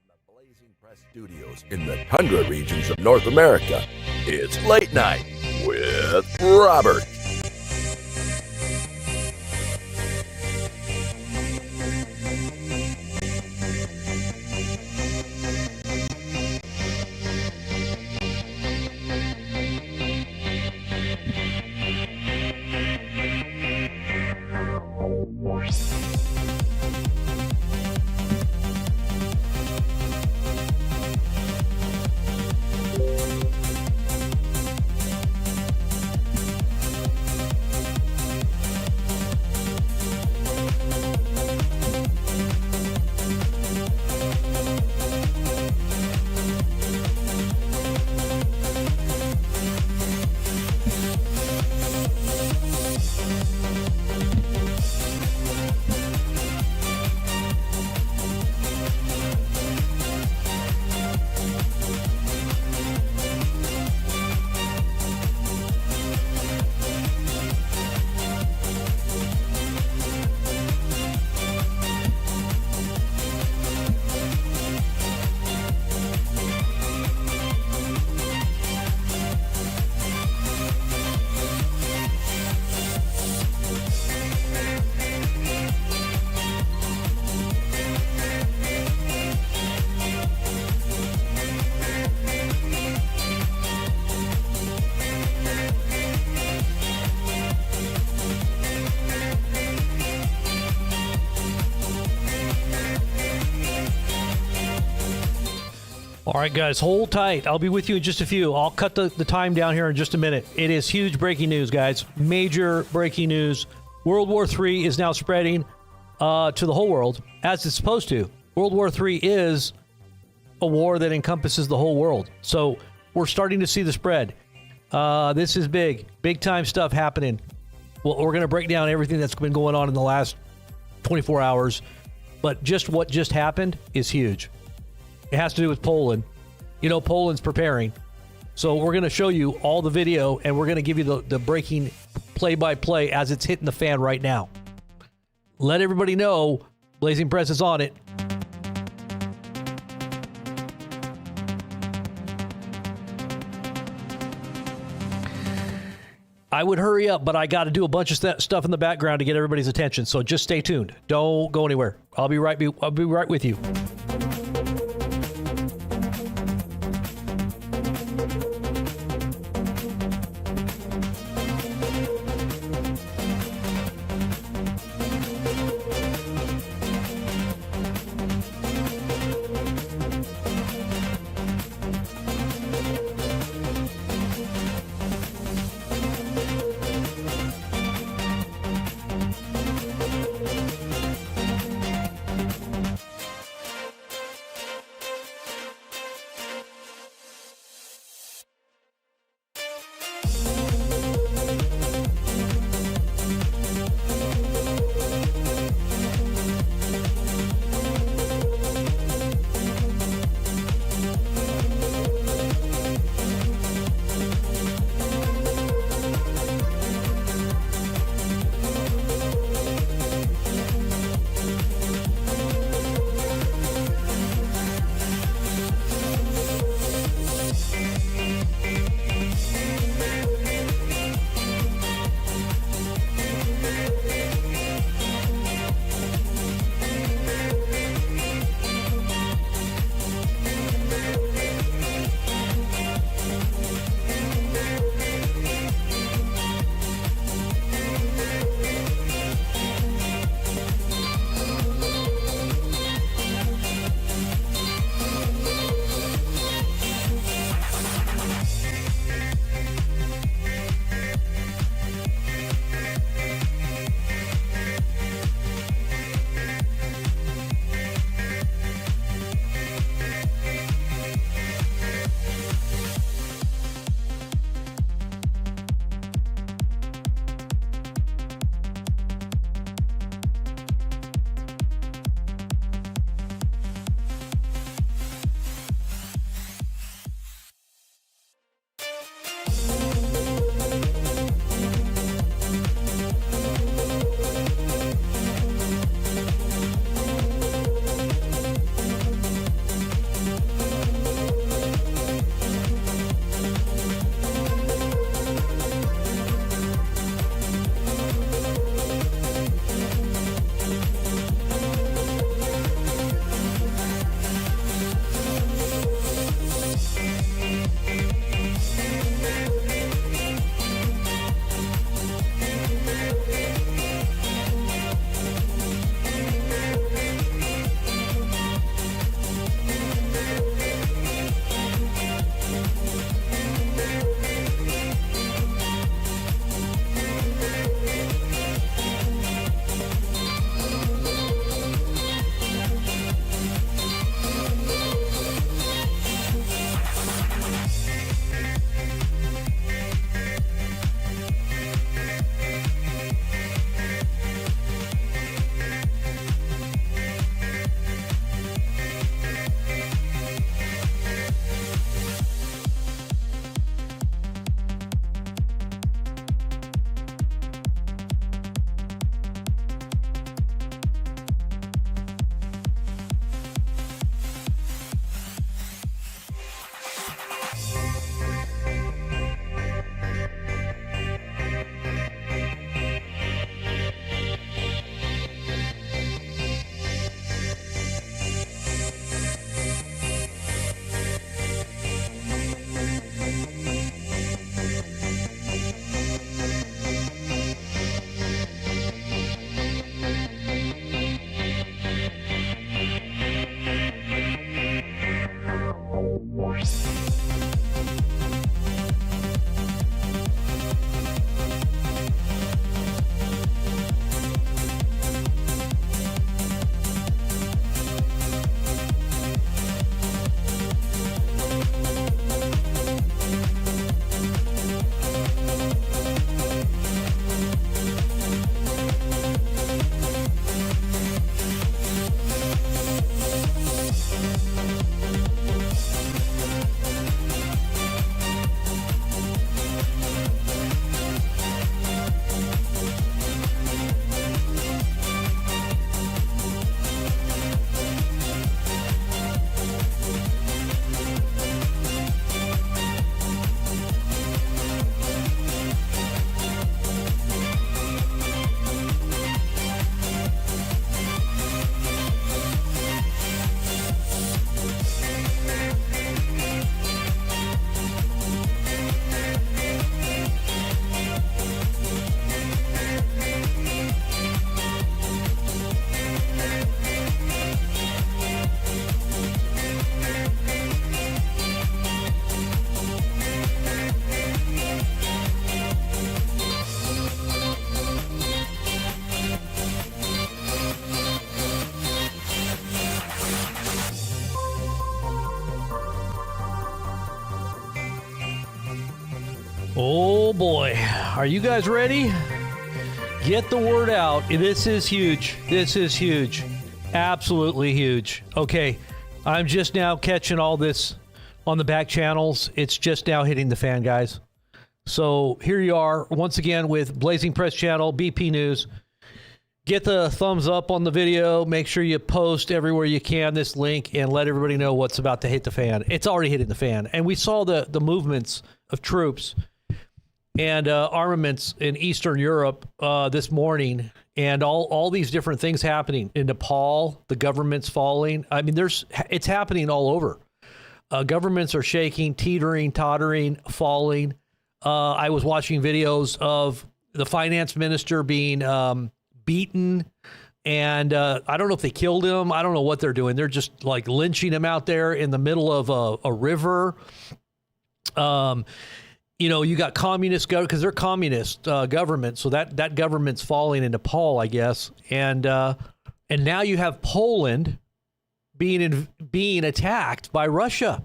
the Blazing Press Studios in the tundra regions of North America, it's Late Night with Robert. All right, guys, hold tight. I'll be with you in just a few. I'll cut the time down here in just a minute. It is huge breaking news, guys. Major breaking news. World War III is now spreading to the whole world, as it's supposed to. World War III is a war that encompasses the whole world. So we're starting to see the spread. This is big. Big-time stuff happening. Well, we're going to break down everything that's been going on in the last 24 hours. But just what just happened is huge. It has to do with Poland. You know, Poland's preparing. So we're going to show you all the video, and we're going to give you the breaking play-by-play as it's hitting the fan right now. Let everybody know Blazing Press is on it. I would hurry up, but I got to do a bunch of stuff in the background to get everybody's attention. So just stay tuned. Don't go anywhere. I'll be right with you. Oh boy, are you guys ready? Get the word out. This is huge. This is huge. Absolutely huge. Okay, I'm just now catching all this on the back channels. It's just now hitting the fan, guys. So here you are once again with Blazing Press Channel, BP News. Get the thumbs up on the video. Make sure you post everywhere you can this link and let everybody know what's about to hit the fan. It's already hitting the fan. And we saw the movements of troops and armaments in Eastern Europe this morning, and all these different things happening. In Nepal, the government's falling. I mean, it's happening all over. Governments are shaking, teetering, tottering, falling. I was watching videos of the finance minister being beaten, and I don't know if they killed him. I don't know what they're doing. They're just like lynching him out there in the middle of a river. You know, you got communist government, because they're communist government, so that government's falling in Nepal, I guess, and now you have Poland being attacked by Russia.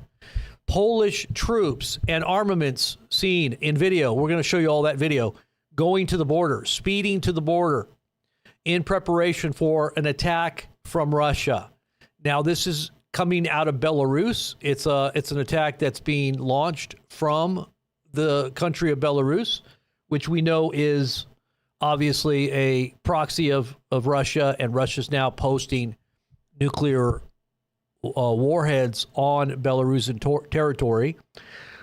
Polish troops and armaments seen in video. We're going to show you all that video. Going to the border, speeding to the border in preparation for an attack from Russia. Now, this is coming out of Belarus. It's an attack that's being launched from the country of Belarus, which we know is obviously a proxy of Russia, and Russia's now posting nuclear warheads on Belarusian territory.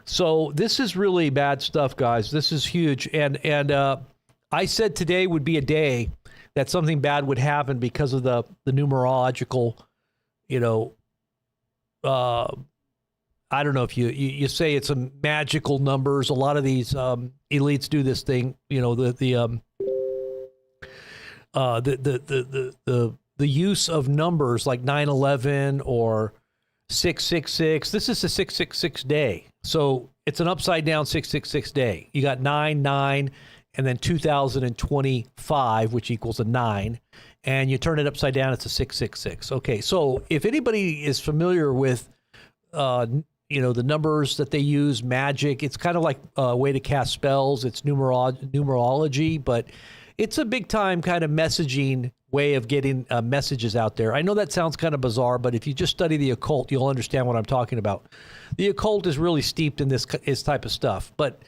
So this is really bad stuff, guys. This is huge. And I said today would be a day that something bad would happen because of the numerological, you know, I don't know if you say it's a magical numbers. A lot of these elites do this thing, you know, the use of numbers like 9/11 or 666. This is a 666 day. So it's an upside down 666 day. You got 9/9 and then 2025, which equals a 9. And you turn it upside down, it's a 666. Okay, so if anybody is familiar with, you know, the numbers that they use, magic, it's kind of like a way to cast spells. It's numerology, but it's a big time kind of messaging way of getting messages out there. I know that sounds kind of bizarre, but if you just study the occult, you'll understand what I'm talking about. The occult is really steeped in this type of stuff. But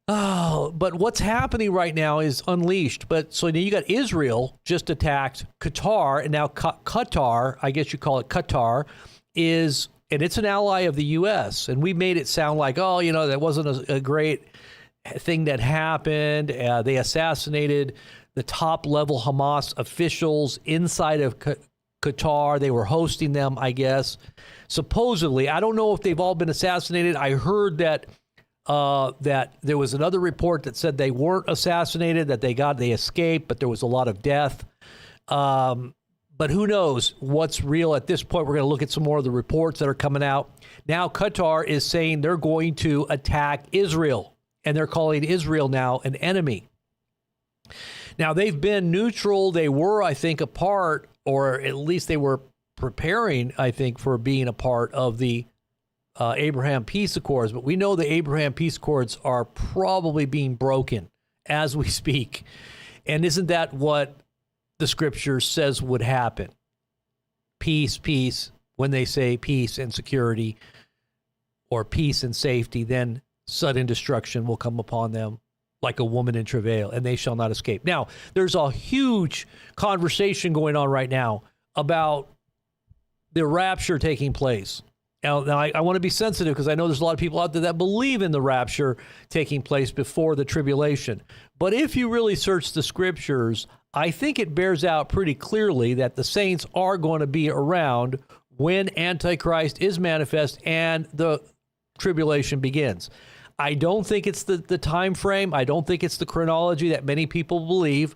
what's happening right now is unleashed. But so now you got Israel just attacked Qatar, and now Qatar, I guess you call it Qatar, is, and it's an ally of the U.S. And we made it sound like, oh, you know, that wasn't a great thing that happened. They assassinated the top level Hamas officials inside of Qatar. They were hosting them, I guess. Supposedly, I don't know if they've all been assassinated. I heard that there was another report that said they weren't assassinated, that they escaped, but there was a lot of death. But who knows what's real at this point? We're going to look at some more of the reports that are coming out. Now, Qatar is saying they're going to attack Israel, and they're calling Israel now an enemy. Now, they've been neutral. They were, I think, a part, or at least they were preparing, I think, for being a part of the Abraham Peace Accords. But we know the Abraham Peace Accords are probably being broken as we speak. And isn't that what the scripture says would happen? Peace, peace. When they say peace and security, or peace and safety, then sudden destruction will come upon them like a woman in travail, and they shall not escape. Now, there's a huge conversation going on right now about the rapture taking place. Now I want to be sensitive because I know there's a lot of people out there that believe in the rapture taking place before the tribulation. But if you really search the scriptures, I think it bears out pretty clearly that the saints are going to be around when Antichrist is manifest and the tribulation begins. I don't think it's the time frame. I don't think it's the chronology that many people believe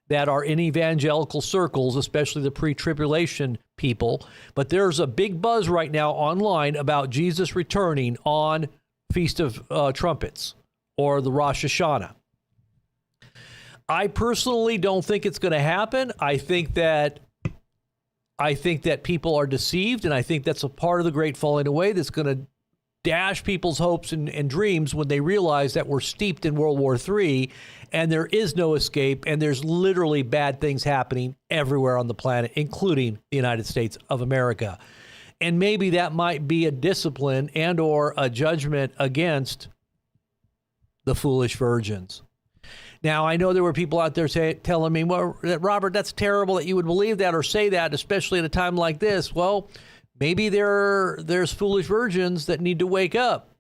that are in evangelical circles, especially the pre-tribulation people. But there's a big buzz right now online about Jesus returning on Feast of Trumpets, or the Rosh Hashanah. I personally don't think it's going to happen. I think that people are deceived, and I think that's a part of the great falling away that's going to dash people's hopes and dreams when they realize that we're steeped in World War III and there is no escape, and there's literally bad things happening everywhere on the planet, including the United States of America. And maybe that might be a discipline and or a judgment against the foolish virgins. Now, I know there were people out there telling me, well, Robert, that's terrible that you would believe that or say that, especially at a time like this. Well, maybe there's foolish virgins that need to wake up.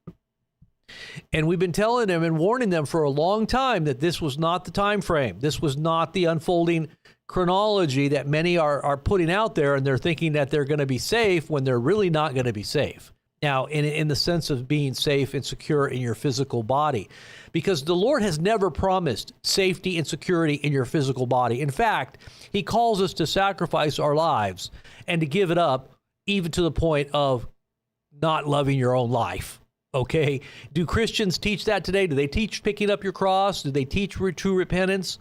And we've been telling them and warning them for a long time that this was not the time frame. This was not the unfolding chronology that many are putting out there, and they're thinking that they're going to be safe when they're really not going to be safe. Now, in the sense of being safe and secure in your physical body, because the Lord has never promised safety and security in your physical body. In fact, he calls us to sacrifice our lives and to give it up, even to the point of not loving your own life. Okay. Do Christians teach that today? Do they teach picking up your cross? Do they teach true repentance?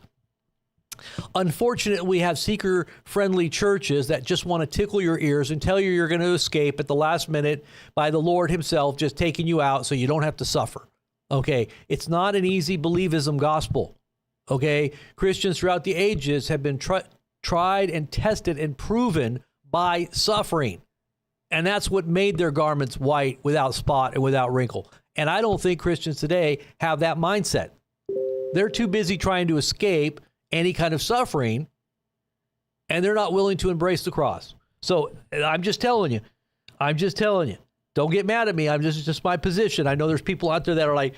Unfortunately, we have seeker-friendly churches that just want to tickle your ears and tell you you're going to escape at the last minute by the Lord himself just taking you out so you don't have to suffer. Okay. It's not an easy believism gospel. Okay. Christians throughout the ages have been tried and tested and proven by suffering. And that's what made their garments white, without spot and without wrinkle. And I don't think Christians today have that mindset. They're too busy trying to escape any kind of suffering, and they're not willing to embrace the cross. So I'm just telling you. Don't get mad at me. It's just my position. I know there's people out there that are like,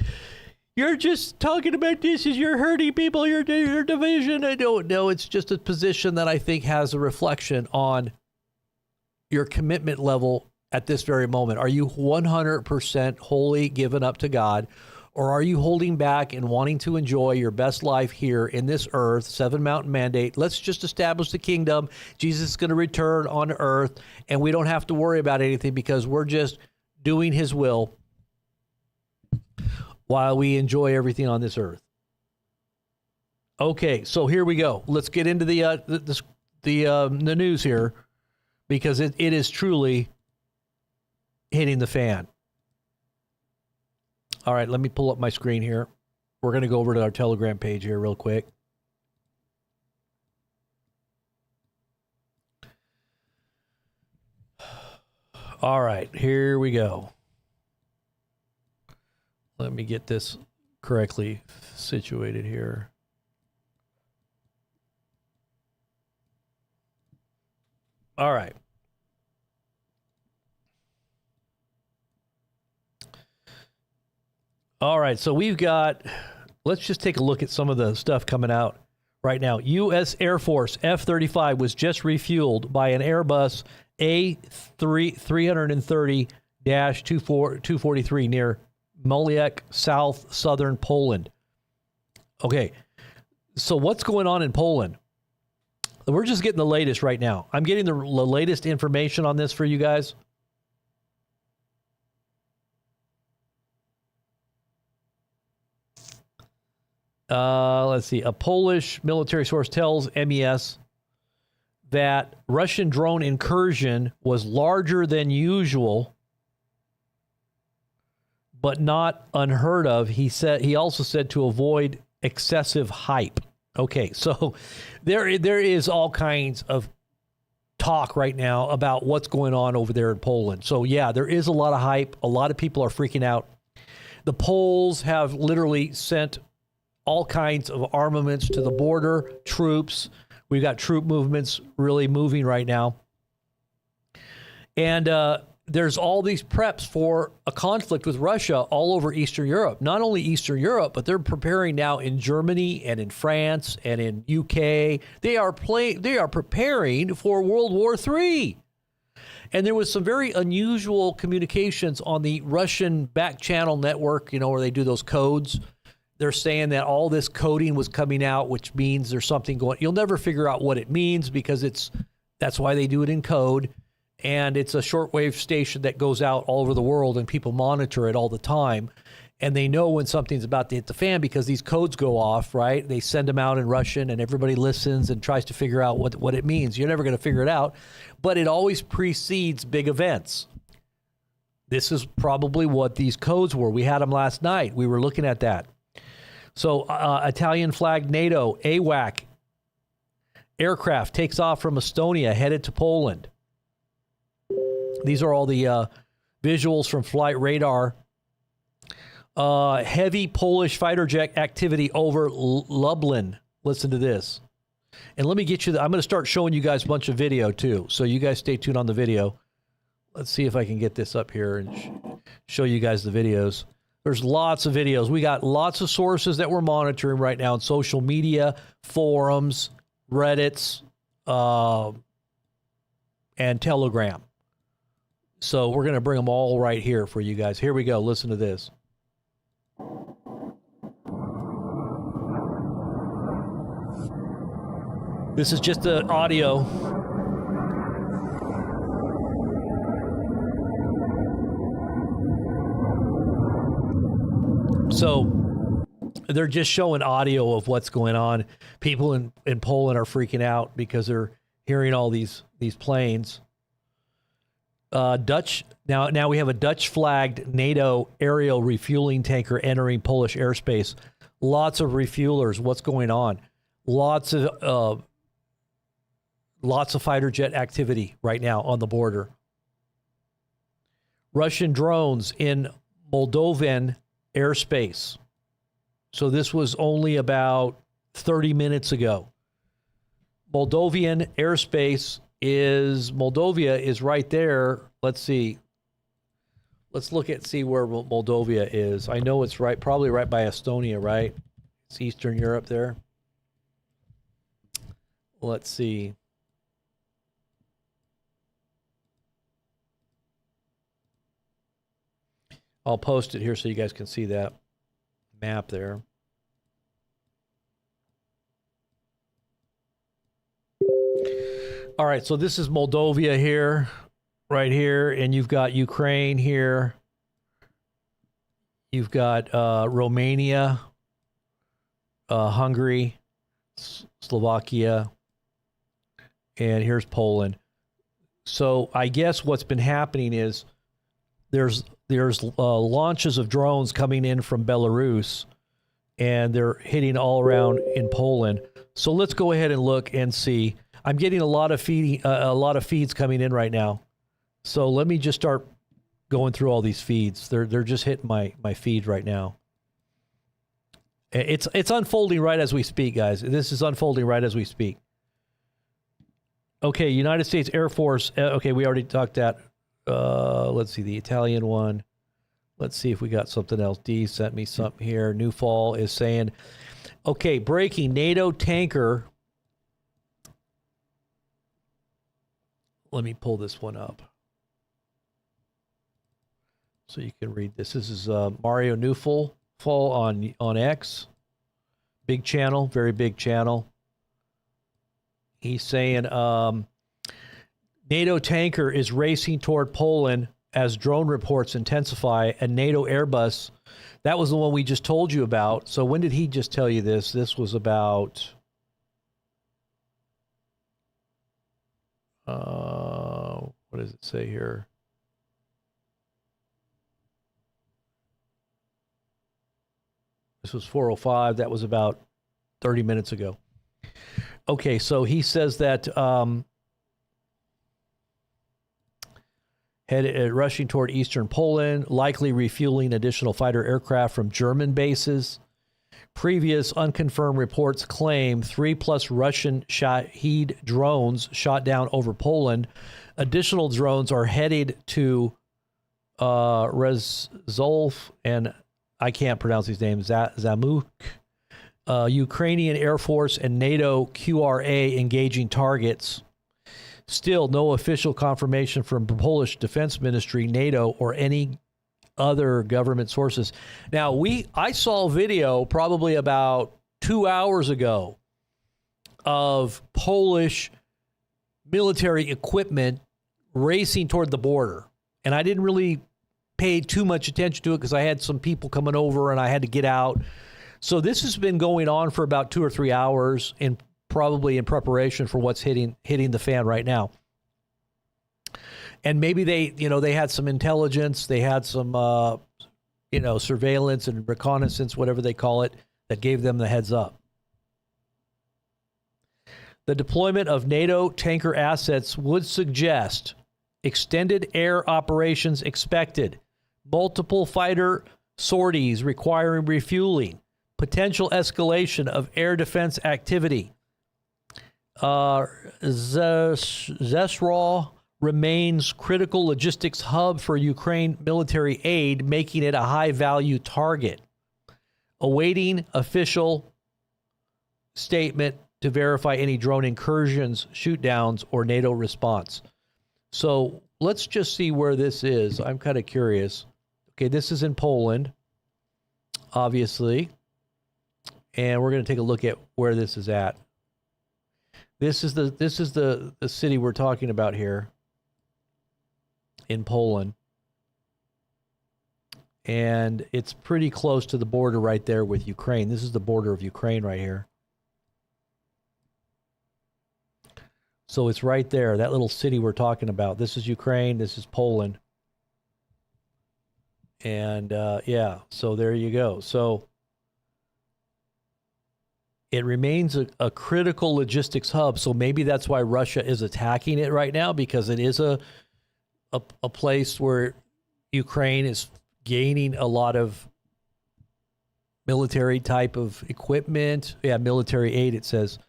you're just talking about this as you're hurting people, your division. I don't know. It's just a position that I think has a reflection on your commitment level at this very moment. Are you 100% wholly given up to God, or are you holding back and wanting to enjoy your best life here in this earth? 7 Mountain Mandate. Let's just establish the kingdom. Jesus is going to return on earth, and we don't have to worry about anything because we're just doing his will while we enjoy everything on this earth. Okay, so here we go. Let's get into the news here, because it is truly hitting the fan. All right, let me pull up my screen here. We're going to go over to our Telegram page here real quick. All right, here we go. Let me get this correctly situated here. All right. All right, so we've got, let's just take a look at some of the stuff coming out right now. U.S. Air Force F-35 was just refueled by an Airbus A330-243 near Moliek, southern Poland. Okay, so what's going on in Poland? We're just getting the latest right now. I'm getting the latest information on this for you guys. Let's see. A Polish military source tells MES that Russian drone incursion was larger than usual, but not unheard of. He also said to avoid excessive hype. Okay, so there is all kinds of talk right now about what's going on over there in Poland. So yeah, there is a lot of hype. A lot of people are freaking out. The Poles have literally sent all kinds of armaments to the border, troops. We've got troop movements really moving right now. And there's all these preps for a conflict with Russia all over Eastern Europe. Not only Eastern Europe, but they're preparing now in Germany and in France and in UK. They are preparing for World War III. And there was some very unusual communications on the Russian back channel network, where they do those codes. They're saying that all this coding was coming out, which means there's something going. You'll never figure out what it means because that's why they do it in code. And it's a shortwave station that goes out all over the world, and people monitor it all the time. And they know when something's about to hit the fan because these codes go off, right? They send them out in Russian, and everybody listens and tries to figure out what it means. You're never going to figure it out, but it always precedes big events. This is probably what these codes were. We had them last night. We were looking at that. So Italian flagged NATO AWAC aircraft takes off from Estonia headed to Poland. These are all the visuals from flight radar. Heavy Polish fighter jet activity over Lublin. Listen to this. And let me get you, I'm going to start showing you guys a bunch of video too. So you guys stay tuned on the video. Let's see if I can get this up here and show you guys the videos. There's lots of videos. We got lots of sources that we're monitoring right now on social media, forums, Reddits, and Telegram. So we're going to bring them all right here for you guys. Here we go. Listen to this. This is just the audio. So they're just showing audio of what's going on. People in Poland are freaking out because they're hearing all these planes. Dutch now we have a Dutch flagged NATO aerial refueling tanker entering Polish airspace. Lots of refuelers. What's going on? Lots of fighter jet activity right now on the border. Russian drones in Moldovan airspace. So this was only about 30 minutes ago. Moldovan airspace Moldova is right there. Let's see. Let's see where Moldova is. I know it's probably right by Estonia, right? It's Eastern Europe there. Let's see. I'll post it here so you guys can see that map there. All right, so this is Moldova here, right here, and you've got Ukraine here. You've got Romania, Hungary, Slovakia, and here's Poland. So I guess what's been happening is there's launches of drones coming in from Belarus, and they're hitting all around in Poland. So let's go ahead and look and see. I'm getting a lot of feeds coming in right now. So let me just start going through all these feeds. They're just hitting my feed right now. It's unfolding right as we speak, guys. This is unfolding right as we speak. Okay, United States Air Force. Okay, we already talked that. Let's see the Italian one. Let's see if we got something else. D sent me something here. Newfall is saying, okay, breaking NATO tanker. Let me pull this one up so you can read this. This is Mario Newfall on X. Big channel, very big channel. He's saying NATO tanker is racing toward Poland as drone reports intensify. A NATO Airbus, that was the one we just told you about. So when did he just tell you this? This was about... what does it say here? This was 4:05. That was about 30 minutes ago. Okay, so he says that rushing toward eastern Poland, likely refueling additional fighter aircraft from German bases. Previous unconfirmed reports claim 3+ Russian Shahed drones shot down over Poland. Additional drones are headed to Rezolf and I can't pronounce these names, Zamuk. Ukrainian Air Force and NATO QRA engaging targets. Still no official confirmation from Polish Defense Ministry, NATO, or any other government sources. Now, I saw a video probably about 2 hours ago of Polish military equipment racing toward the border. And I didn't really pay too much attention to it because I had some people coming over and I had to get out. So this has been going on for about 2 or 3 hours, and probably in preparation for what's hitting the fan right now. And maybe they had some intelligence, they had some, surveillance and reconnaissance, whatever they call it, that gave them the heads up. The deployment of NATO tanker assets would suggest extended air operations expected, multiple fighter sorties requiring refueling, potential escalation of air defense activity. Zesral remains critical logistics hub for Ukraine military aid, making it a high-value target. Awaiting official statement to verify any drone incursions, shoot-downs, or NATO response. So let's just see where this is. I'm kind of curious. Okay, this is in Poland, obviously. And we're going to take a look at where this is at. This is the city we're talking about here in Poland. And it's pretty close to the border right there with Ukraine. This is the border of Ukraine right here. So it's right there, that little city we're talking about. This is Ukraine, this is Poland. And yeah, so there you go. So it remains a critical logistics hub. So maybe that's why Russia is attacking it right now, because it is a place where Ukraine is gaining a lot of military type of equipment. Yeah, military aid, it says.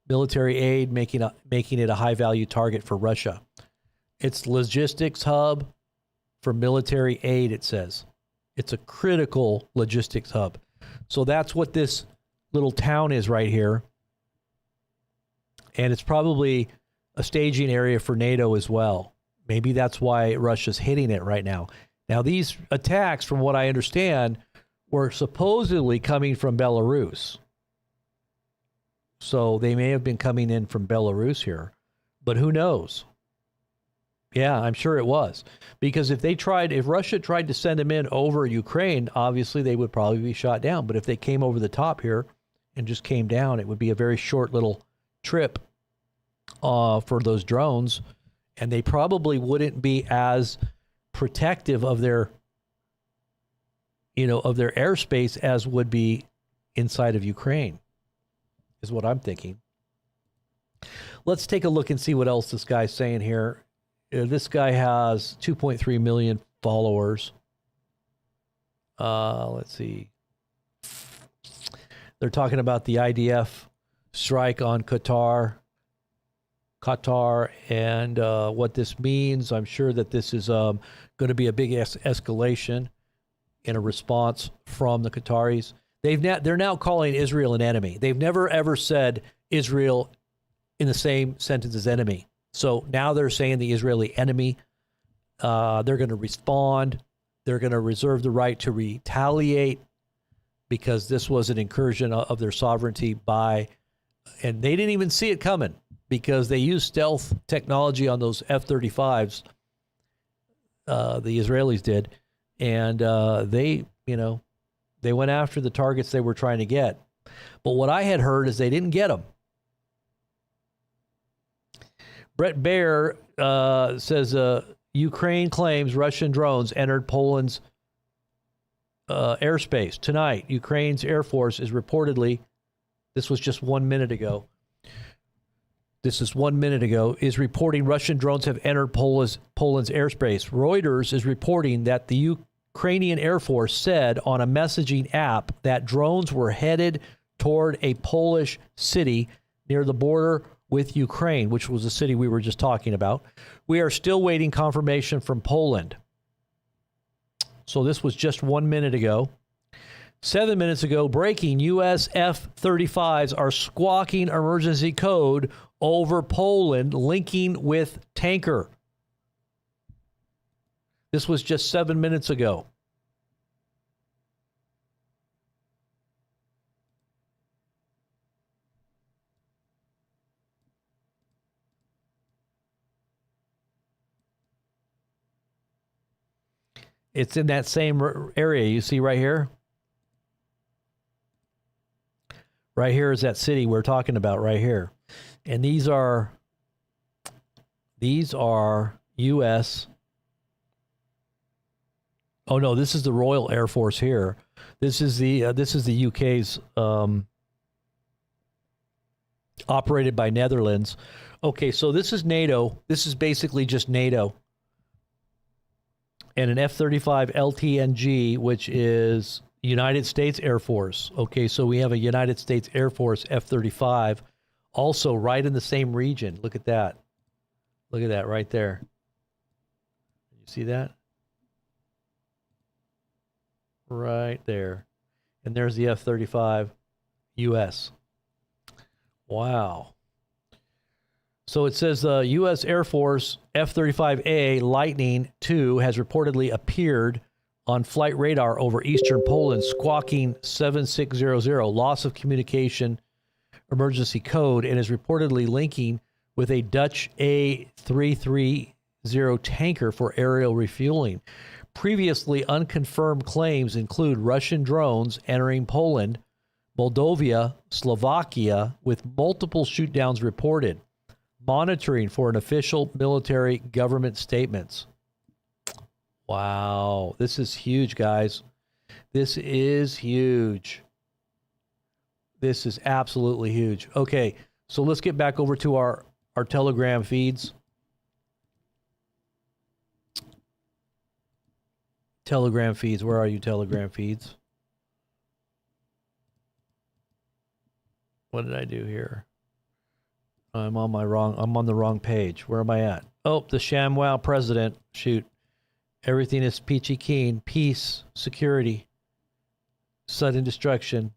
Military aid, making it a high-value target for Russia. It's logistics hub for military aid, it says. It's a critical logistics hub. So that's what this little town is right here. And it's probably a staging area for NATO as well. Maybe that's why Russia's hitting it right now. Now, these attacks, from what I understand, were supposedly coming from Belarus. So they may have been coming in from Belarus here, but who knows? Yeah, I'm sure it was. Because if Russia tried to send them in over Ukraine, obviously they would probably be shot down. But if they came over the top here and just came down, it would be a very short little trip for those drones. And they probably wouldn't be as protective of their airspace as would be inside of Ukraine. Is what I'm thinking. Let's take a look and see what else this guy's saying here. This guy has 2.3 million followers. Let's see. They're talking about the IDF strike on Qatar, and what this means. I'm sure that this is going to be a big escalation in a response from the Qataris. They're now calling Israel an enemy. They've never, ever said Israel in the same sentence as enemy. So now they're saying the Israeli enemy. They're going to respond. They're going to reserve the right to retaliate because this was an incursion of their sovereignty and they didn't even see it coming because they used stealth technology on those F-35s. The Israelis did. And they went after the targets they were trying to get. But what I had heard is they didn't get them. Brett Baer says Ukraine claims Russian drones entered Poland's airspace. Tonight, Ukraine's Air Force is reportedly, this was just 1 minute ago, is reporting Russian drones have entered Poland's airspace. Reuters is reporting that the Ukrainian Air Force said on a messaging app that drones were headed toward a Polish city near the border with Ukraine, which was the city we were just talking about. We are still waiting confirmation from Poland. So this was just 1 minute ago. 7 minutes ago, breaking, U.S. F-35s are squawking emergency code over Poland, linking with tanker. This was just 7 minutes ago. It's in that same area you see right here. Right here is that city we're talking about right here. And these are U.S. Oh no, this is the Royal Air Force here. This is the UK's operated by Netherlands. Okay, so this is NATO. This is basically just NATO. And an F-35 LTNG, which is United States Air Force. Okay, so we have a United States Air Force F-35 also right in the same region. Look at that. Look at that right there. You see that? Right there. And there's the F-35 US. Wow. So it says the U.S. Air Force F-35A Lightning II has reportedly appeared on flight radar over eastern Poland, squawking 7600, loss of communication emergency code, and is reportedly linking with a Dutch A330 tanker for aerial refueling. Previously unconfirmed claims include Russian drones entering Poland, Moldova, Slovakia, with multiple shootdowns reported. Monitoring for an official military government statements. Wow, this is huge, guys. This is huge. This is absolutely huge. Okay, so let's get back over to our Telegram feeds. Telegram feeds, where are you, Telegram feeds? What did I do here? I'm on the wrong page. Where am I at? Oh, the ShamWow president. Shoot. Everything is peachy keen. Peace, security, sudden destruction.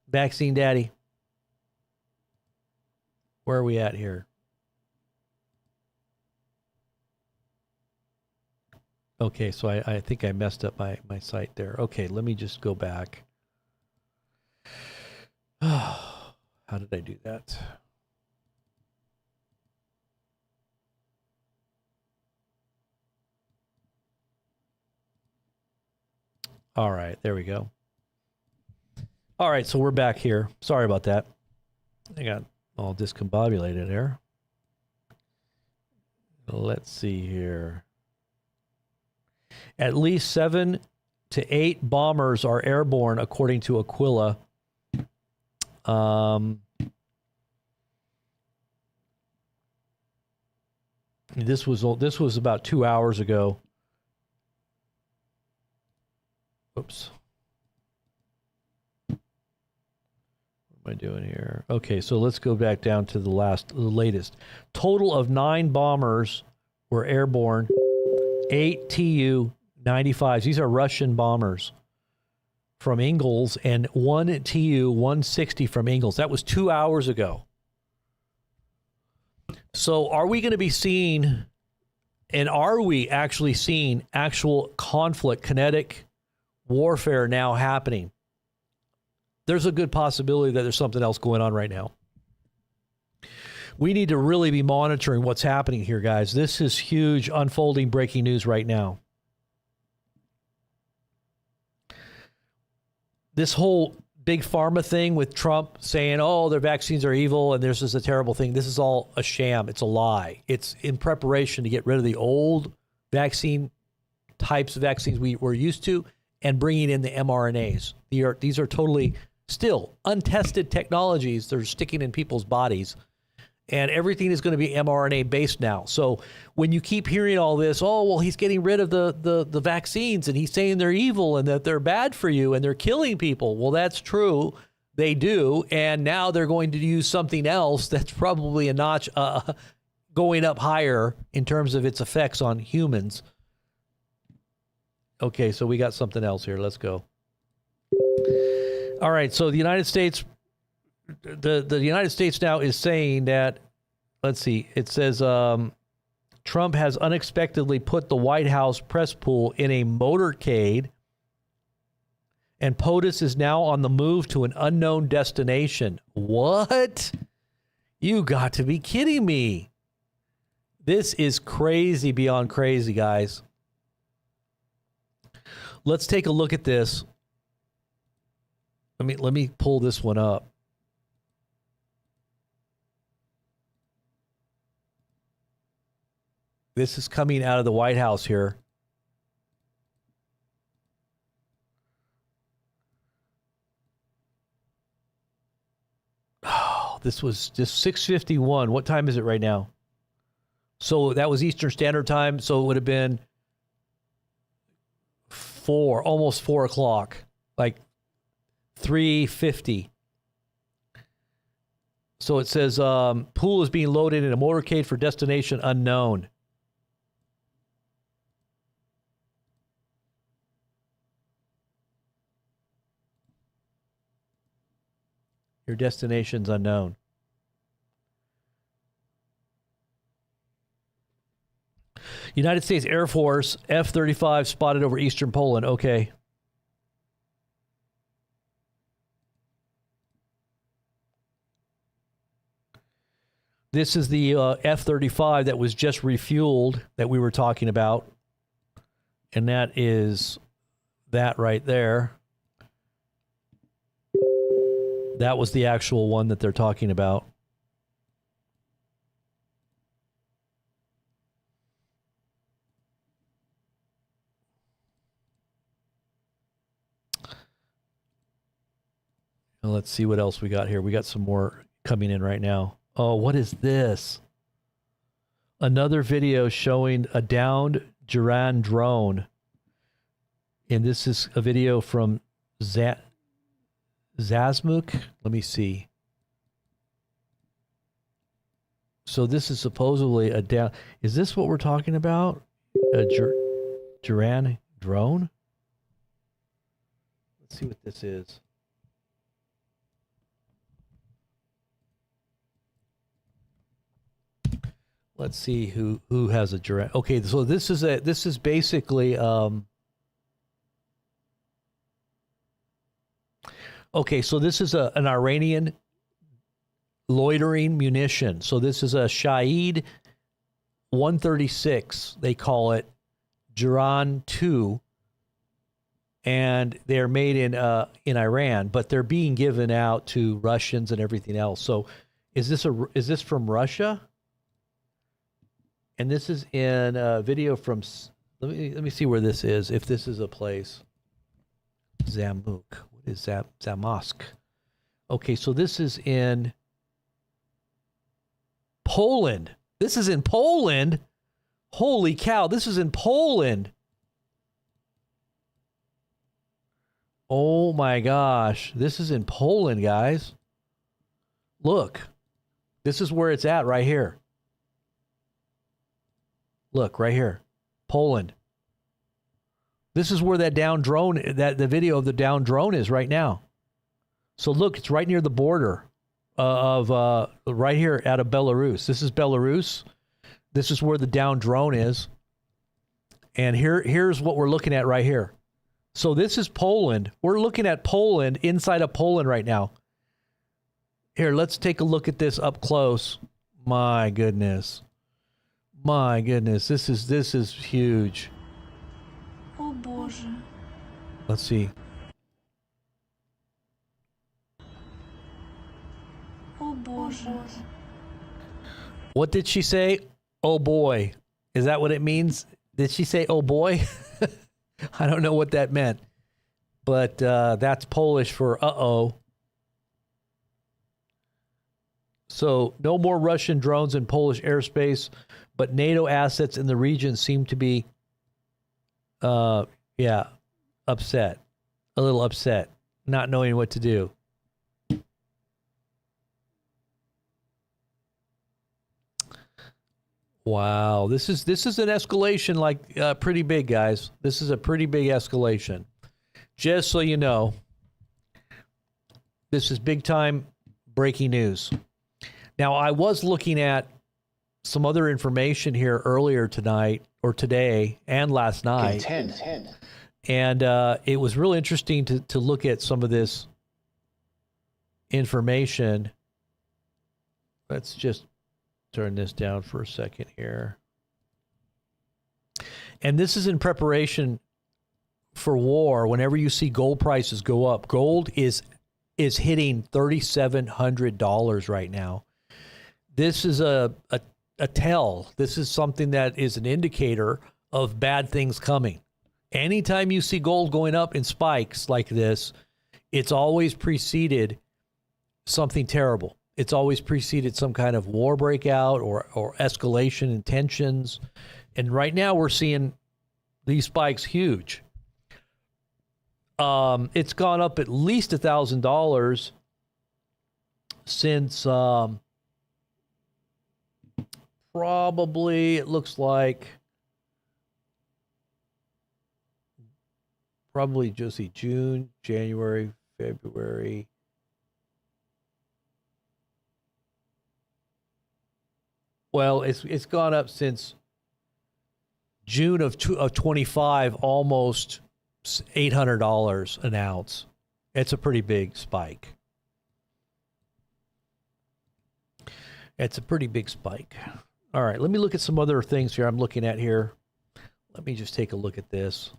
Vaccine daddy. Where are we at here? Okay, so I think I messed up my site there. Okay, let me just go back. How did I do that? All right, there we go. All right, so we're back here. Sorry about that. I got all discombobulated there. Let's see here. At least 7 to 8 bombers are airborne, according to Aquila. This was about 2 hours ago. Oops. What am I doing here? Okay, so let's go back down to the latest. Total of 9 bombers were airborne, 8 Tu-95s. These are Russian bombers from Ingalls, and 1 Tu-160 from Ingalls. That was 2 hours ago. So are we going to be seeing, and are we actually seeing actual conflict, kinetic warfare now happening? There's a good possibility that there's something else going on right now. We need to really be monitoring what's happening here, guys. This is huge, unfolding breaking news right now. This whole big pharma thing with Trump saying, oh, their vaccines are evil and this is a terrible thing. This is all a sham. It's a lie. It's in preparation to get rid of the old vaccine types of vaccines we were used to and bringing in the mRNAs. These are totally still untested technologies. They're sticking in people's bodies. And everything is going to be mRNA based now. So when you keep hearing all this, oh, well, he's getting rid of the vaccines and he's saying they're evil and that they're bad for you and they're killing people. Well, that's true. They do. And now they're going to use something else that's probably a notch going up higher in terms of its effects on humans. Okay, so we got something else here. Let's go. All right, so the United States... The United States now is saying that, let's see, it says Trump has unexpectedly put the White House press pool in a motorcade, and POTUS is now on the move to an unknown destination. What? You got to be kidding me. This is crazy beyond crazy, guys. Let's take a look at this. Let me pull this one up. This is coming out of the White House here. Oh, this was just 6:51. What time is it right now? So that was Eastern Standard Time. So it would have been almost 4 o'clock, like 3:50. So it says pool is being loaded in a motorcade for destination unknown. Your destination's unknown. United States Air Force F-35 spotted over eastern Poland. Okay. This is the F-35 that was just refueled that we were talking about. And that is that right there. That was the actual one that they're talking about. And let's see what else we got here. We got some more coming in right now. Oh, what is this? Another video showing a downed Iran drone. And this is a video from Zazmuk. Let me see. So this is supposedly a down. Is this what we're talking about? A Iran drone? Let's see what this is. Let's see who has a Iran. Okay, so this is basically okay, so this is an Iranian loitering munition. So this is a Shahid 136, they call it, Iran 2, and they're made in Iran, but they're being given out to Russians and everything else. So is this from Russia? And this is in a video from, let me see where this is, if this is a place. Zamuk. What is that? Zamosk. Okay, so this is in Poland. This is in Poland? Holy cow, this is in Poland. Oh my gosh, this is in Poland, guys. Look, this is where it's at right here. Look, right here, Poland. This is where that down drone, the video of the down drone is right now. So look, it's right near the border of right here out of Belarus. This is Belarus. This is where the down drone is. And here's what we're looking at right here. So this is Poland. We're looking at Poland, inside of Poland right now. Here, let's take a look at this up close. My goodness. My goodness, this is huge. Oh Boże. Let's see. Oh Boże. What did she say? Oh boy. Is that what it means? Did she say oh boy? I don't know what that meant. But that's Polish for uh-oh. So no more Russian drones in Polish airspace. But NATO assets in the region seem to be, upset. A little upset, not knowing what to do. Wow, this is an escalation, like pretty big, guys. This is a pretty big escalation. Just so you know, this is big time breaking news. Now, I was looking at some other information here earlier tonight or today and last night. And it was really interesting to look at some of this information. Let's just turn this down for a second here. And this is in preparation for war. Whenever you see gold prices go up, gold is hitting $3,700 right now. This is a a tell. This is something that is an indicator of bad things coming. Anytime you see gold going up in spikes like this, it's always preceded something terrible. It's always preceded some kind of war breakout or escalation in tensions. And right now we're seeing these spikes huge. It's gone up at least $1,000 since probably, it looks like, probably just June, January, February. Well, it's gone up since June of 25, almost $800 an ounce. It's a pretty big spike. It's a pretty big spike. All right, let me look at some other things here I'm looking at here. Let me just take a look at this.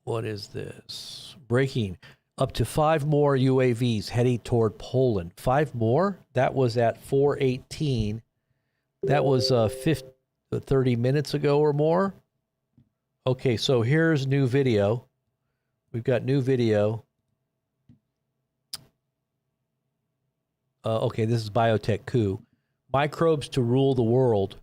What is this? Breaking. Up to 5 more UAVs heading toward Poland. 5 more? That was at 4:18. That was 30 minutes ago or more. Okay, so here's new video. We've got new video. Okay, this is biotech coup. Microbes to rule the world.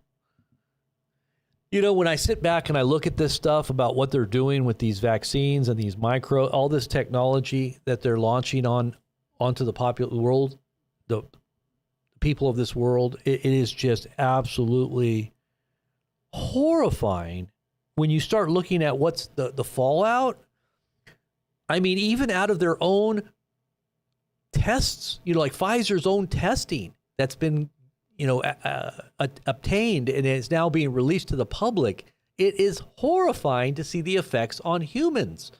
You know, when I sit back and I look at this stuff about what they're doing with these vaccines and these all this technology that they're launching onto the popular world, the people of this world, it is just absolutely horrifying when you start looking at what's the fallout. I mean, even out of their own tests, you know, like Pfizer's own testing that's been, you know, obtained and is now being released to the public. It is horrifying to see the effects on humans.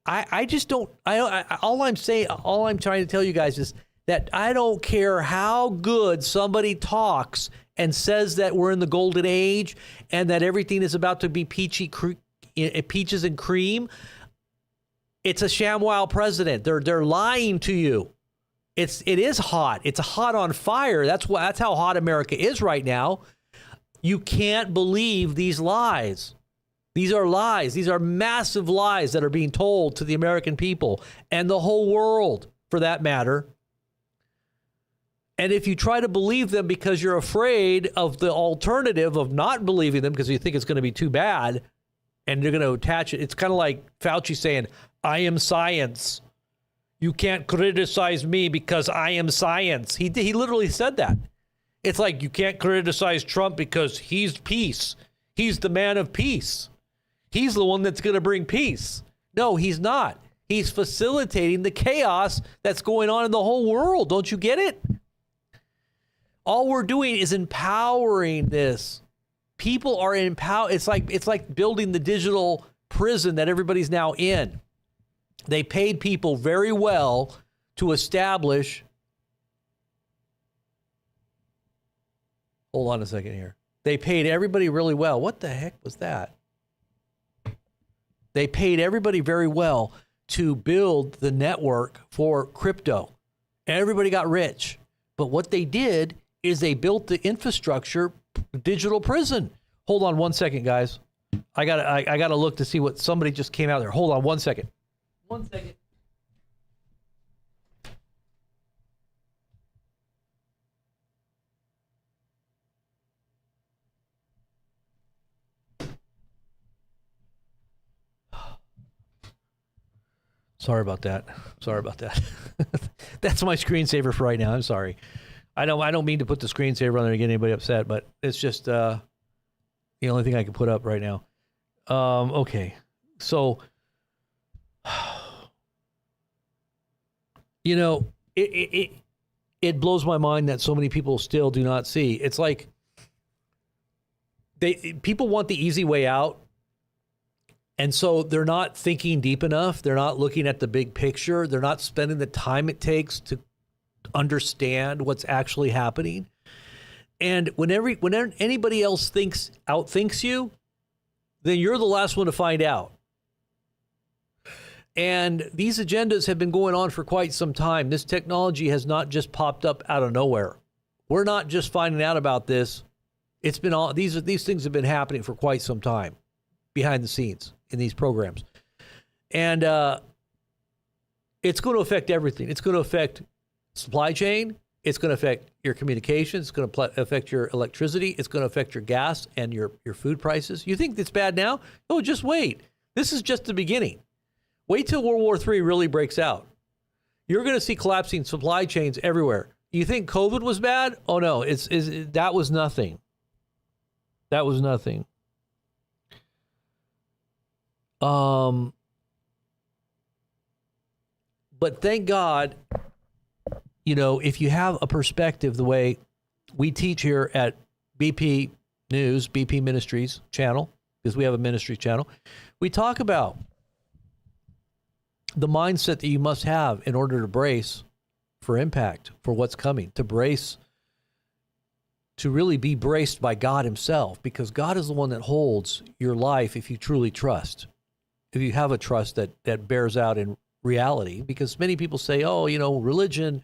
I just don't. All I'm trying to tell you guys is that I don't care how good somebody talks and says that we're in the golden age and that everything is about to be peaches and cream. It's a ShamWow president. They're lying to you. It is hot. It's hot on fire. That's how hot America is right now. You can't believe these lies. These are lies. These are massive lies that are being told to the American people and the whole world, for that matter. And if you try to believe them because you're afraid of the alternative of not believing them because you think it's going to be too bad and you're going to attach it, it's kind of like Fauci saying, I am science. You can't criticize me because I am science. He literally said that. It's like you can't criticize Trump because he's peace. He's the man of peace. He's the one that's going to bring peace. No, he's not. He's facilitating the chaos that's going on in the whole world. Don't you get it? All we're doing is empowering this. People are empowered. It's like building the digital prison that everybody's now in. They paid people very well to establish. Hold on a second here. They paid everybody really well. What the heck was that? They paid everybody very well to build the network for crypto. Everybody got rich. But what they did is they built the infrastructure digital prison. Hold on one second, guys. I gotta look to see what somebody just came out there. Hold on one second. 1 second. Sorry about that. That's my screensaver for right now. I'm sorry. I don't mean to put the screensaver on there and get anybody upset, but it's just the only thing I can put up right now. Okay. So you know, it blows my mind that so many people still do not see. It's like people want the easy way out. And so they're not thinking deep enough. They're not looking at the big picture. They're not spending the time it takes to understand what's actually happening. And when anybody else outthinks you, then you're the last one to find out. And these agendas have been going on for quite some time. This technology has not just popped up out of nowhere. We're not just finding out about this. It's been all these things have been happening for quite some time behind the scenes in these programs. And it's going to affect everything. It's going to affect supply chain. It's going to affect your communications. It's going to affect your electricity. It's going to affect your gas and your food prices. You think it's bad now? Oh, just wait. This is just the beginning. Wait till World War III really breaks out. You're going to see collapsing supply chains everywhere. You think COVID was bad? Oh, no. That was nothing. That was nothing. But thank God, if you have a perspective the way we teach here at BP News, BP Ministries channel, because we have a ministry channel, we talk about the mindset that you must have in order to brace for impact, for what's coming, to really be braced by God himself, because God is the one that holds your life if you truly trust, if you have a trust that bears out in reality. Because many people say, religion,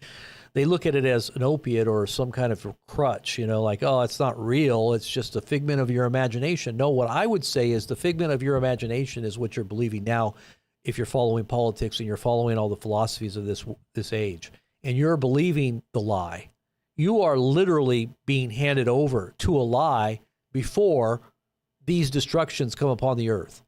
they look at it as an opiate or some kind of crutch, like, oh, it's not real. It's just a figment of your imagination. No, what I would say is the figment of your imagination is what you're believing now if you're following politics and you're following all the philosophies of this age. And you're believing the lie. You are literally being handed over to a lie before these destructions come upon the earth.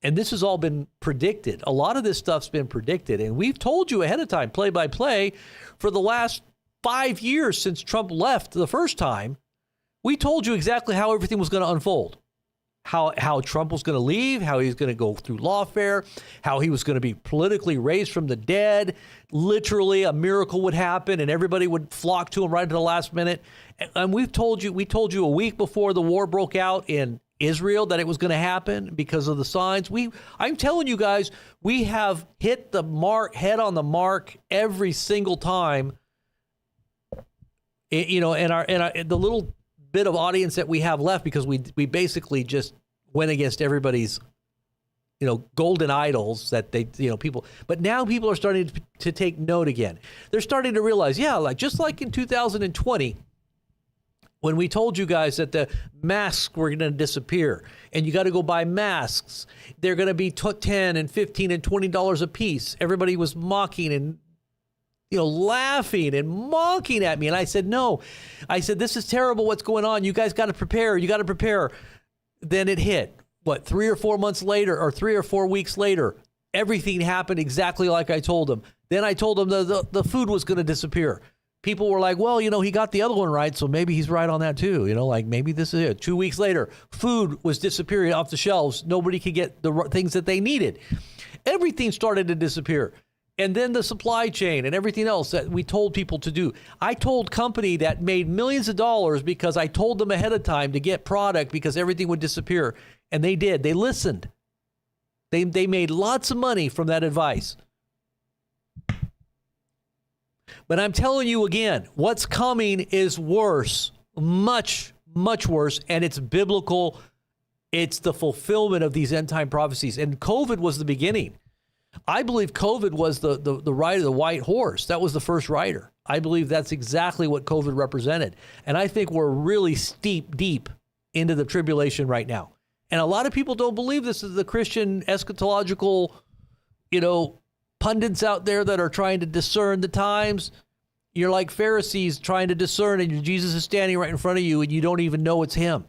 And this has all been predicted. A lot of this stuff's been predicted. And we've told you ahead of time, play by play, for the last 5 years since Trump left the first time. We told you exactly how everything was going to unfold. How Trump was going to leave, how he was going to go through lawfare, how he was going to be politically raised from the dead. Literally, a miracle would happen, and everybody would flock to him right at the last minute. And we told you a week before the war broke out in Israel that it was going to happen because of the signs. I'm telling you guys, we have hit the mark, head on the mark every single time. And the little bit of audience that we have left, because we basically just went against everybody's golden idols that people, but now people are starting to take note again. They're starting to realize, just like in 2020 when we told you guys that the masks were going to disappear and you got to go buy masks, they're going to be $10 and $15 and $20 a piece. Everybody was mocking and laughing and mocking at me. And I said, no. I said, this is terrible what's going on. You guys got to prepare. You got to prepare. Then it hit. 3 or 4 months later, or 3 or 4 weeks later, everything happened exactly like I told them. Then I told them the food was going to disappear. People were like, well, he got the other one right, so maybe he's right on that too. Maybe this is it. 2 weeks later, food was disappearing off the shelves. Nobody could get the things that they needed. Everything started to disappear. And then the supply chain and everything else that we told people to do. I told company that made millions of dollars because I told them ahead of time to get product because everything would disappear. And they did. They listened. They made lots of money from that advice. But I'm telling you again, what's coming is worse, much, much worse. And it's biblical. It's the fulfillment of these end time prophecies. And COVID was the beginning. I believe COVID was the ride of the white horse. That was the first rider. I believe that's exactly what COVID represented. And I think we're really deep into the tribulation right now. And a lot of people don't believe this is the Christian eschatological, pundits out there that are trying to discern the times. You're like Pharisees trying to discern, and Jesus is standing right in front of you and you don't even know it's him.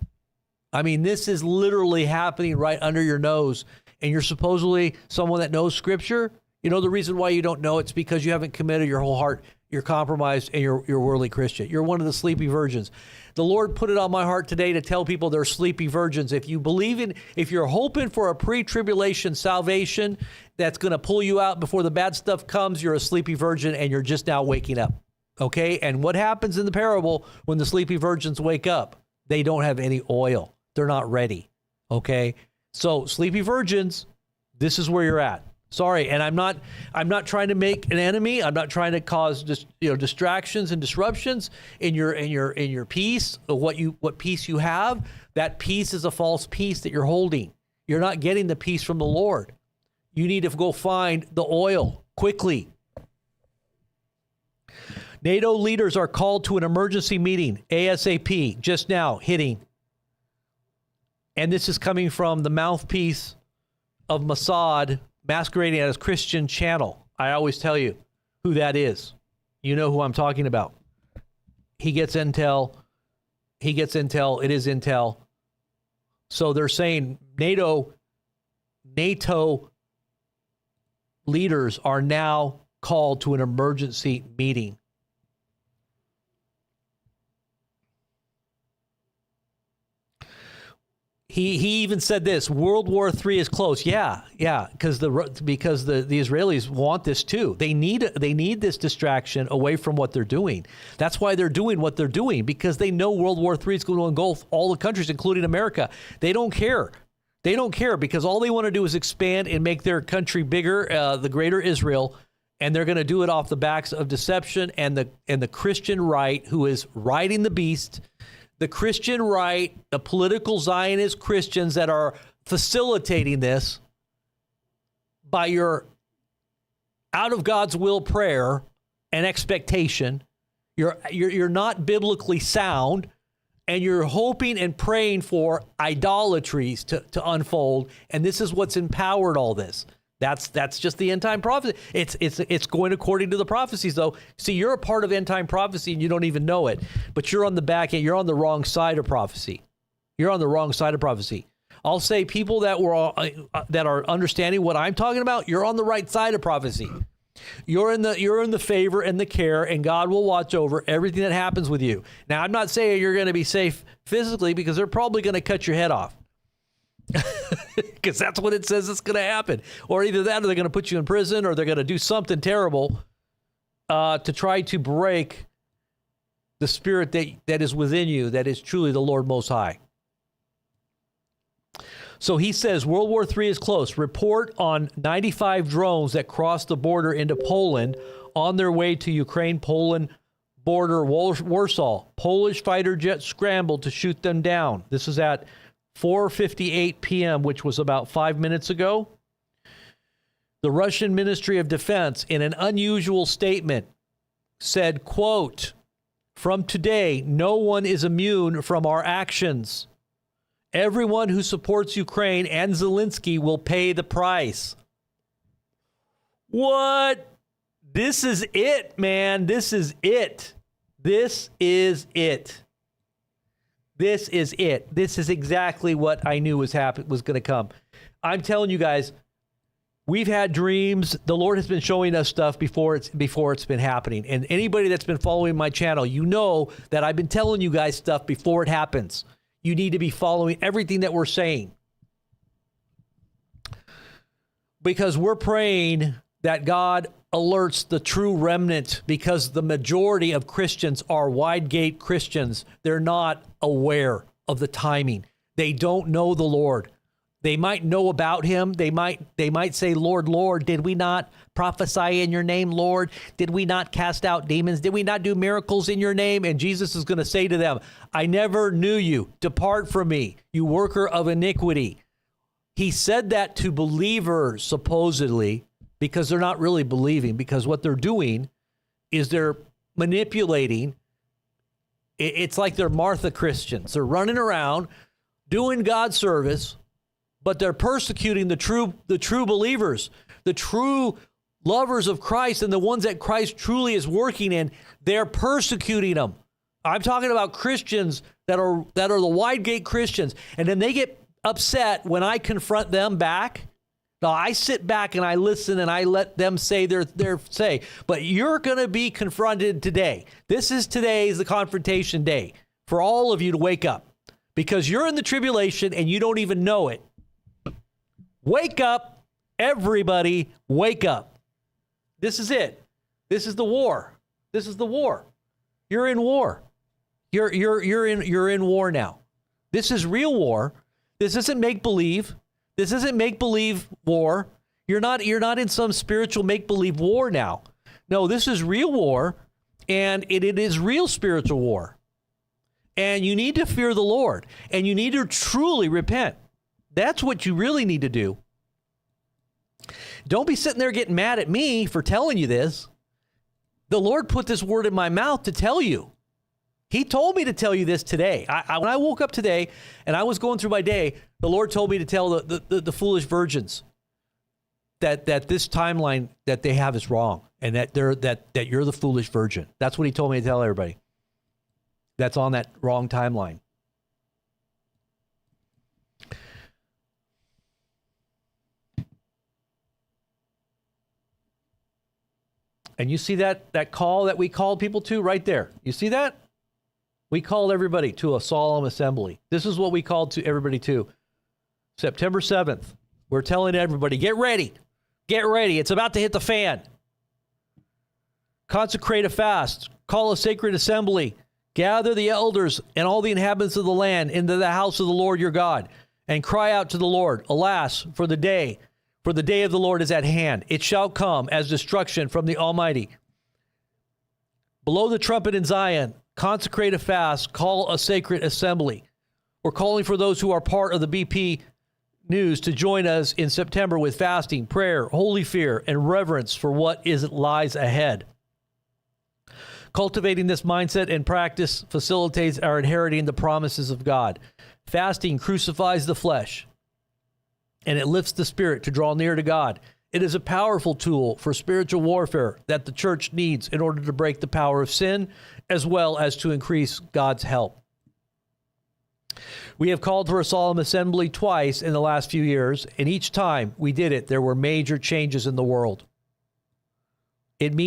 I mean, this is literally happening right under your nose. And you're supposedly someone that knows scripture. The reason why you don't know it's because you haven't committed your whole heart. You're compromised and you're worldly Christian. You're one of the sleepy virgins. The Lord put it on my heart today to tell people they're sleepy virgins. If you're hoping for a pre-tribulation salvation that's going to pull you out before the bad stuff comes, you're a sleepy virgin and you're just now waking up. Okay? And what happens in the parable when the sleepy virgins wake up? They don't have any oil. They're not ready. Okay? So sleepy virgins, this is where you're at. Sorry, and I'm not trying to make an enemy. I'm not trying to cause distractions and disruptions in your peace, what peace you have. That peace is a false peace that you're holding. You're not getting the peace from the Lord. You need to go find the oil quickly. NATO leaders are called to an emergency meeting, ASAP, just now hitting. And this is coming from the mouthpiece of Mossad masquerading as Christian channel. I always tell you who that is. You know who I'm talking about. He gets intel. It is intel. So they're saying NATO leaders are now called to an emergency meeting. He even said this: World War III is close. Yeah, because the Israelis want this too. They need this distraction away from what they're doing. That's why they're doing what they're doing, because they know World War III is going to engulf all the countries, including America. They don't care. They don't care because all they want to do is expand and make their country bigger, the greater Israel, and they're going to do it off the backs of deception and the Christian right, who is riding the beast. The Christian right, the political Zionist Christians that are facilitating this by your out of God's will prayer and expectation. You're not biblically sound, and you're hoping and praying for idolatries to unfold. And this is what's empowered all this. That's just the end time prophecy. It's going according to the prophecies, though. See, you're a part of end time prophecy and you don't even know it, but you're on the back end. You're on the wrong side of prophecy. You're on the wrong side of prophecy. I'll say people that are understanding what I'm talking about. You're on the right side of prophecy. You're in the favor and the care, and God will watch over everything that happens with you. Now, I'm not saying you're going to be safe physically, because they're probably going to cut your head off. Because that's what it says is going to happen. Or either that, or they're going to put you in prison, or they're going to do something terrible to try to break the spirit that is within you, that is truly the Lord Most High. So he says World War III is close. Report on 95 drones that crossed the border into Poland on their way to Ukraine-Poland border, Warsaw. Polish fighter jets scrambled to shoot them down. This is at 4:58 p.m., which was about 5 minutes ago. The Russian Ministry of Defense, in an unusual statement, said, quote, "From today, no one is immune from our actions. Everyone who supports Ukraine and Zelensky will pay the price." What? This is it, man. This is it. This is it. This is it. This is exactly what I knew was going to come. I'm telling you guys, we've had dreams. The Lord has been showing us stuff before it's been happening. And anybody that's been following my channel, you know that I've been telling you guys stuff before it happens. You need to be following everything that we're saying, because we're praying that God alerts the true remnant, because the majority of Christians are wide gate Christians. They're not aware of the timing. They don't know the Lord. They might know about him. They might say, "Lord, Lord, did we not prophesy in your name, Lord? Did we not cast out demons? Did we not do miracles in your name?" And Jesus is going to say to them, "I never knew you. Depart from me, you worker of iniquity." He said that to believers, supposedly, because they're not really believing, because what they're doing is they're manipulating. It's like they're Martha Christians. They're running around doing God's service, but they're persecuting the true believers, the true lovers of Christ, and the ones that Christ truly is working in. They're persecuting them. I'm talking about Christians that are the wide gate Christians, and then they get upset when I confront them back. Now, I sit back and I listen and I let them say their say. But you're going to be confronted today. Today's the confrontation day for all of you to wake up, because you're in the tribulation and you don't even know it. Wake up, everybody, wake up. This is it. This is the war. This is the war. You're in war. You're in war now. This is real war. This isn't make believe. This isn't make-believe war. You're not in some spiritual make-believe war now. No, this is real war, and it is real spiritual war. And you need to fear the Lord, and you need to truly repent. That's what you really need to do. Don't be sitting there getting mad at me for telling you this. The Lord put this word in my mouth to tell you. He told me to tell you this today. When I woke up today and I was going through my day, the Lord told me to tell the foolish virgins that this timeline that they have is wrong, and that you're the foolish virgin. That's what he told me to tell everybody. That's on that wrong timeline. And you see that call that we called people to right there. You see that? We called everybody to a solemn assembly. This is what we called to everybody to. September 7th, we're telling everybody, get ready. Get ready. It's about to hit the fan. Consecrate a fast. Call a sacred assembly. Gather the elders and all the inhabitants of the land into the house of the Lord your God, and cry out to the Lord, alas, for the day of the Lord is at hand. It shall come as destruction from the Almighty. Blow the trumpet in Zion. Consecrate a fast. Call a sacred assembly. We're calling for those who are part of the BP News to join us in September with fasting, prayer, holy fear, and reverence for what lies ahead. Cultivating this mindset and practice facilitates our inheriting the promises of God. Fasting crucifies the flesh, and it lifts the spirit to draw near to God. It is a powerful tool for spiritual warfare that the church needs in order to break the power of sin, as well as to increase God's help. We have called for a solemn assembly twice in the last few years, and each time we did it, there were major changes in the world. It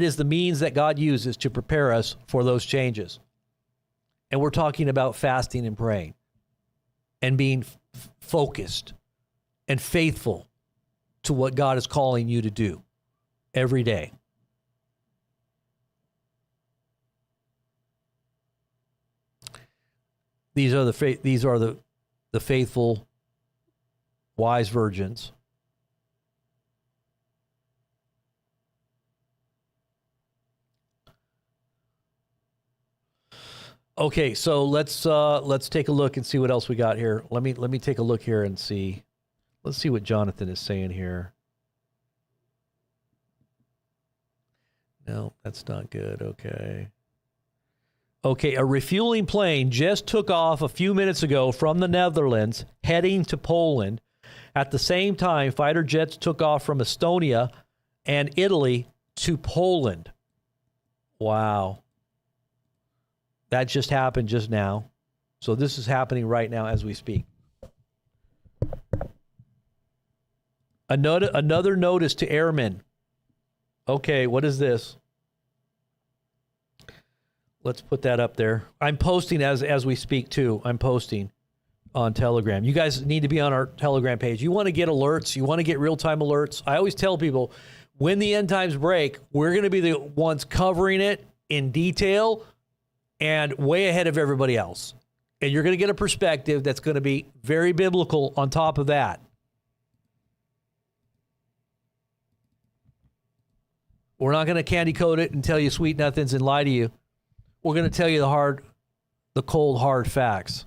is the means that God uses to prepare us for those changes. And we're talking about fasting and praying and being focused and faithful to what God is calling you to do every day. These are the faithful, wise virgins. Okay, so let's take a look and see what else we got here. Let me take a look here and see. Let's see what Jonathan is saying here. No, that's not good. Okay, a refueling plane just took off a few minutes ago from the Netherlands, heading to Poland. At the same time, fighter jets took off from Estonia and Italy to Poland. Wow. That just happened just now. So this is happening right now as we speak. Another notice to airmen. Okay, what is this? Let's put that up there. I'm posting as we speak too. I'm posting on Telegram. You guys need to be on our Telegram page. You want to get alerts. You want to get real-time alerts. I always tell people, when the end times break, we're going to be the ones covering it in detail and way ahead of everybody else. And you're going to get a perspective that's going to be very biblical on top of that. We're not going to candy coat it and tell you sweet nothings and lie to you. We're going to tell you the cold, hard facts.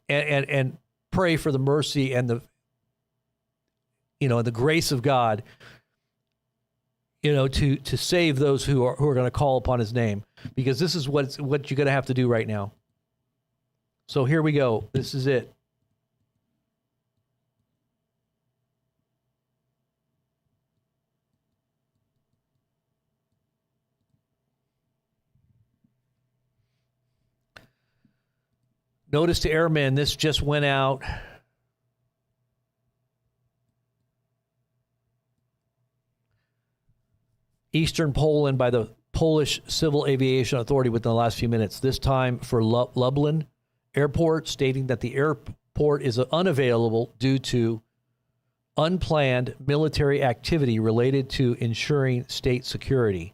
And pray for the mercy and the grace of God, to save those who are going to call upon his name, because this is what you're going to have to do right now. So here we go. This is it. Notice to airmen, this just went out. Eastern Poland by the Polish Civil Aviation Authority within the last few minutes. This time for Lublin Airport, stating that the airport is unavailable due to unplanned military activity related to ensuring state security.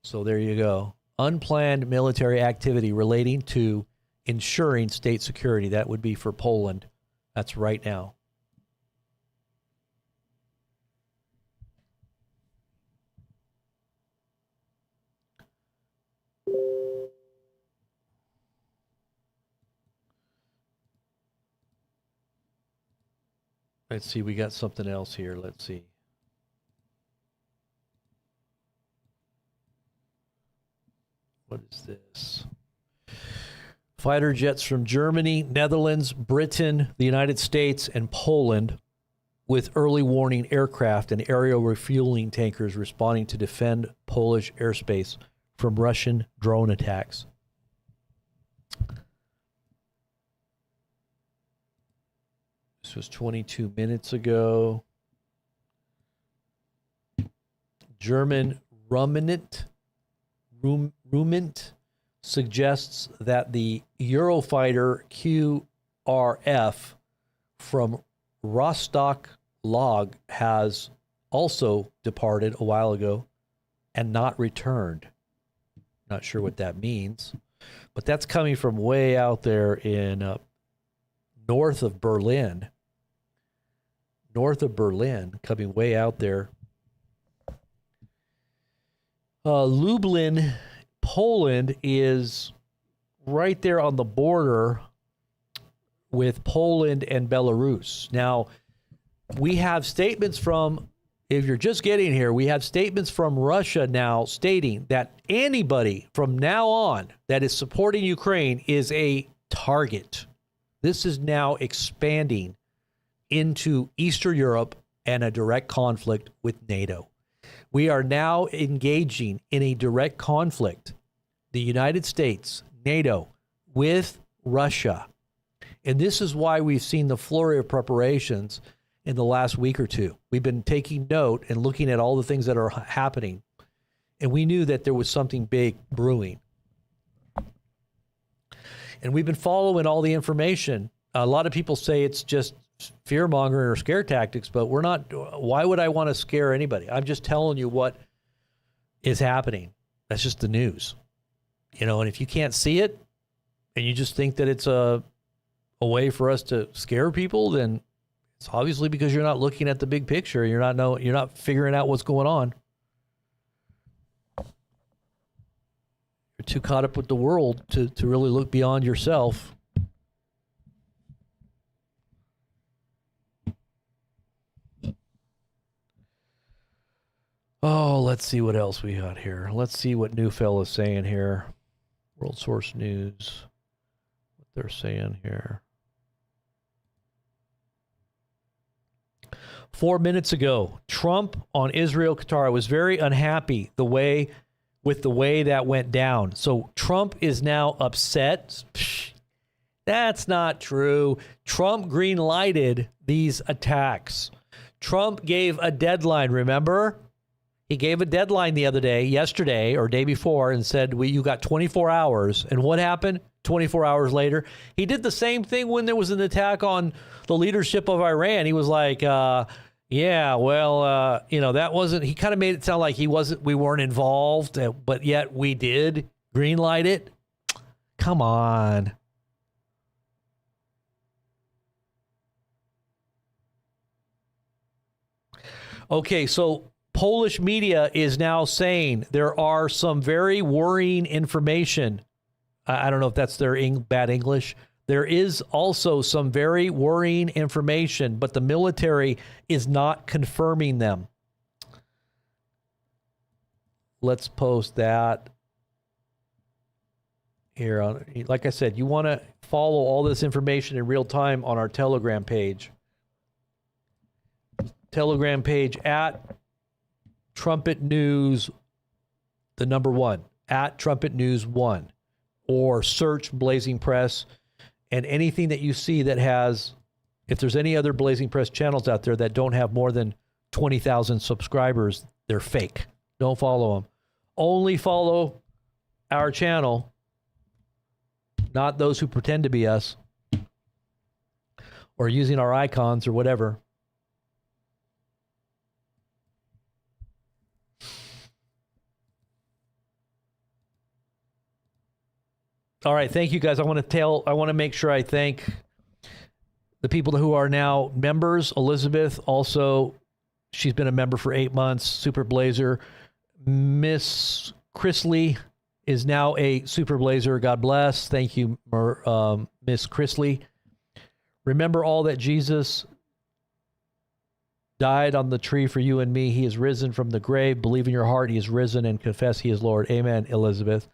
So there you go. Unplanned military activity relating to ensuring state security. That would be for Poland. That's right now. Let's see. We got something else here. Let's see. What is this? Fighter jets from Germany, Netherlands, Britain, the United States, and Poland with early warning aircraft and aerial refueling tankers responding to defend Polish airspace from Russian drone attacks. This was 22 minutes ago. German Rumment suggests that the Eurofighter QRF from Rostock Log has also departed a while ago and not returned. Not sure what that means, but that's coming from way out there in north of Berlin. North of Berlin, coming way out there. Lublin, Poland is right there on the border with Poland and Belarus. Now, we have statements from, if you're just getting here, we have statements from Russia now stating that anybody from now on that is supporting Ukraine is a target. This is now expanding into Eastern Europe and a direct conflict with NATO. We are now engaging in a direct conflict, the United States, NATO, with Russia. And this is why we've seen the flurry of preparations in the last week or two. We've been taking note and looking at all the things that are happening. And we knew that there was something big brewing. And we've been following all the information. A lot of people say it's just fear-mongering or scare tactics, but we're not. Why would I want to scare anybody? I'm just telling you what is happening. That's just the news. You know, and if you can't see it and you just think that it's a way for us to scare people, then it's obviously because you're not looking at the big picture. You're not figuring out what's going on. You're too caught up with the world to really look beyond yourself. Oh, let's see what else we got here. Let's see what New Fella's saying here. World Source News. What they're saying here. 4 minutes ago, Trump on Israel-Qatar was very unhappy with the way that went down. So Trump is now upset. Psh, that's not true. Trump green-lighted these attacks. Trump gave a deadline, remember? He gave a deadline the other day, yesterday or day before, and said, you got 24 hours. And what happened 24 hours later? We did the same thing when there was an attack on the leadership of Iran. He was like, that wasn't, he kind of made it sound like we weren't involved, but yet we did green light it. Come on. Okay, so Polish media is now saying there are some very worrying information. I don't know if that's their bad English. There is also some very worrying information, but the military is not confirming them. Let's post that here. Like I said, you want to follow all this information in real time on our Telegram page. Telegram page at Trumpet News, the number 1, at Trumpet News 1, or search Blazing Press, and anything that you see that has, if there's any other Blazing Press channels out there that don't have more than 20,000 subscribers, they're fake. Don't follow them. Only follow our channel, not those who pretend to be us or using our icons or whatever. All right, thank you guys. I want to make sure I thank the people who are now members. Elizabeth, also, she's been a member for 8 months. Super Blazer. Miss Chrisley is now a Super Blazer. God bless. Thank you, Miss Chrisley. Remember all that Jesus died on the tree for you and me. He is risen from the grave. Believe in your heart he is risen and confess he is Lord. Amen, Elizabeth.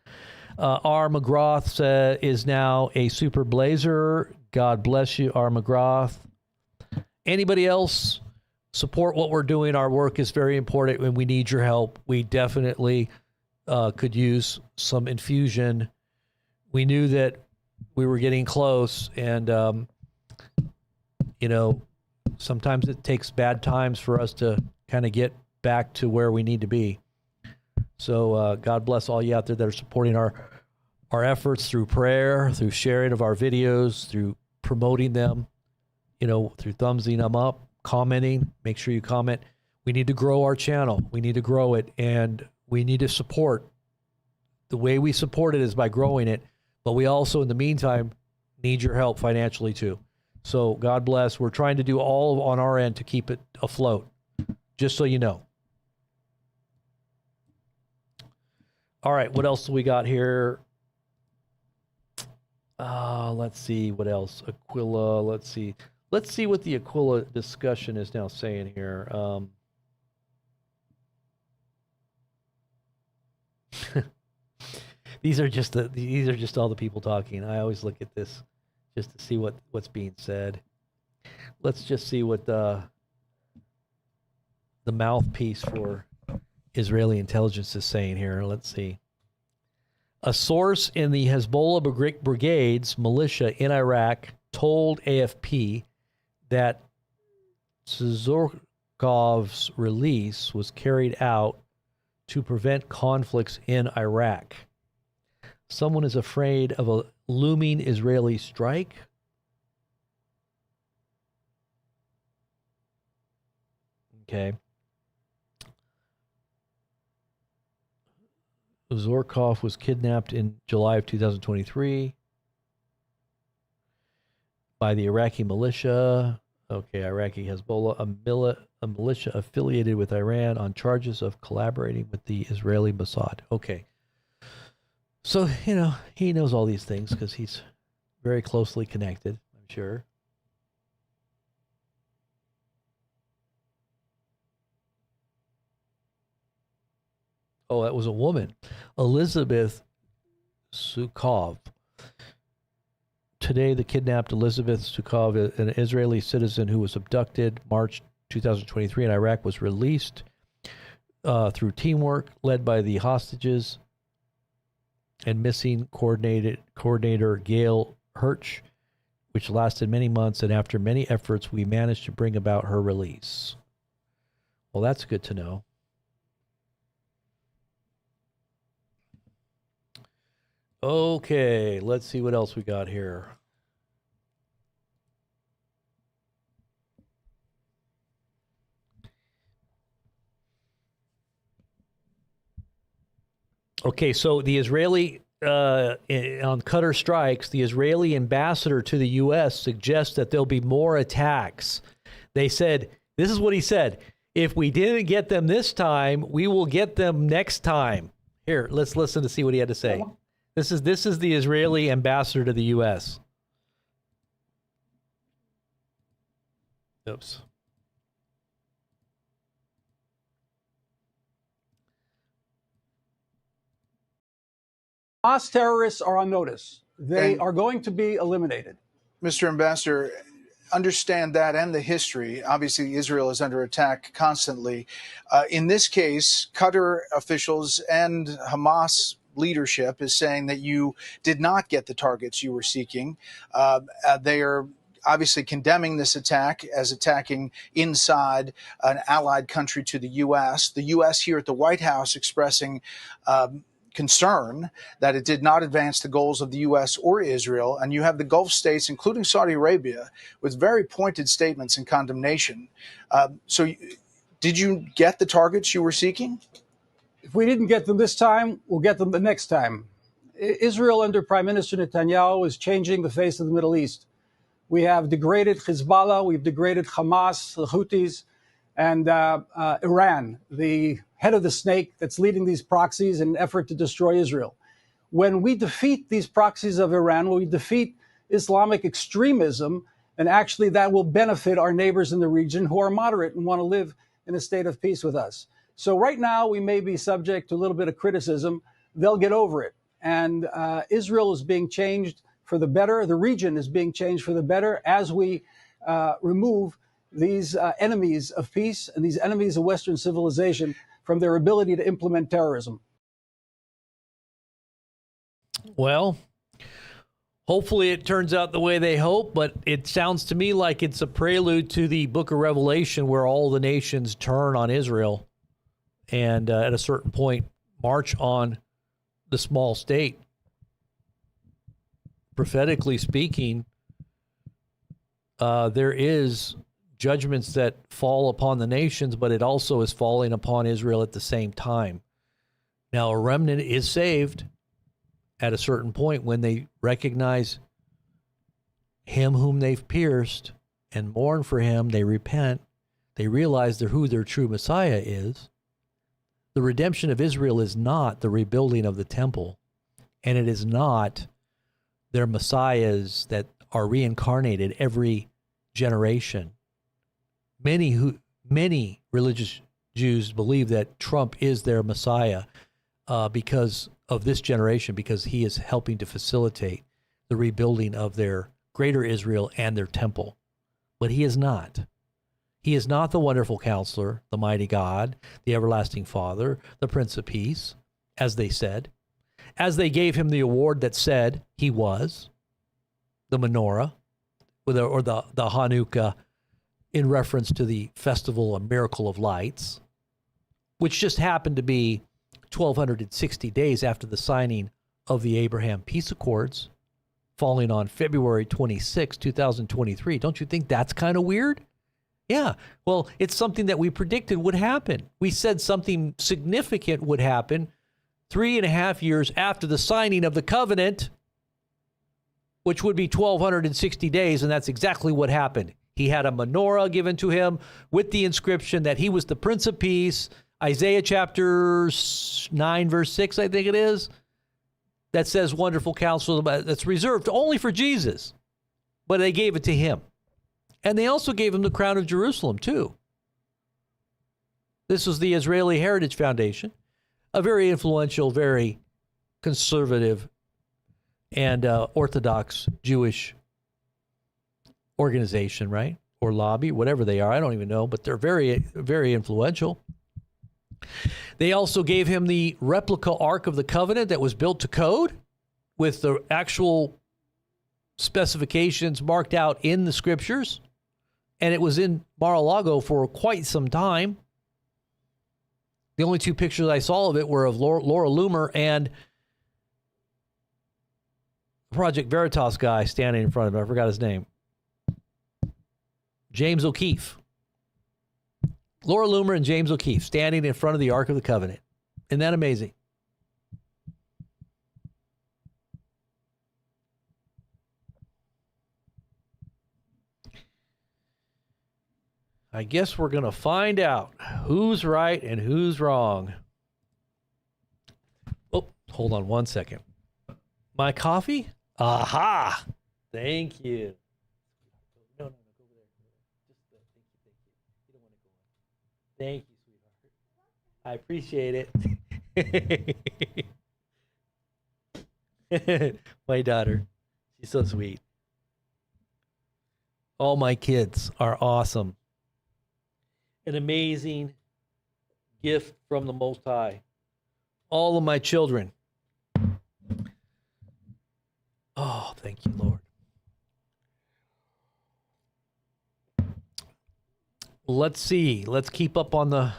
R. McGrath is now a super blazer. God bless you, R. McGrath. Anybody else? Support what we're doing. Our work is very important and we need your help. We definitely could use some infusion. We knew that we were getting close, and, you know, sometimes it takes bad times for us to kind of get back to where we need to be. So God bless all you out there that are supporting our efforts through prayer, through sharing of our videos, through promoting them, you know, through thumbsing them up, commenting. Make sure you comment. We need to grow our channel. We need to grow it, and we need to support. The way we support it is by growing it, but we also, in the meantime, need your help financially too. So God bless. We're trying to do all on our end to keep it afloat, just so you know. All right, what else do we got here? Let's see what else. Aquila, let's see. Let's see what the Aquila discussion is now saying here. These are just all the people talking. I always look at this just to see what's being said. Let's just see what the mouthpiece for Israeli intelligence is saying here. Let's see. A source in the Hezbollah brigades militia in Iraq told AFP that Zorkov's release was carried out to prevent conflicts in Iraq. Someone is afraid of a looming Israeli strike. Okay. Zorkov was kidnapped in July of 2023 by the Iraqi militia. Okay, Iraqi Hezbollah, a militia affiliated with Iran on charges of collaborating with the Israeli Mossad. Okay. So, you know, he knows all these things because he's very closely connected, I'm sure. Oh, that was a woman. Elizabeth Sukov. Today, the kidnapped Elizabeth Sukov, an Israeli citizen who was abducted March 2023 in Iraq, was released through teamwork led by the hostages and missing coordinator Gail Hirsch, which lasted many months, and after many efforts, we managed to bring about her release. Well, that's good to know. Okay, let's see what else we got here. Okay, so the Israeli, on Qatar strikes, the Israeli ambassador to the U.S. suggests that there'll be more attacks. They said, this is what he said, if we didn't get them this time, we will get them next time. Here, let's listen to see what he had to say. This is the Israeli ambassador to the U.S. Oops. Hamas terrorists are on notice. They are going to be eliminated. Mr. Ambassador, understand that and the history. Obviously, Israel is under attack constantly. In this case, Qatar officials and Hamas leadership is saying that you did not get the targets you were seeking. They are obviously condemning this attack as attacking inside an allied country to the U.S. The U.S. here at the White House expressing concern that it did not advance the goals of the U.S. or Israel. And you have the Gulf states, including Saudi Arabia, with very pointed statements in condemnation. So did you get the targets you were seeking? If we didn't get them this time, we'll get them the next time. Israel under Prime Minister Netanyahu is changing the face of the Middle East. We have degraded Hezbollah, we've degraded Hamas, the Houthis, and Iran, the head of the snake that's leading these proxies in an effort to destroy Israel. When we defeat these proxies of Iran, when we defeat Islamic extremism, And actually, that will benefit our neighbors in the region who are moderate and want to live in a state of peace with us. So right now, we may be subject to a little bit of criticism. They'll get over it. And Israel is being changed for the better. The region is being changed for the better as we remove these enemies of peace and these enemies of Western civilization from their ability to implement terrorism. Well, hopefully it turns out the way they hope, but it sounds to me like it's a prelude to the book of Revelation where all the nations turn on Israel and at a certain point march on the small state. Prophetically speaking, there is judgments that fall upon the nations, but it also is falling upon Israel at the same time. Now, a remnant is saved at a certain point when they recognize him whom they've pierced and mourn for him. They repent. They realize who their true Messiah is. The redemption of Israel is not the rebuilding of the temple, and it is not their messiahs that are reincarnated every generation. Many religious Jews believe that Trump is their messiah because of this generation, because he is helping to facilitate the rebuilding of their greater Israel and their temple. But he is not. He is not the wonderful counselor, the mighty God, the everlasting Father, the Prince of Peace, as they said, as they gave him the award that said he was, the menorah, or the Hanukkah, in reference to the festival, a miracle of lights, which just happened to be 1,260 days after the signing of the Abraham Peace Accords, falling on February 26, 2023. Don't you think that's kind of weird? Yeah, well, it's something that we predicted would happen. We said something significant would happen 3.5 years after the signing of the covenant, which would be 1,260 days, and that's exactly what happened. He had a menorah given to him with the inscription that he was the Prince of Peace. Isaiah chapter 9, verse 6, I think it is, that says wonderful counselor, that's reserved only for Jesus. But they gave it to him. And they also gave him the crown of Jerusalem, too. This was the Israeli Heritage Foundation, a very influential, very conservative and Orthodox Jewish organization, right? Or lobby, whatever they are. I don't even know, but they're very, very influential. They also gave him the replica Ark of the Covenant that was built to code with the actual specifications marked out in the scriptures. And it was in Mar-a-Lago for quite some time. The only two pictures I saw of it were of Laura Loomer and Project Veritas guy standing in front of him. I forgot his name. James O'Keefe. Laura Loomer and James O'Keefe standing in front of the Ark of the Covenant. Isn't that amazing? I guess we're going to find out who's right and who's wrong. Oh, hold on one second. My coffee? Aha! Thank you. No, go over there. Just thank you. You don't want to go on. Thank you, sweetheart. I appreciate it. My daughter. She's so sweet. All my kids are awesome. An amazing gift from the Most High. All of my children. Oh, thank you, Lord. Let's see. Let's keep up on the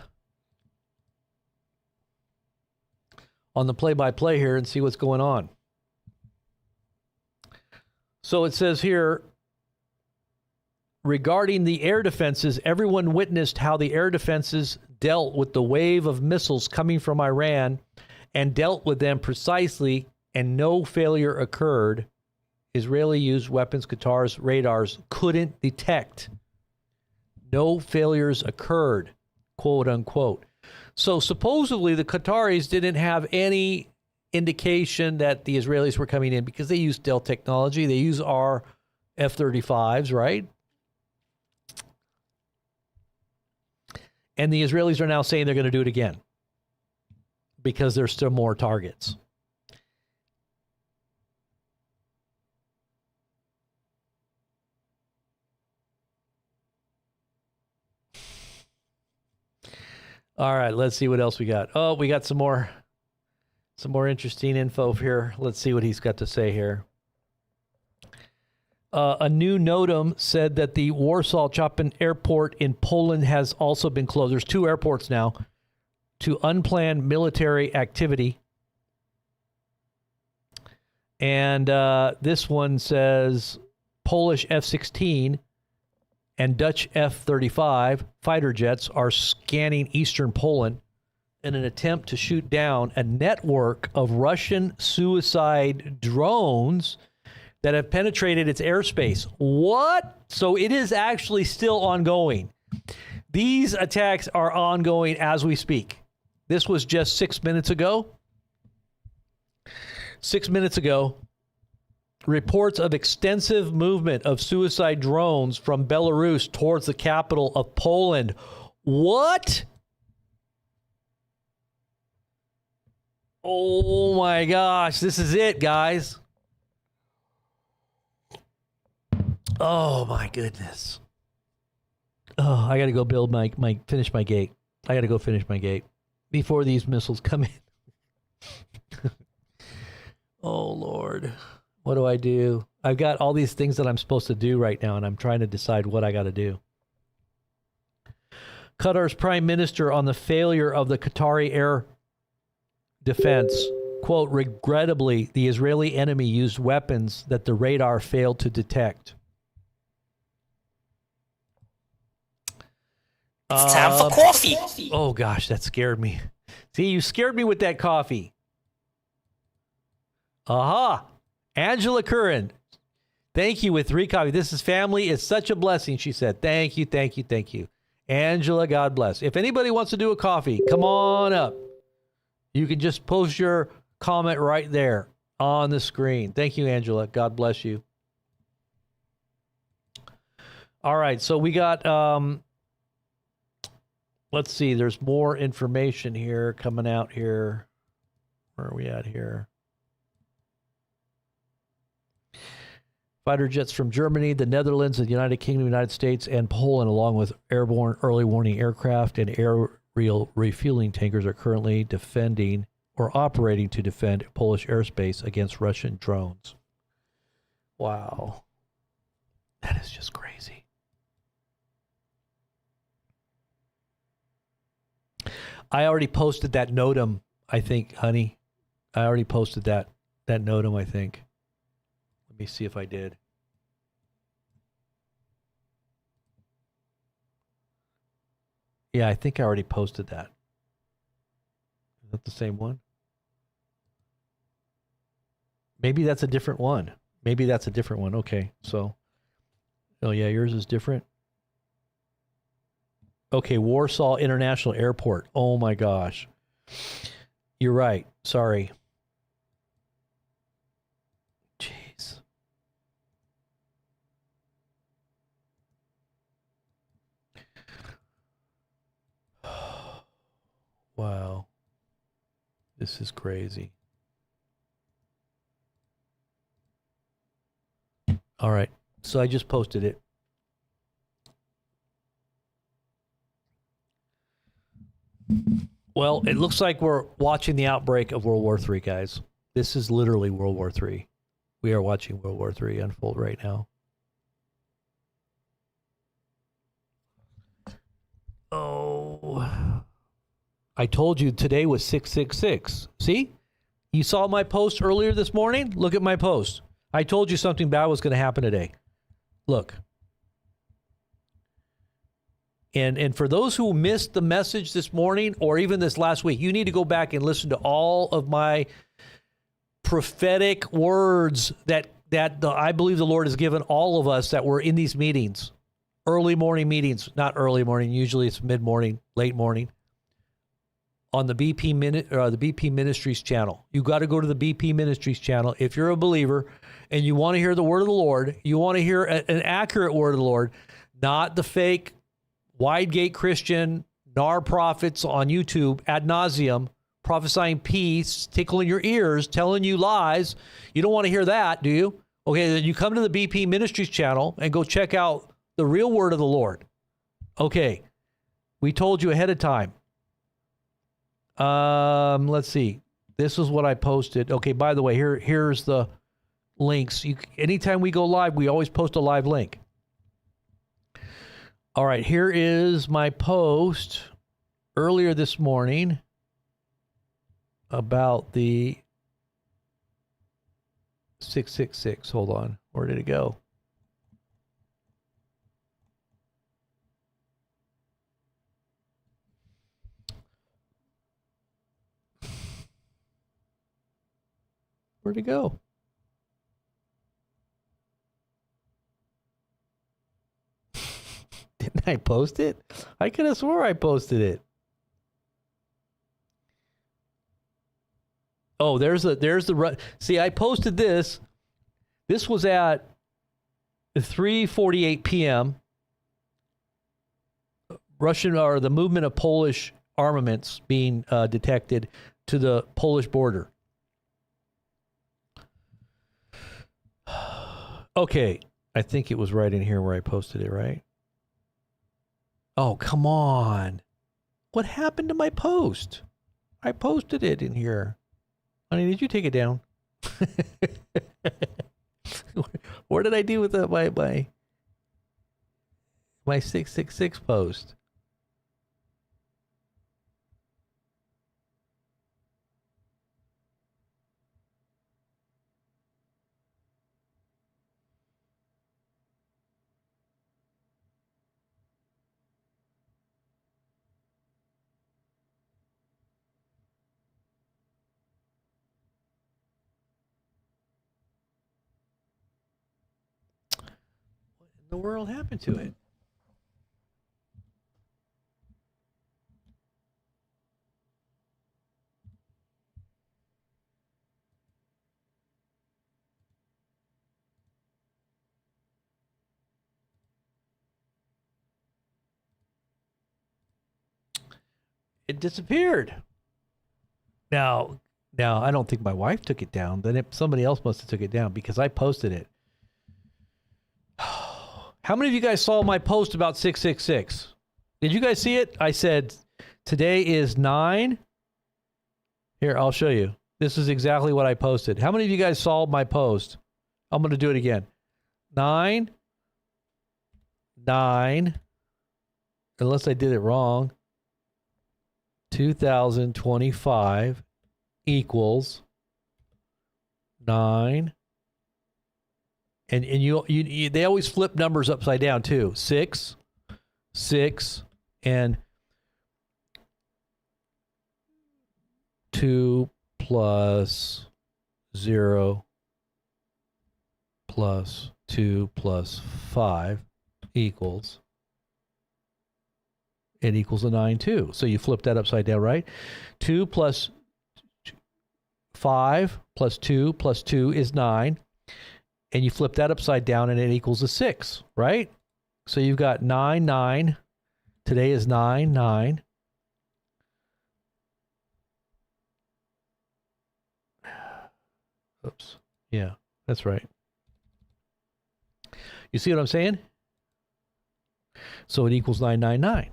play-by-play here and see what's going on. So it says here, regarding the air defenses, everyone witnessed how the air defenses dealt with the wave of missiles coming from Iran and dealt with them precisely, and no failure occurred. Israeli-used weapons Qatar's radars couldn't detect. No failures occurred, quote unquote. So supposedly the Qataris didn't have any indication that the Israelis were coming in because they use stealth technology. They use our F-35s, right? And the Israelis are now saying they're going to do it again because there's still more targets. All right, let's see what else we got. Oh, we got some more interesting info here. Let's see what he's got to say here. A new NOTAM said that the Warsaw-Chopin airport in Poland has also been closed. There's 2 airports now to unplanned military activity. And this one says Polish F-16 and Dutch F-35 fighter jets are scanning eastern Poland in an attempt to shoot down a network of Russian suicide drones that have penetrated its airspace. What? So it is actually still ongoing. These attacks are ongoing as we speak. This was just 6 minutes ago. 6 minutes ago, reports of extensive movement of suicide drones from Belarus towards the capital of Poland. What? Oh my gosh, this is it, guys. Oh my goodness. Oh, I got to go build finish my gate. I got to go finish my gate before these missiles come in. Oh Lord. What do I do? I've got all these things that I'm supposed to do right now, and I'm trying to decide what I got to do. Qatar's prime minister on the failure of the Qatari air defense. Quote, regrettably, the Israeli enemy used weapons that the radar failed to detect. It's time for coffee. Oh, gosh, that scared me. See, you scared me with that coffee. Aha. Angela Curran. Thank you with 3 coffee. This is family. It's such a blessing, she said. Thank you, thank you, thank you. Angela, God bless. If anybody wants to do a coffee, come on up. You can just post your comment right there on the screen. Thank you, Angela. God bless you. All right, so we got... let's see, there's more information here coming out here. Where are we at here? Fighter jets from Germany, the Netherlands, the United Kingdom, United States, and Poland, along with airborne early warning aircraft and aerial refueling tankers, are currently defending or operating to defend Polish airspace against Russian drones. Wow. That is just crazy. I already posted that NOTAM, I think, honey. I already posted that NOTAM, I think. Let me see if I did. Yeah, I think I already posted that. Is that the same one? Maybe that's a different one. Maybe that's a different one. Okay, so. Oh, yeah, yours is different. Okay, Warsaw International Airport. Oh, my gosh. You're right. Sorry. Jeez. Wow. This is crazy. All right. So I just posted it. Well, it looks like we're watching the outbreak of World War III, guys. This is literally World War III. We are watching World War III unfold right now. Oh. I told you today was 666. See? You saw my post earlier this morning? Look at my post. I told you something bad was going to happen today. Look. And for those who missed the message this morning or even this last week, you need to go back and listen to all of my prophetic words that I believe the Lord has given all of us that were in these meetings. Early morning meetings. Not early morning. Usually it's mid-morning, late morning. on the BP Ministries channel. You got to go to the BP Ministries channel if you're a believer and you want to hear the word of the Lord. You want to hear an accurate word of the Lord, not the fake Widegate Christian NAR prophets on YouTube ad nauseum, prophesying peace, tickling your ears, telling you lies. You don't want to hear that, do you? Okay, then you come to the BP Ministries channel and go check out the real word of the Lord. Okay, we told you ahead of time. Let's see. This is what I posted. Okay, by the way, here's the links. Anytime we go live, we always post a live link. All right, here is my post earlier this morning about the 666. Hold on. Where did it go? Where'd it go? Didn't I post it? I could have swore I posted it. Oh, there's the see, I posted this. This was at 3:48 p.m. Russian or the movement of Polish armaments being detected to the Polish border. Okay, I think it was right in here where I posted it, right? Oh, come on. What happened to my post? I posted it in here. Honey, did you take it down? What did I do with my 666 post? The world happened to it. It disappeared. Now I don't think my wife took it down. Then somebody else must have took it down because I posted it. How many of you guys saw my post about 666? Did you guys see it? I said, today is 9. Here, I'll show you. This is exactly what I posted. How many of you guys saw my post? I'm going to do it again. 9, unless I did it wrong, 2025 equals 9. And you they always flip numbers upside down too. 6, and 2 plus 0 plus 2 plus 5 equals. It equals a 9 too. So you flip that upside down, right? 2 plus 5 plus 2 plus 2 is 9. And you flip that upside down and it equals a 6, right? So you've got 9, 9. Today is 9, 9. Oops. Yeah, that's right. You see what I'm saying? So it equals 999.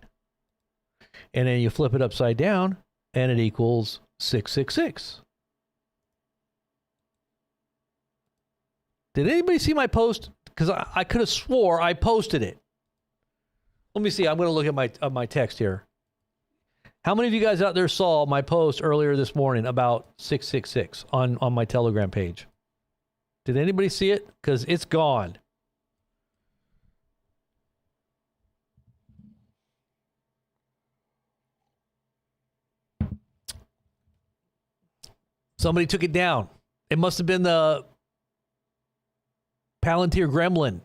And then you flip it upside down and it equals 666. Did anybody see my post? Because I could have swore I posted it. Let me see. I'm going to look at my text here. How many of you guys out there saw my post earlier this morning about 666 on my Telegram page? Did anybody see it? Because it's gone. Somebody took it down. It must have been the Palantir Gremlin.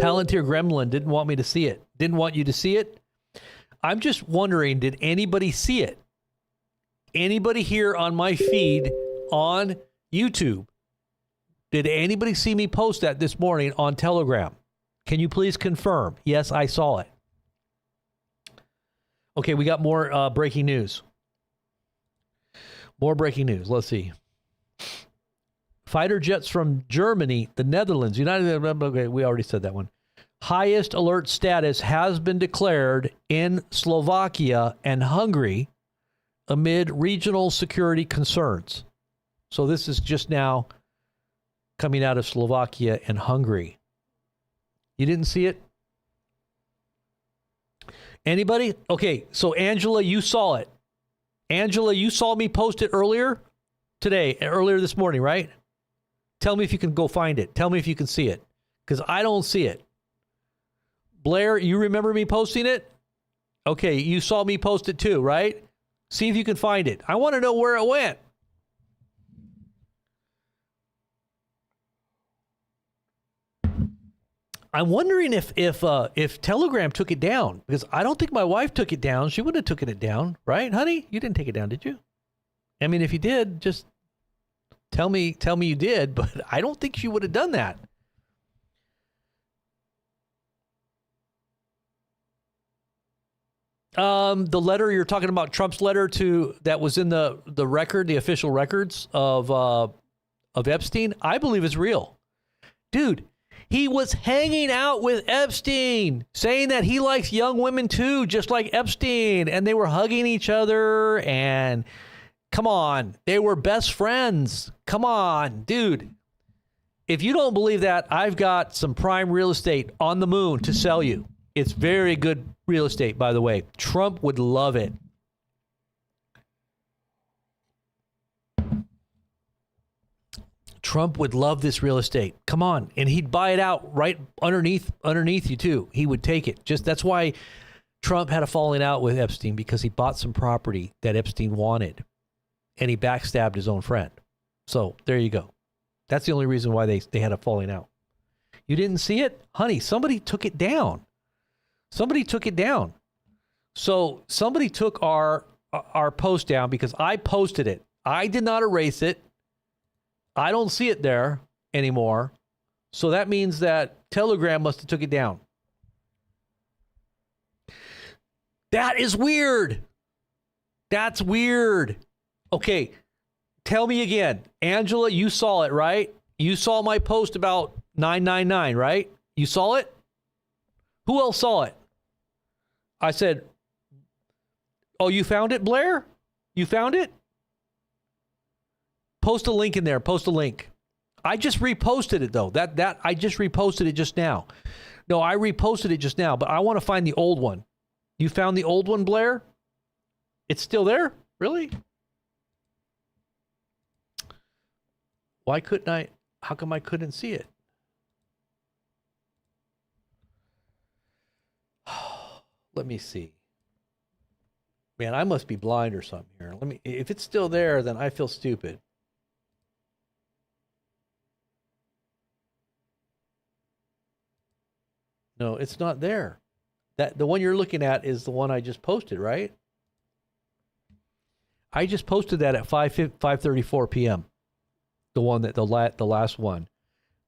Palantir Gremlin didn't want me to see it. Didn't want you to see it. I'm just wondering, did anybody see it? Anybody here on my feed on YouTube, did anybody see me post that this morning on Telegram? Can you please confirm? Yes, I saw it. Okay, we got more breaking news. More breaking news. Let's see. Fighter jets from Germany, the Netherlands, United... Okay, we already said that one. Highest alert status has been declared in Slovakia and Hungary amid regional security concerns. So this is just now coming out of Slovakia and Hungary. You didn't see it? Anybody? Okay, so Angela, you saw it. Angela, you saw me post it earlier this morning, right? Tell me if you can go find it. Tell me if you can see it, because I don't see it. Blair, you remember me posting it? Okay, you saw me post it too, right? See if you can find it. I want to know where it went. I'm wondering if Telegram took it down, because I don't think my wife took it down. She wouldn't have taken it down, right, honey? You didn't take it down, did you? I mean, if you did, just tell me you did, but I don't think she would have done that. The letter you're talking about, Trump's letter that was in the record, the official records of Epstein, I believe is real. Dude, he was hanging out with Epstein, saying that he likes young women too, just like Epstein, and they were hugging each other, and come on, they were best friends. Come on, dude. If you don't believe that, I've got some prime real estate on the moon to sell you. It's very good real estate, by the way. Trump would love it. Trump would love this real estate. Come on. And he'd buy it out right underneath you too. He would take it. That's why Trump had a falling out with Epstein, because he bought some property that Epstein wanted and he backstabbed his own friend. So there you go. That's the only reason why they had a falling out. You didn't see it? Honey, somebody took it down. Somebody took it down. So somebody took our post down because I posted it. I did not erase it. I don't see it there anymore. So that means that Telegram must have took it down. That is weird. That's weird. Okay, tell me again. Angela, you saw it, right? You saw my post about 999, right? You saw it? Who else saw it? I said, oh, you found it, Blair? You found it? Post a link in there. Post a link. I just reposted it, though. I just reposted it just now. No, I reposted it just now, but I want to find the old one. You found the old one, Blair? It's still there? Really? Why couldn't I? How come I couldn't see it? Let me see. Man, I must be blind or something here. If it's still there, then I feel stupid. No, it's not there. The one you're looking at is the one I just posted, right? I just posted that at 5:34 p.m. The one the last one.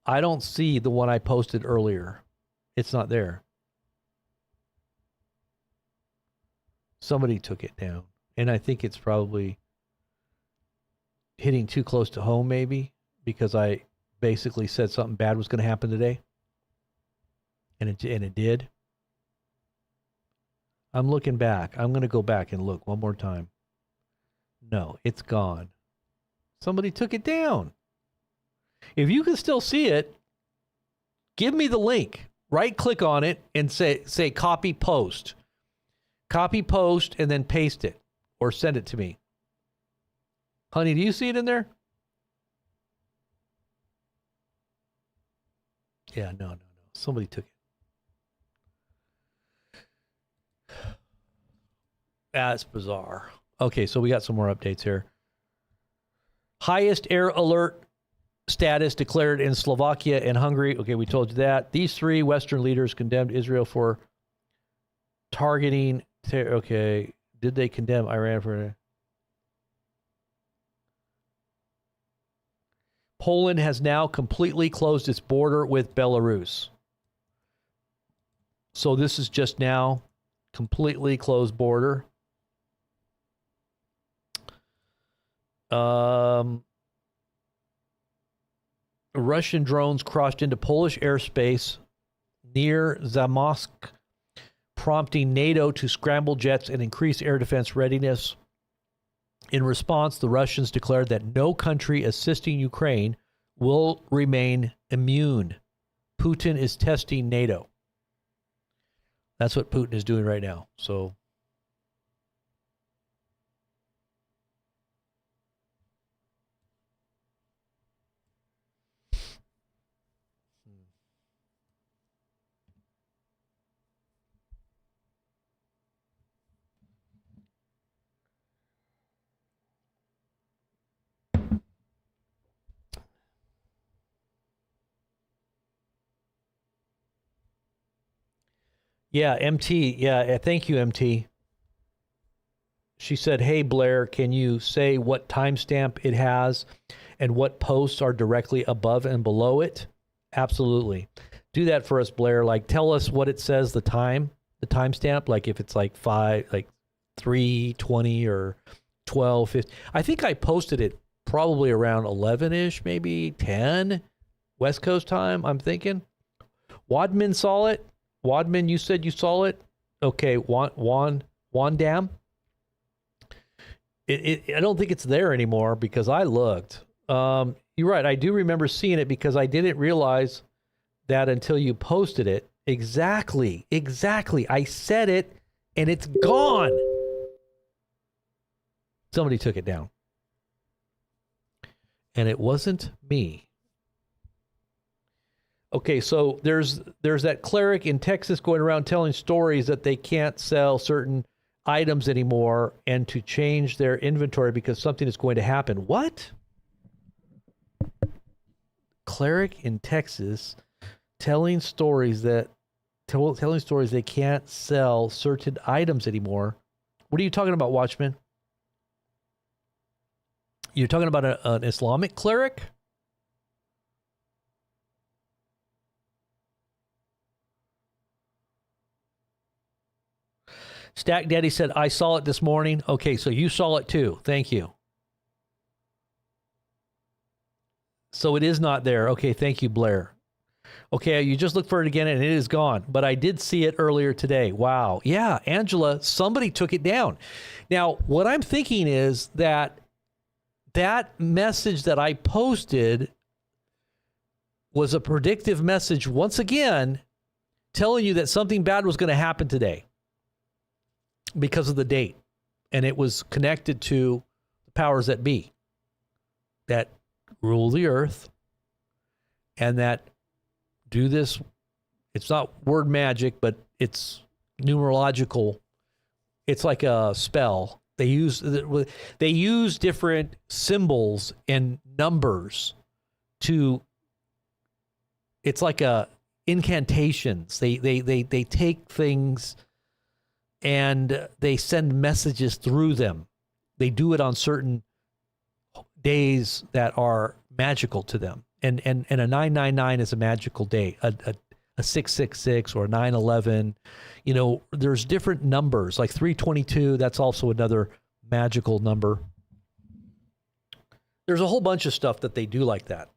I don't see the one I posted earlier. It's not there. Somebody took it down, and I think it's probably hitting too close to home, maybe, because I basically said something bad was going to happen today, and it did. I'm looking back. I'm going to go back and look one more time. No, it's gone. Somebody took it down. If you can still see it, give me the link. Right-click on it and say copy post. Copy post and then paste it or send it to me. Honey, do you see it in there? Yeah, no. Somebody took it. That's bizarre. Okay, so we got some more updates here. Highest air alert status declared in Slovakia and Hungary. Okay, we told you that. These three Western leaders condemned Israel for targeting. Okay, did they condemn Iran for? Poland has now completely closed its border with Belarus. So this is just now completely closed border. Russian drones crossed into Polish airspace near Zamosk, prompting NATO to scramble jets and increase air defense readiness. In response, the Russians declared that no country assisting Ukraine will remain immune. Putin is testing NATO. That's what Putin is doing right now. So yeah, MT. Yeah, thank you, MT. She said, hey, Blair, can you say what timestamp it has and what posts are directly above and below it? Absolutely. Do that for us, Blair. Like, tell us what it says, the timestamp, like if it's like 3:20 or 12:50. I think I posted it probably around 11-ish, maybe 10 West Coast time, I'm thinking. Wadman saw it. Wadman, you said you saw it? Okay, Wandam? I don't think it's there anymore because I looked. You're right, I do remember seeing it because I didn't realize that until you posted it. Exactly. I said it, and it's gone. Somebody took it down. And it wasn't me. Okay, so there's that cleric in Texas going around telling stories that they can't sell certain items anymore and to change their inventory because something is going to happen. What? Cleric in Texas telling stories they can't sell certain items anymore. What are you talking about, Watchman? You're talking about an Islamic cleric? Stack Daddy said, I saw it this morning. Okay, so you saw it too. Thank you. So it is not there. Okay, thank you, Blair. Okay, you just looked for it again and it is gone. But I did see it earlier today. Wow. Yeah, Angela, somebody took it down. Now, what I'm thinking is that message that I posted was a predictive message, once again, telling you that something bad was going to happen today because of the date. And it was connected to the powers that be that rule the earth and that do this. It's not word magic, but it's numerological. It's like a spell. They use different symbols and numbers to, it's like a incantations. They take things and they send messages through them. They do it on certain days that are magical to them. And a 999 is a magical day. A 666 or 911, you know, there's different numbers, like 322, that's also another magical number. There's a whole bunch of stuff that they do like that.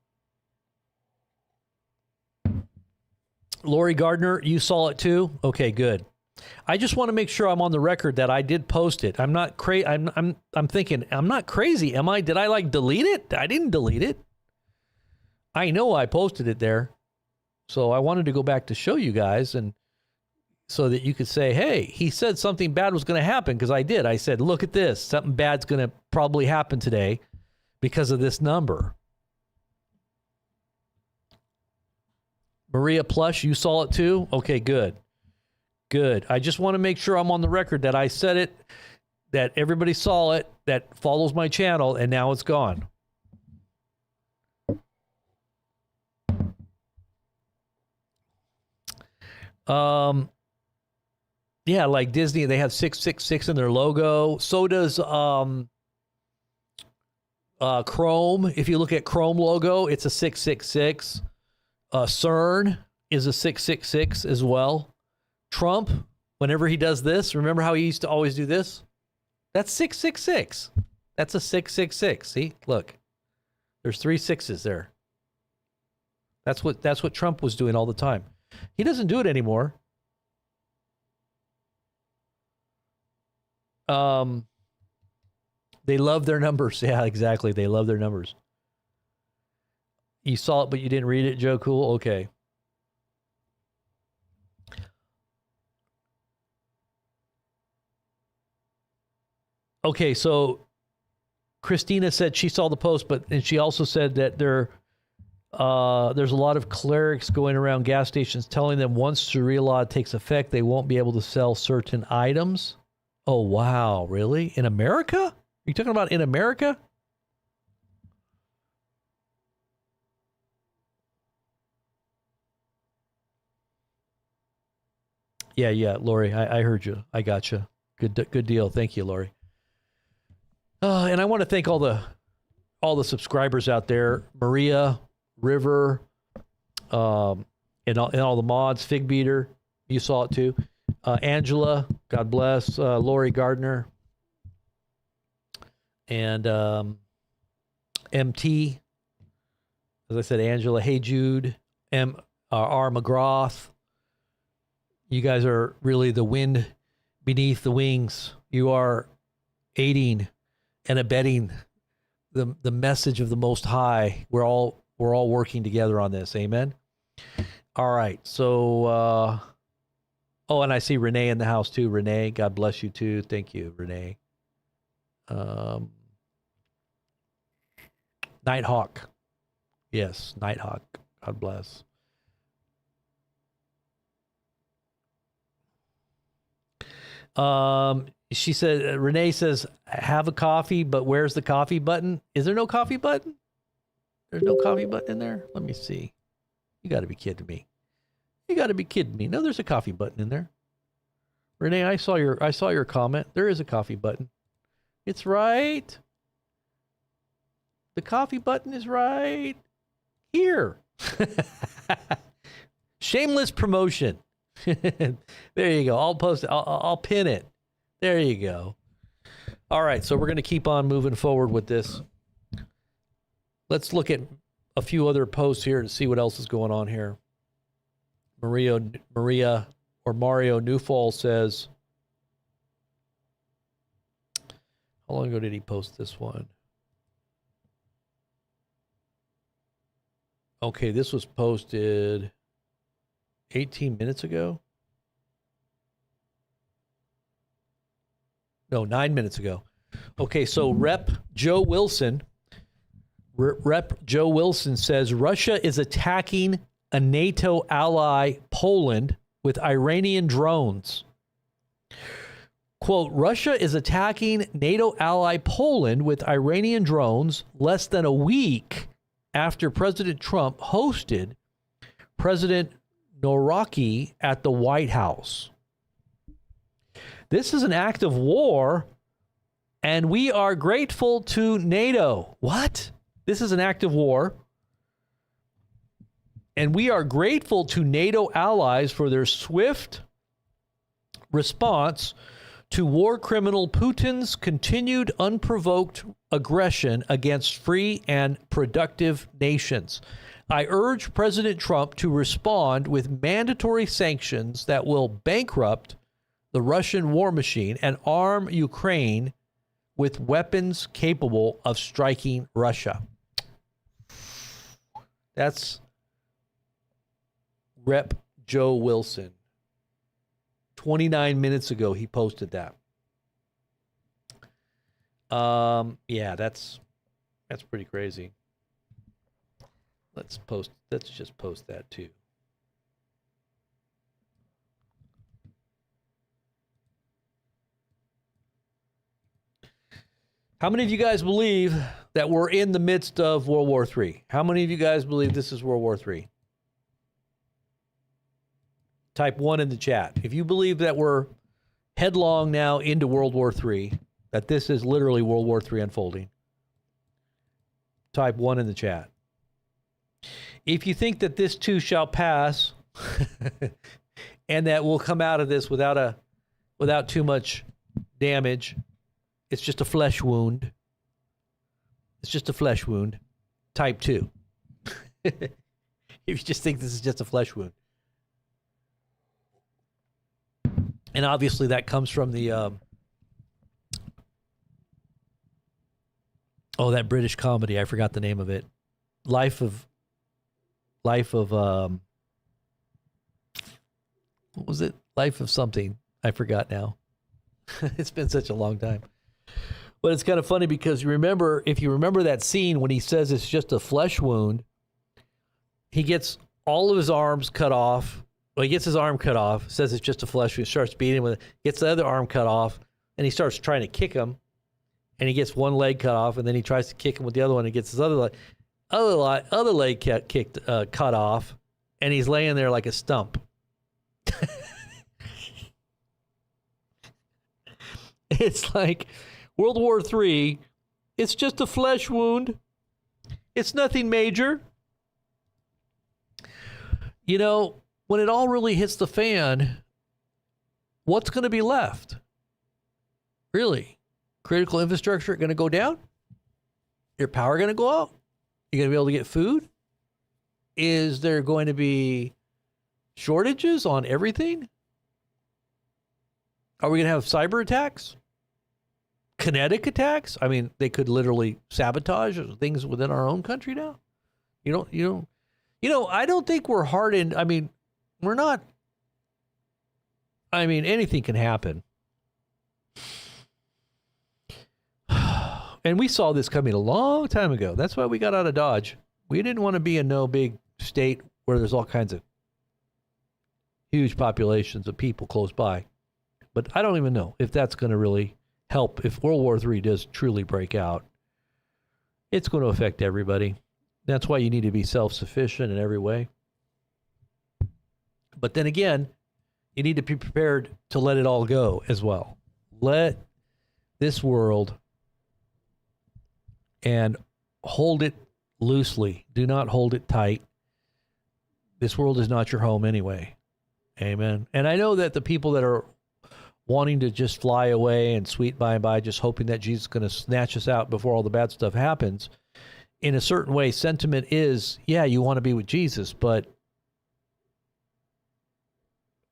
Lori Gardner, you saw it too? Okay, good. I just want to make sure I'm on the record that I did post it. I'm not crazy. I'm thinking, I'm not crazy, am I? Did I like delete it? I didn't delete it. I know I posted it there. So I wanted to go back to show you guys and so that you could say, hey, he said something bad was going to happen, because I did. I said, look at this. Something bad's going to probably happen today because of this number. Maria Plush, you saw it too? Okay, good. Good. I just want to make sure I'm on the record that I said it, that everybody saw it, that follows my channel, and now it's gone. Yeah, like Disney, they have 666 in their logo. So does Chrome, if you look at Chrome logo, it's a 666. CERN is a 666 as well. Trump, whenever he does this, remember how he used to always do this? That's 666. That's a 666. See, look, there's 3 sixes there. That's what Trump was doing all the time. He doesn't do it anymore. They love their numbers. Yeah, exactly. They love their numbers. You saw it, but you didn't read it, Joe Cool? Okay. Okay, so Christina said she saw the post, and she also said that there's a lot of clerics going around gas stations telling them once Sharia law takes effect, they won't be able to sell certain items. Oh, wow. Really? In America? Are you talking about in America? Yeah, Lori, I heard you. I got you. Good deal. Thank you, Lori. And I want to thank all the subscribers out there, Maria, River, and all the mods, Fig Beater, you saw it too. Angela, God bless, Lori Gardner, and MT, as I said, Angela, Hey Jude, R. McGrath. You guys are really the wind beneath the wings. You are aiding and abetting the message of the Most High. We're all working together on this. Amen. All right. So, and I see Renee in the house too. Renee, God bless you too. Thank you, Renee. Nighthawk. Yes, Nighthawk. God bless. She said, Renee says, have a coffee, but where's the coffee button? Is there no coffee button? There's no coffee button in there? Let me see. You got to be kidding me. You got to be kidding me. No, there's a coffee button in there. Renee, I saw your comment. There is a coffee button. It's right. The coffee button is right here. Shameless promotion. There you go. I'll post it. I'll pin it. There you go. All right, so we're going to keep on moving forward with this. Let's look at a few other posts here to see what else is going on here. Mario Newfall says, how long ago did he post this one? Okay, this was posted 18 minutes ago. No, 9 minutes ago. Okay, so Rep. Joe Wilson says Russia is attacking a NATO ally, Poland, with Iranian drones. Quote, Russia is attacking NATO ally Poland with Iranian drones less than a week after President Trump hosted President Numerology at the White House. This is an act of war, and we are grateful to NATO. What? This is an act of war, and we are grateful to NATO allies for their swift response to war criminal Putin's continued unprovoked aggression against free and productive nations. I urge President Trump to respond with mandatory sanctions that will bankrupt the Russian war machine and arm Ukraine with weapons capable of striking Russia. That's Rep. Joe Wilson. 29 minutes ago, he posted that. Yeah, that's pretty crazy. Let's just post that too. How many of you guys believe that we're in the midst of World War III? How many of you guys believe this is World War III? Type 1 in the chat. If you believe that we're headlong now into World War III, that this is literally World War III unfolding, type 1 in the chat. If you think that this too shall pass, and that we'll come out of this without too much damage, it's just a flesh wound. It's just a flesh wound. Type 2. If you just think this is just a flesh wound. And obviously that comes from the that British comedy. I forgot the name of it. Life of what was it? Life of something. I forgot now. It's been such a long time. But it's kind of funny because if you remember that scene when he says it's just a flesh wound, he gets all of his arms cut off. Well, he gets his arm cut off, says it's just a flesh wound, starts beating him with it, gets the other arm cut off, and he starts trying to kick him, and he gets one leg cut off, and then he tries to kick him with the other one, and gets his other leg cut off, and he's laying there like a stump. It's like World War III, it's just a flesh wound. It's nothing major. You know, when it all really hits the fan, what's going to be left? Really? Critical infrastructure going to go down? Your power going to go out? You're going to be able to get food? Is there going to be shortages on everything? Are we going to have cyber attacks? Kinetic attacks? I mean, they could literally sabotage things within our own country now. I don't think we're hardened. I mean, we're not. I mean, anything can happen. And we saw this coming a long time ago. That's why we got out of Dodge. We didn't want to be in no big state where there's all kinds of huge populations of people close by. But I don't even know if that's going to really help. If World War III does truly break out, it's going to affect everybody. That's why you need to be self-sufficient in every way. But then again, you need to be prepared to let it all go as well. Let this world and hold it loosely. Do not hold it tight. This world is not your home anyway. Amen. And I know that the people that are wanting to just fly away and sweet by and by, just hoping that Jesus is going to snatch us out before all the bad stuff happens, in a certain way, sentiment is, yeah, you want to be with Jesus, but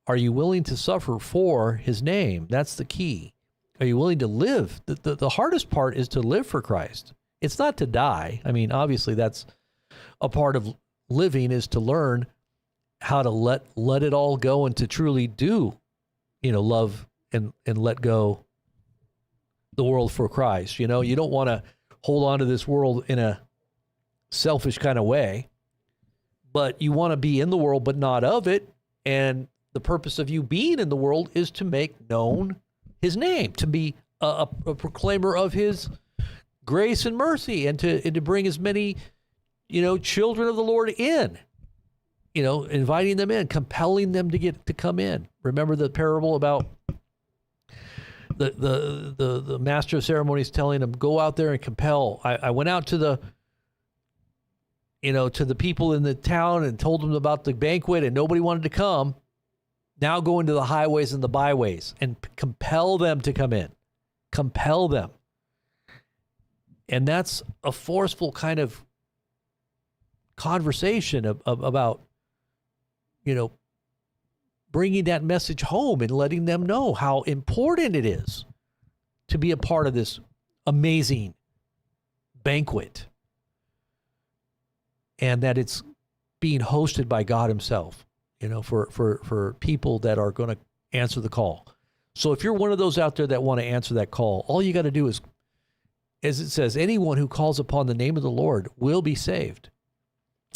are you willing to suffer for his name? That's the key. Are you willing to live? The hardest part is to live for Christ. It's not to die. I mean, obviously, that's a part of living, is to learn how to let it all go and to truly do, love and let go the world for Christ. You don't want to hold on to this world in a selfish kind of way, but you want to be in the world but not of it. And the purpose of you being in the world is to make known his name, to be a proclaimer of his grace and mercy, and to bring as many children of the Lord in, inviting them in, compelling them to come in. Remember the parable about the master of ceremonies telling them, go out there and compel. I went out to the people in the town and told them about the banquet, and nobody wanted to come. Now go into the highways and the byways and compel them to come in. Compel them. And that's a forceful kind of conversation about, bringing that message home and letting them know how important it is to be a part of this amazing banquet, and that it's being hosted by God himself, for people that are going to answer the call. So if you're one of those out there that want to answer that call, all you got to do is, as it says, anyone who calls upon the name of the Lord will be saved.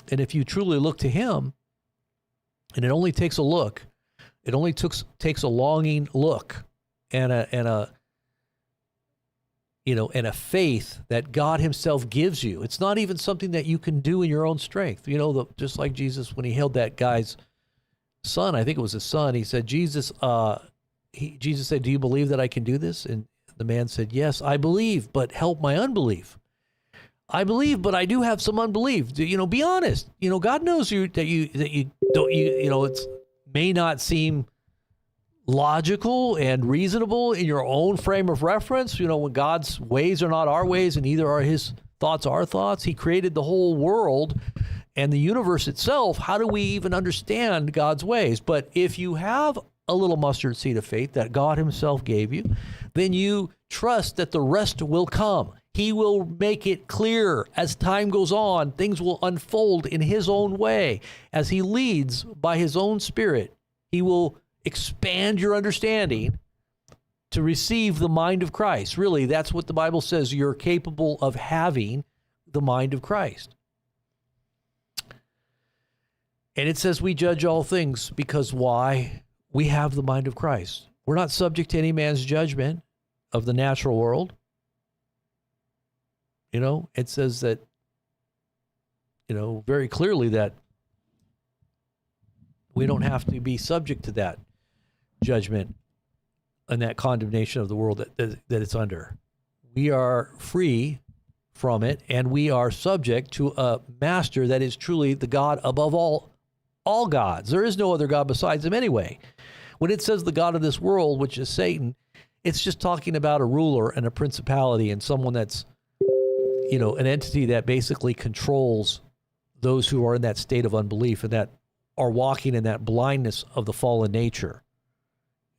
And if you truly look to him, and it only takes a look, it only takes a longing look and a faith that God himself gives you. It's not even something that you can do in your own strength. Just like Jesus, when he healed that guy's son, I think it was his son, he said, Jesus said, do you believe that I can do this? And the man said, yes, I believe, but help my unbelief. I believe, but I do have some unbelief. Be honest. God knows that you don't, it's may not seem logical and reasonable in your own frame of reference. When God's ways are not our ways and neither are his thoughts our thoughts. He created the whole world and the universe itself. How do we even understand God's ways? But if you have a little mustard seed of faith that God himself gave you, then you trust that the rest will come. He will make it clear as time goes on. Things will unfold in his own way. As he leads by his own spirit, he will expand your understanding to receive the mind of Christ. Really, that's what the Bible says. You're capable of having the mind of Christ. And it says we judge all things because why? We have the mind of Christ. We're not subject to any man's judgment of the natural world. It says that, very clearly that we don't have to be subject to that judgment and that condemnation of the world that it's under. We are free from it, and we are subject to a master that is truly the God above all gods. There is no other God besides him anyway. When it says the God of this world, which is Satan, it's just talking about a ruler and a principality and someone that's, an entity that basically controls those who are in that state of unbelief and that are walking in that blindness of the fallen nature.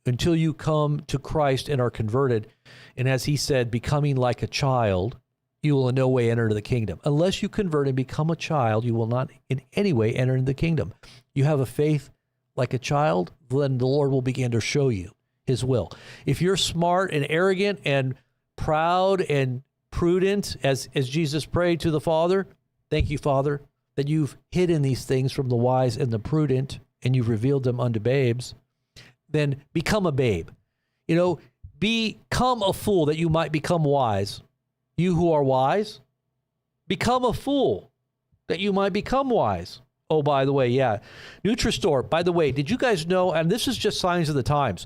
Until you come to Christ and are converted, and as he said, becoming like a child, you will in no way enter into the kingdom. Unless you convert and become a child, you will not in any way enter into the kingdom. You have a faith like a child, then the Lord will begin to show you his will. If you're smart and arrogant and proud and prudent, as Jesus prayed to the Father, thank you, Father, that you've hidden these things from the wise and the prudent, and you've revealed them unto babes, then become a babe. Become a fool that you might become wise. You who are wise, become a fool that you might become wise. Oh, by the way, yeah. Nutristore, by the way, did you guys know, and this is just signs of the times,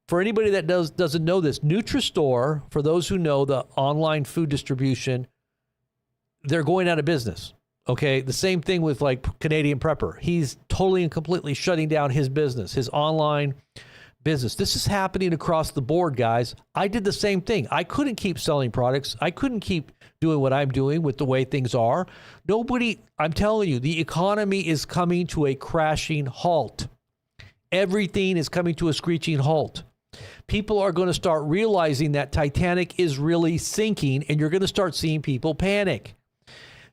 for anybody that doesn't know this, Nutristore, for those who know the online food distribution, they're going out of business. Okay, the same thing with like Canadian Prepper. He's totally and completely shutting down his business, his online business. This is happening across the board, guys. I did the same thing. I couldn't keep selling products. I couldn't keep doing what I'm doing with the way things are. I'm telling you, the economy is coming to a crashing halt. Everything is coming to a screeching halt. People are going to start realizing that Titanic is really sinking, and you're going to start seeing people panic.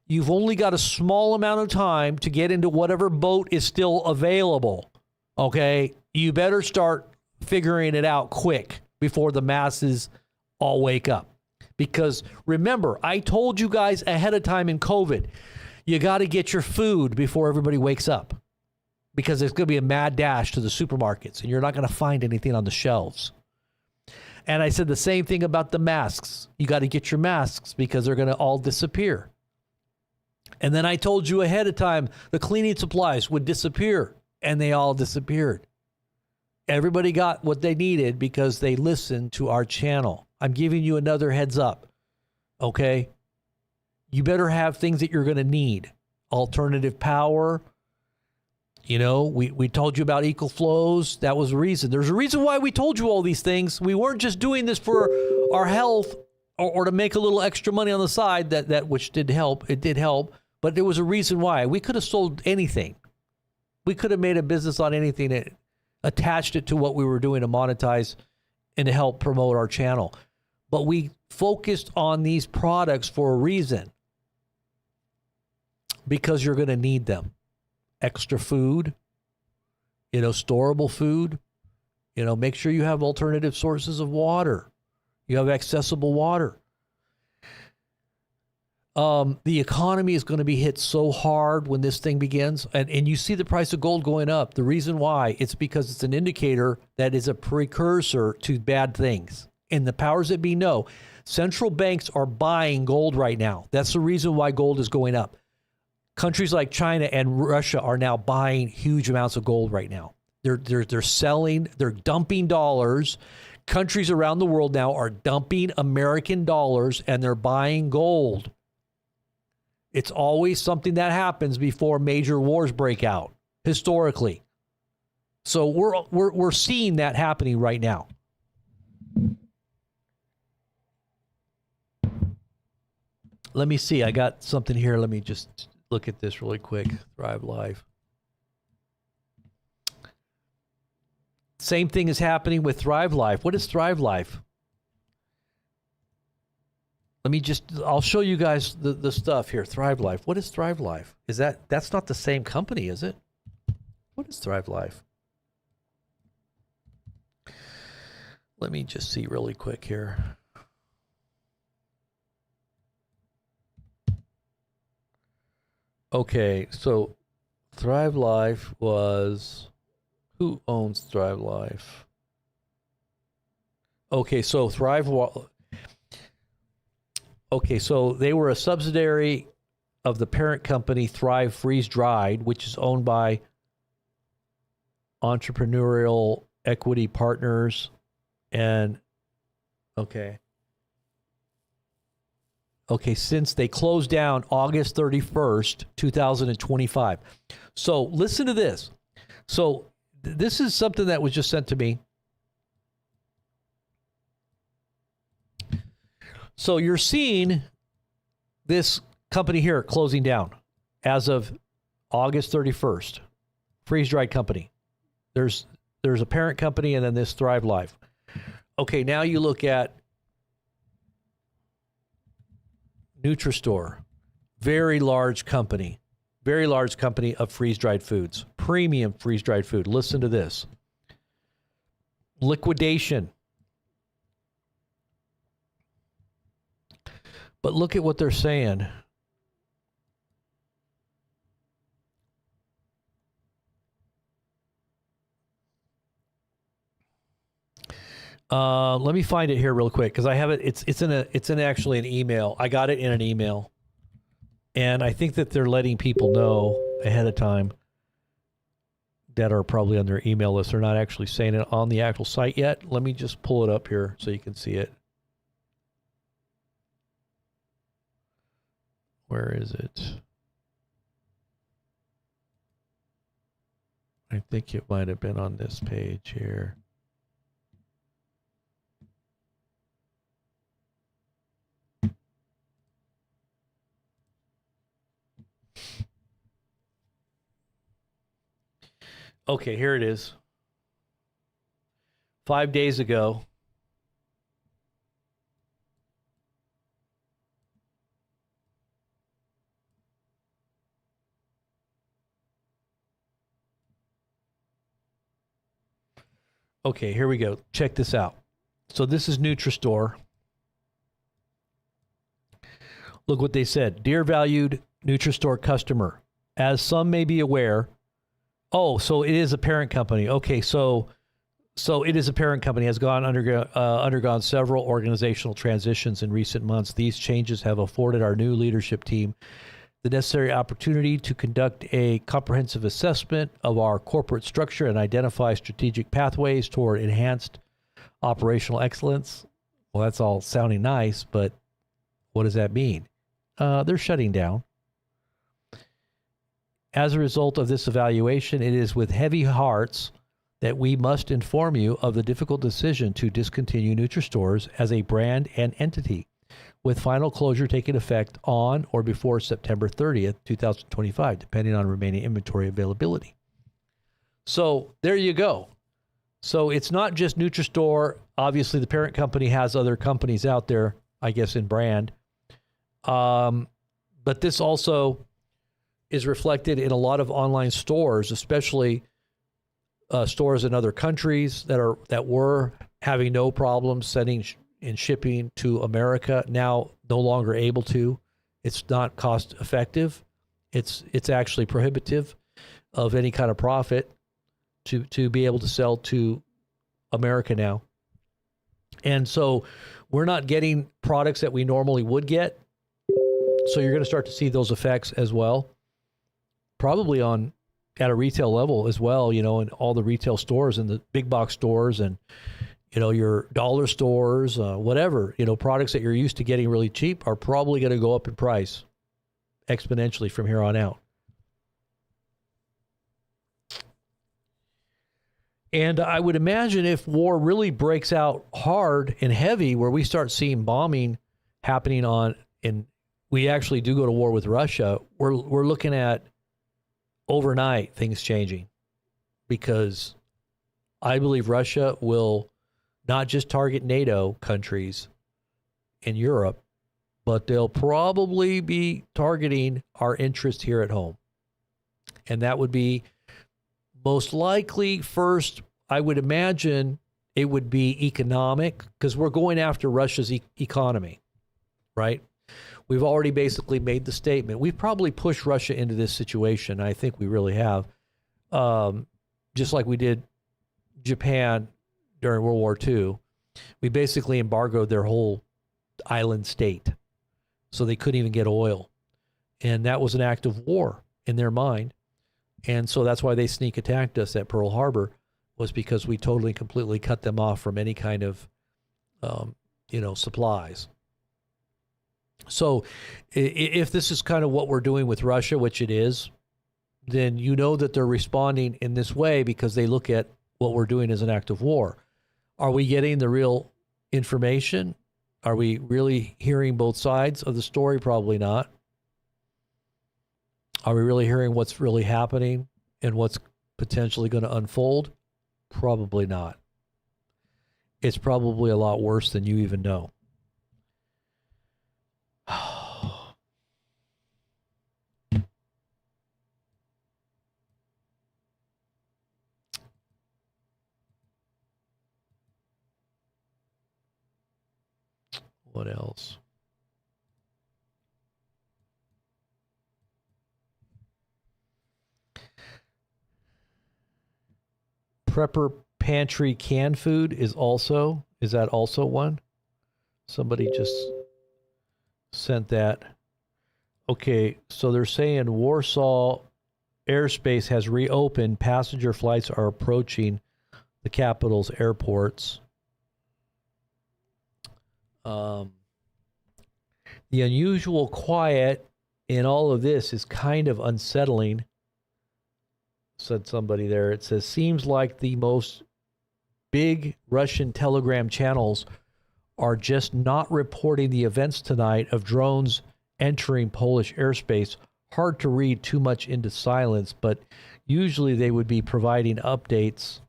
You've only got a small amount of time to get into whatever boat is still available. Okay? You better start figuring it out quick before the masses all wake up. Because remember, I told you guys ahead of time in COVID, you got to get your food before everybody wakes up. Because there's going to be a mad dash to the supermarkets, and you're not going to find anything on the shelves. And I said the same thing about the masks. You got to get your masks because they're going to all disappear. And then I told you ahead of time the cleaning supplies would disappear, and they all disappeared. Everybody got what they needed because they listened to our channel. I'm giving you another heads up, okay? You better have things that you're going to need. Alternative power. We told you about equal flows. That was the reason. There's a reason why we told you all these things. We weren't just doing this for our health or to make a little extra money on the side, that which did help. It did help. But there was a reason why. We could have sold anything. We could have made a business on anything and attached it to what we were doing to monetize and to help promote our channel. But we focused on these products for a reason. Because you're going to need them. Extra food, storable food, make sure you have alternative sources of water. You have accessible water. The economy is going to be hit so hard when this thing begins. And you see the price of gold going up. The reason why, it's because it's an indicator that is a precursor to bad things. And the powers that be know, central banks are buying gold right now. That's the reason why gold is going up. Countries like China and Russia are now buying huge amounts of gold right now. They're selling, they're dumping dollars. Countries around the world now are dumping American dollars and they're buying gold. It's always something that happens before major wars break out, historically. So we're seeing that happening right now. Let me see. I got something here. Let me just look at this really quick. Thrive Life. Same thing is happening with Thrive Life. What is Thrive Life? I'll show you guys the stuff here. Thrive Life. What is Thrive Life? That's not the same company, is it? What is Thrive Life? Let me just see really quick here. Okay, so Thrive Life was, who owns Thrive Life? Okay, so so they were a subsidiary of the parent company Thrive Freeze Dried, which is owned by Entrepreneurial Equity Partners. And okay, since they closed down August 31st, 2025. So listen to this. So this is something that was just sent to me. So you're seeing this company here closing down as of August 31st. Freeze-dried company. There's a parent company and then this Thrive Life. Okay, now you look at NutriStore. Very large company of freeze-dried foods. Premium freeze-dried food. Listen to this. Liquidation. But look at what they're saying. Let me find it here real quick because I have it. It's in actually an email. I got it in an email, and I think that they're letting people know ahead of time that are probably on their email list. They're not actually saying it on the actual site yet. Let me just pull it up here so you can see it. Where is it? I think it might have been on this page here. Okay, here it is. 5 days ago. Okay, here we go. Check this out. So this is NutriStore. Look what they said. Dear valued NutriStore customer, as some may be aware, so it is a parent company. Okay, so it is a parent company, has undergone several organizational transitions in recent months. These changes have afforded our new leadership team the necessary opportunity to conduct a comprehensive assessment of our corporate structure and identify strategic pathways toward enhanced operational excellence. Well, that's all sounding nice, but what does that mean? They're shutting down. As a result of this evaluation, it is with heavy hearts that we must inform you of the difficult decision to discontinue NutriStores as a brand and entity, with final closure taking effect on or before September 30th, 2025, depending on remaining inventory availability. So there you go. So it's not just NutriStore. Obviously, the parent company has other companies out there, I guess, in brand. But this also is reflected in a lot of online stores, especially stores in other countries that were having no problems sending and shipping to America, now no longer able to. It's not cost effective. It's actually prohibitive of any kind of profit to be able to sell to America now. And so we're not getting products that we normally would get. So you're going to start to see those effects as well. Probably at a retail level as well, in all the retail stores and the big box stores and your dollar stores, whatever, products that you're used to getting really cheap are probably going to go up in price exponentially from here on out. And I would imagine if war really breaks out hard and heavy, where we start seeing bombing happening and we actually do go to war with Russia, we're looking at overnight things changing, because I believe Russia will not just target NATO countries in Europe, but they'll probably be targeting our interest here at home. And that would be most likely first, I would imagine it would be economic, because we're going after Russia's economy, right? We've already basically made the statement. We've probably pushed Russia into this situation. I think we really have. Just like we did Japan during World War II. We basically embargoed their whole island state, so they couldn't even get oil. And that was an act of war in their mind. And so that's why they sneak attacked us at Pearl Harbor, was because we totally, completely cut them off from any kind of, supplies. So if this is kind of what we're doing with Russia, which it is, then you know that they're responding in this way because they look at what we're doing as an act of war. Are we getting the real information? Are we really hearing both sides of the story? Probably not. Are we really hearing what's really happening and what's potentially going to unfold? Probably not. It's probably a lot worse than you even know. What else? Prepper pantry canned food is that also one? Somebody just sent that. Okay, so they're saying Warsaw airspace has reopened. Passenger flights are approaching the capital's airports. The unusual quiet in all of this is kind of unsettling, said somebody there. It says, seems like the most big Russian telegram channels are just not reporting the events tonight of drones entering Polish airspace. Hard to read too much into silence, but usually they would be providing updates.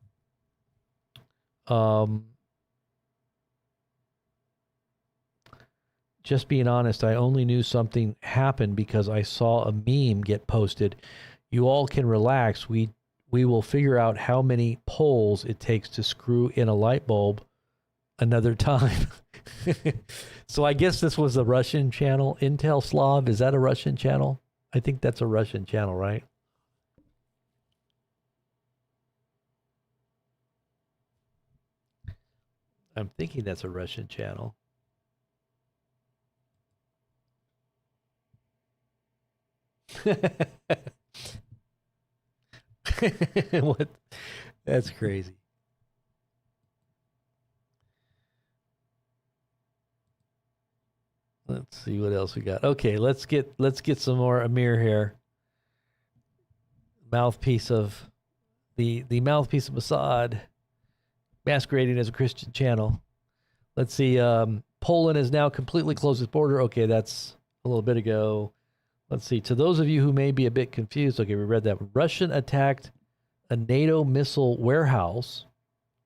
Just being honest, I only knew something happened because I saw a meme get posted. You all can relax. We will figure out how many poles it takes to screw in a light bulb another time. So I guess this was a Russian channel. Intel Slav, is that a Russian channel? I think that's a Russian channel, right? I'm thinking that's a Russian channel. What? That's crazy. Let's see what else we got. Okay, let's get some more Amir here. Mouthpiece of the mouthpiece of Mossad, masquerading as a Christian channel. Let's see. Poland has now completely closed its border. Okay, that's a little bit ago. Let's see. To those of you who may be a bit confused, okay, we read that. Russian attacked a NATO missile warehouse.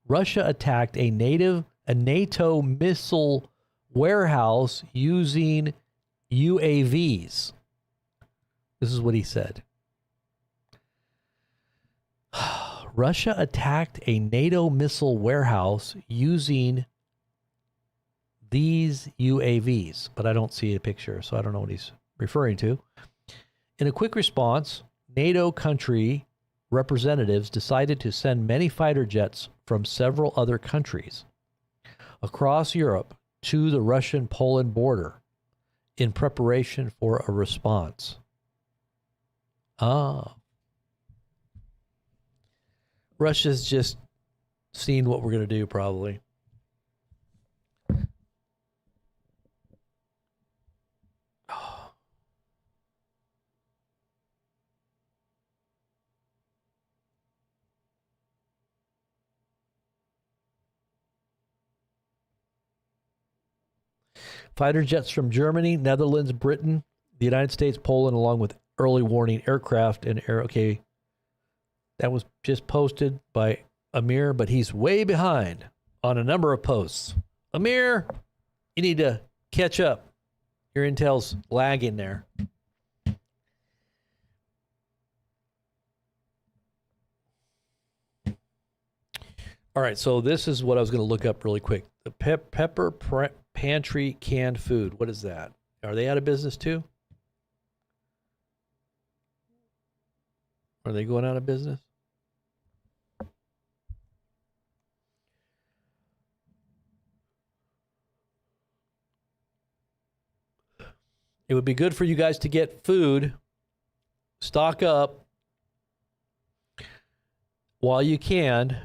Russia attacked a NATO missile warehouse using UAVs. This is what he said. Russia attacked a NATO missile warehouse using these UAVs, but I don't see a picture, so I don't know what he's referring to. In a quick response, NATO country representatives decided to send many fighter jets from several other countries across Europe to the Russian-Poland border in preparation for a response. Russia's just seen what we're going to do, probably. Fighter jets from Germany, Netherlands, Britain, the United States, Poland, along with early warning aircraft and air. Okay, that was just posted by Amir, but he's way behind on a number of posts. Amir, you need to catch up. Your intel's lagging there. All right, so this is what I was going to look up really quick. The Pepper Pantry canned food. What is that? Are they out of business too? Are they going out of business? It would be good for you guys to get food, stock up while you can,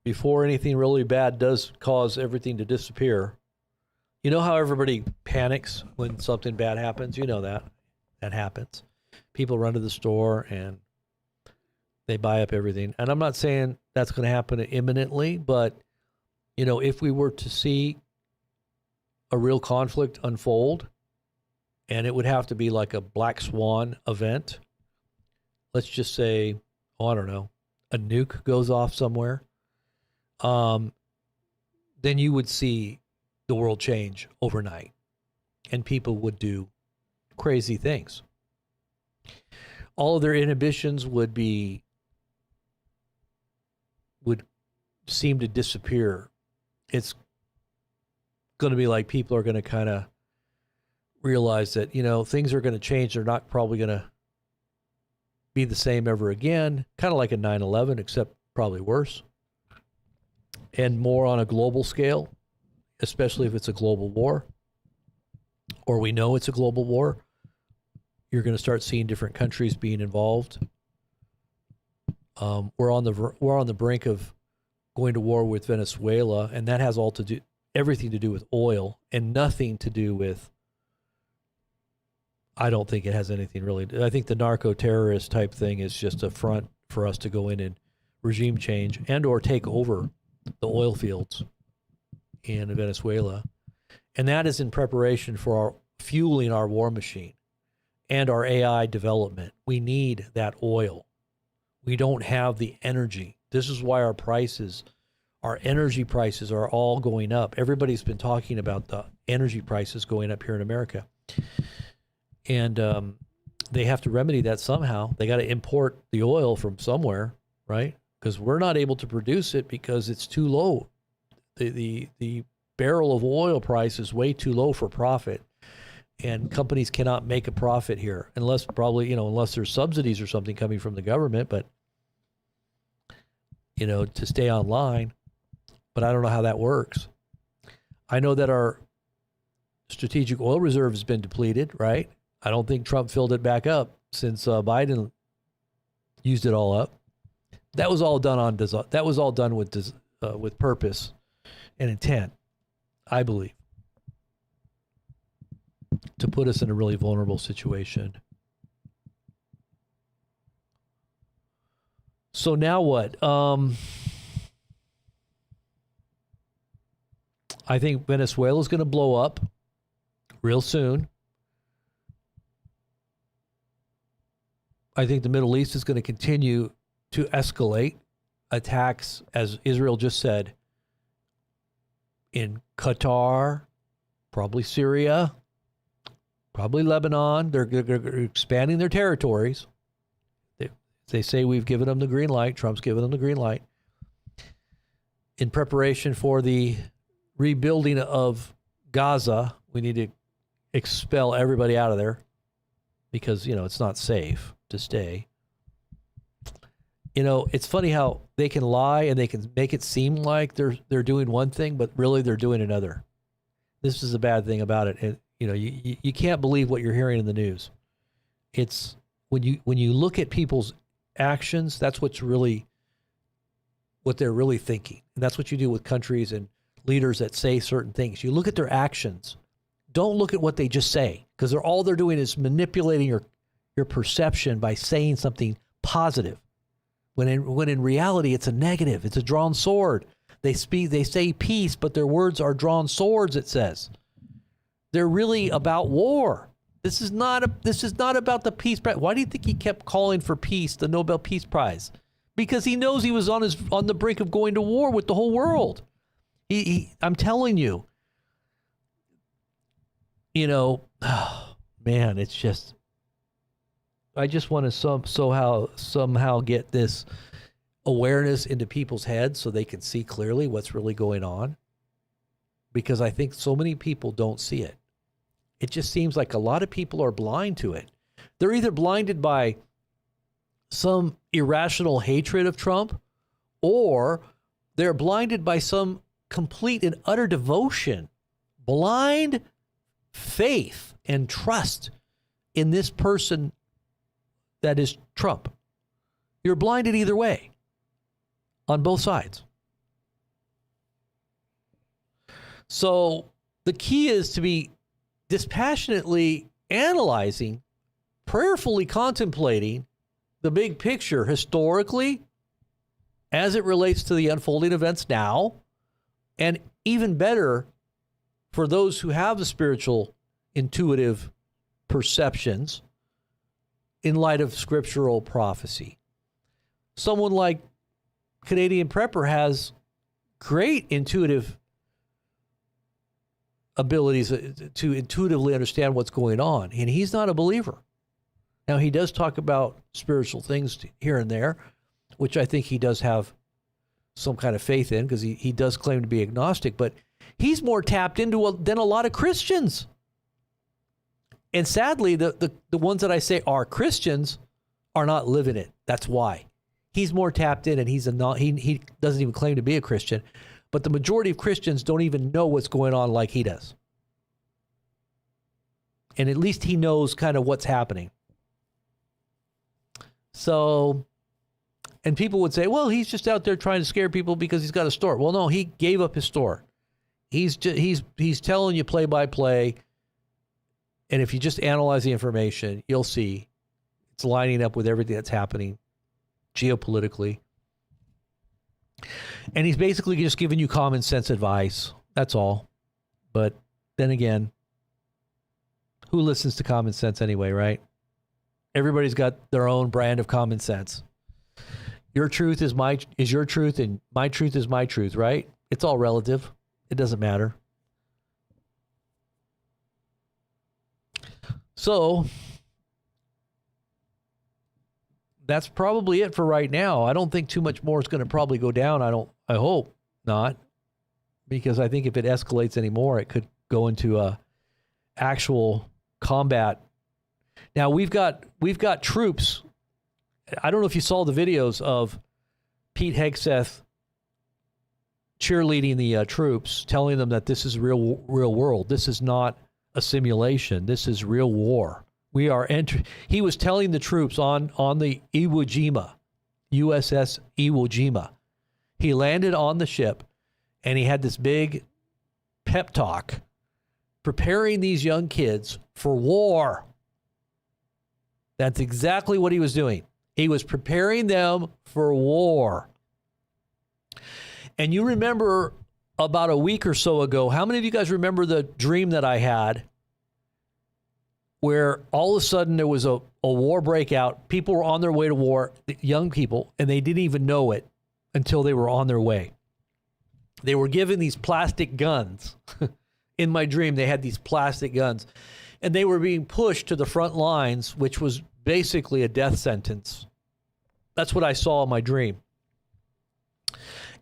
before anything really bad does cause everything to disappear. You know how everybody panics when something bad happens? You know that. That happens. People run to the store and they buy up everything. And I'm not saying that's going to happen imminently, but, you know, if we were to see a real conflict unfold, and it would have to be like a black swan event, let's just say, oh, I don't know, a nuke goes off somewhere, then you would see the world change overnight, and people would do crazy things. All of their inhibitions would seem to disappear. It's going to be like people are going to kind of realize that, you know, things are going to change. They're not probably going to be the same ever again. Kind of like a 9/11, except probably worse. And more on a global scale, especially if it's a global war, or we know it's a global war. You're going to start seeing different countries being involved. We're on the brink of going to war with Venezuela, and that has everything to do with oil and nothing to do with. I don't think it has anything really. I think the narco-terrorist type thing is just a front for us to go in and regime change and or take over the oil fields in Venezuela. And that is in preparation for fueling our war machine and our AI development. We need that oil. We don't have the energy. This is why our energy prices are all going up. Everybody's been talking about the energy prices going up here in America. And they have to remedy that somehow. They got to import the oil from somewhere, right? Because we're not able to produce it because it's too low. The barrel of oil price is way too low for profit, and companies cannot make a profit here unless there's subsidies or something coming from the government. But to stay online. But I don't know how that works. I know that our strategic oil reserve has been depleted, right? I don't think Trump filled it back up since Biden used it all up. That was all done with purpose and intent, I believe, to put us in a really vulnerable situation. So now what? I think Venezuela is going to blow up real soon. I think the Middle East is going to continue to escalate attacks, as Israel just said, in Qatar, probably Syria, probably Lebanon. They're expanding their territories. They say we've given them the green light. Trump's given them the green light in preparation for the rebuilding of Gaza. We need to expel everybody out of there because, it's not safe to stay. It's funny how they can lie and they can make it seem like they're doing one thing, but really they're doing another. This is the bad thing about it. And, you can't believe what you're hearing in the news. It's when you look at people's actions, that's what they're really thinking. And that's what you do with countries and leaders that say certain things. You look at their actions. Don't look at what they just say, because all they're doing is manipulating your perception by saying something positive. When in reality it's a negative. It's a drawn sword. They say peace, but their words are drawn swords, it says. They're really about war. This is not about the peace prize. Why do you think he kept calling for peace, the Nobel Peace Prize? Because he knows he was on the brink of going to war with the whole world. I'm telling you, oh, man, it's just, I just want to somehow get this awareness into people's heads so they can see clearly what's really going on. Because I think so many people don't see it. It just seems like a lot of people are blind to it. They're either blinded by some irrational hatred of Trump, or they're blinded by some complete and utter devotion, blind faith and trust in this person that is Trump. You're blinded either way, on both sides. So the key is to be dispassionately analyzing, prayerfully contemplating the big picture historically as it relates to the unfolding events now, and even better for those who have the spiritual intuitive perceptions in light of scriptural prophecy. Someone like Canadian Prepper has great intuitive abilities to intuitively understand what's going on, and he's not a believer. Now, he does talk about spiritual things here and there, which I think he does have some kind of faith in, because he does claim to be agnostic, but he's more tapped into than a lot of Christians. And sadly, the ones that I say are Christians are not living it. That's why. He's more tapped in, and he doesn't even claim to be a Christian. But the majority of Christians don't even know what's going on like he does. And at least he knows kind of what's happening. So, and people would say, well, he's just out there trying to scare people because he's got a store. Well, no, he gave up his store. He's telling you play by play. And if you just analyze the information, you'll see it's lining up with everything that's happening geopolitically. And he's basically just giving you common sense advice. That's all. But then again, who listens to common sense anyway, right? Everybody's got their own brand of common sense. Your truth is your truth, and my truth is my truth, right? It's all relative. It doesn't matter. So that's probably it for right now. I don't think too much more is going to probably go down. I hope not, because I think if it escalates anymore, it could go into actual combat. Now we've got troops. I don't know if you saw the videos of Pete Hegseth cheerleading the troops, telling them that this is real world. This is not a simulation. This is real war. We are He was telling the troops on the Iwo Jima, USS Iwo Jima. He landed on the ship, and he had this big pep talk, preparing these young kids for war. That's exactly what he was doing. He was preparing them for war. And you remember about a week or so ago, how many of you guys remember the dream that I had where all of a sudden there was a war breakout? People were on their way to war, young people, and they didn't even know it until they were on their way. They were given these plastic guns. In my dream, they had these plastic guns, and they were being pushed to the front lines, which was basically a death sentence. That's what I saw in my dream.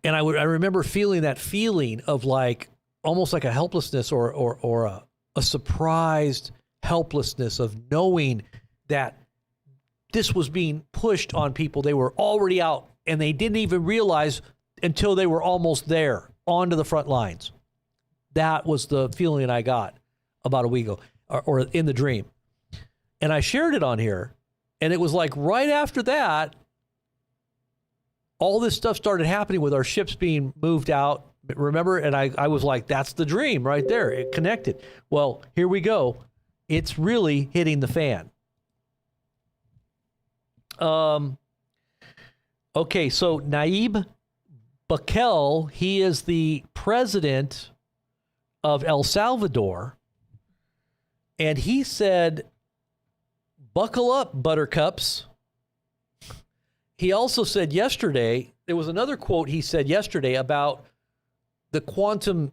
And I remember feeling that feeling of like, almost like a helplessness or a surprised helplessness of knowing that this was being pushed on people. They were already out, and they didn't even realize until they were almost there, onto the front lines. That was the feeling I got about a week ago, or in the dream. And I shared it on here, and it was like right after that, all this stuff started happening with our ships being moved out. Remember? And I was like, that's the dream right there. It connected. Well, here we go. It's really hitting the fan. Okay, so Nayib Bukele, he is the president of El Salvador. And he said, buckle up, buttercups. He also said yesterday, there was another quote he said yesterday about the quantum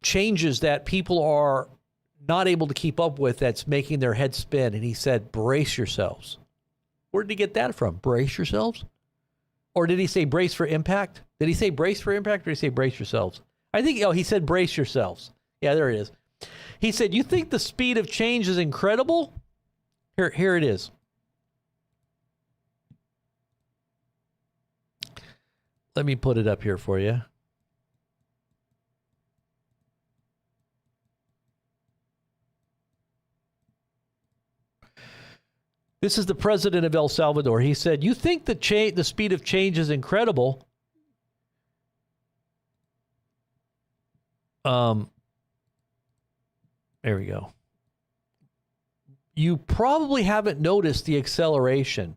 changes that people are not able to keep up with that's making their head spin. And he said, brace yourselves. Where did he get that from? Brace yourselves? Or did he say brace for impact? Did he say brace for impact or did he say brace yourselves? I think, he said brace yourselves. Yeah, there it is. He said, you think the speed of change is incredible? Here it is. Let me put it up here for you. This is the president of El Salvador. He said, you think the speed of change is incredible? There we go. You probably haven't noticed the acceleration.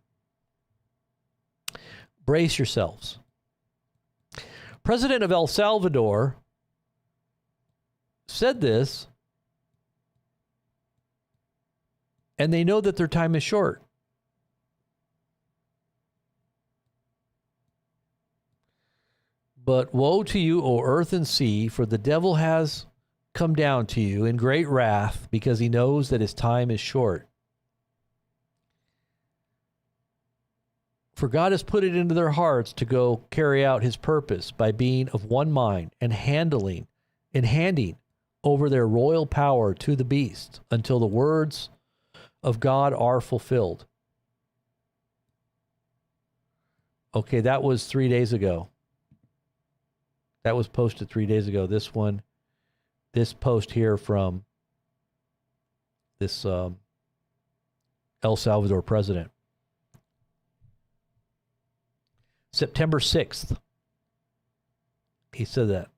Brace yourselves. President of El Salvador said this, and they know that their time is short. But woe to you, O earth and sea, for the devil has come down to you in great wrath, because he knows that his time is short. For God has put it into their hearts to go carry out his purpose by being of one mind and handing over their royal power to the beast until the words of God are fulfilled. Okay, that was 3 days ago. That was posted 3 days ago. This post here from this El Salvador president. September 6th. He said that.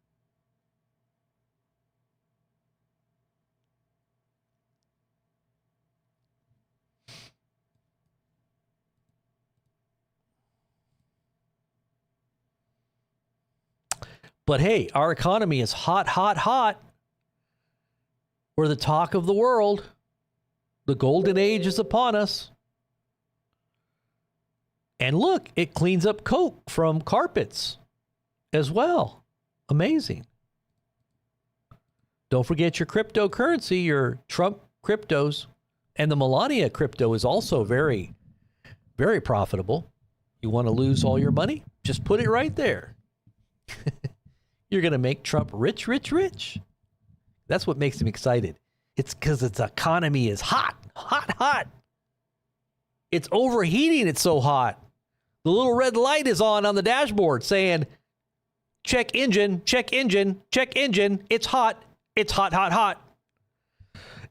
But hey, our economy is hot, hot, hot. We're the talk of the world. The golden age is upon us. And look, it cleans up coke from carpets as well. Amazing. Don't forget your cryptocurrency, your Trump cryptos. And the Melania crypto is also very, very profitable. You want to lose all your money? Just put it right there. You're going to make Trump rich, rich, rich. That's what makes him excited. It's because its economy is hot, hot, hot. It's overheating. It's so hot. The little red light is on the dashboard saying, check engine, check engine, check engine. It's hot. It's hot, hot, hot.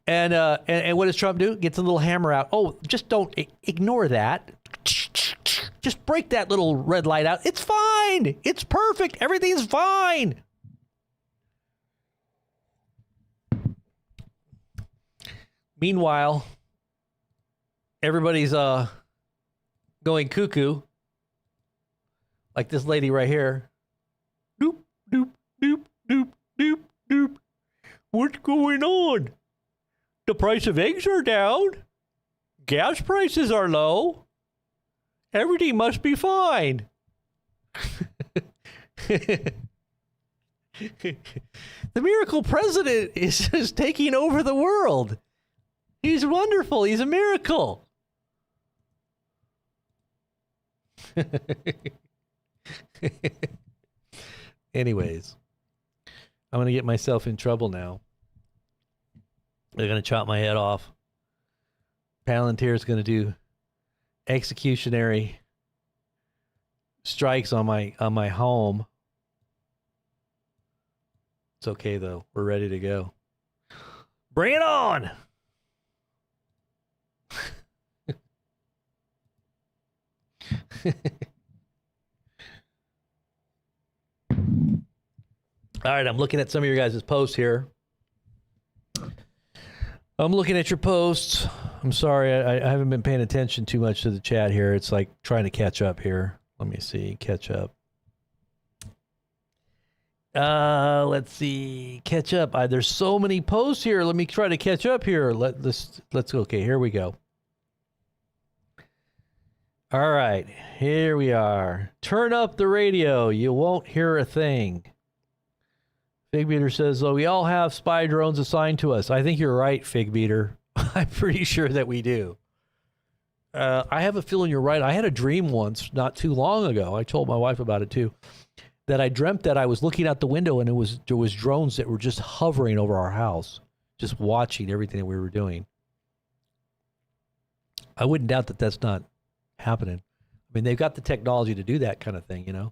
And what does Trump do? Gets a little hammer out. Oh, just don't ignore that. Just break that little red light out. It's fine. It's perfect. Everything's fine. Meanwhile, everybody's going cuckoo. Like this lady right here. Doop, doop, doop, doop, doop, doop. What's going on? The price of eggs are down. Gas prices are low. Everything must be fine. The miracle president is just taking over the world. He's wonderful. He's a miracle. Anyways, I'm going to get myself in trouble now. They're going to chop my head off. Palantir's going to do executionary strikes on my home. It's okay though. We're ready to go. Bring it on. All right, I'm looking at some of your guys' posts here. I'm looking at your posts. I'm sorry, I haven't been paying attention too much to the chat here. It's like trying to catch up here. Let me see, catch up. Let's see. Catch up. There's so many posts here. Let me try to catch up here. Let's go. Okay, here we go. All right, here we are. Turn up the radio. You won't hear a thing. Fig Beater says, "Oh, we all have spy drones assigned to us." I think you're right, Fig Beater. I'm pretty sure that we do. I have a feeling you're right. I had a dream once, not too long ago. I told my wife about it too. That I dreamt that I was looking out the window and there was drones that were just hovering over our house, just watching everything that we were doing. I wouldn't doubt that that's not happening. I mean, they've got the technology to do that kind of thing, you know.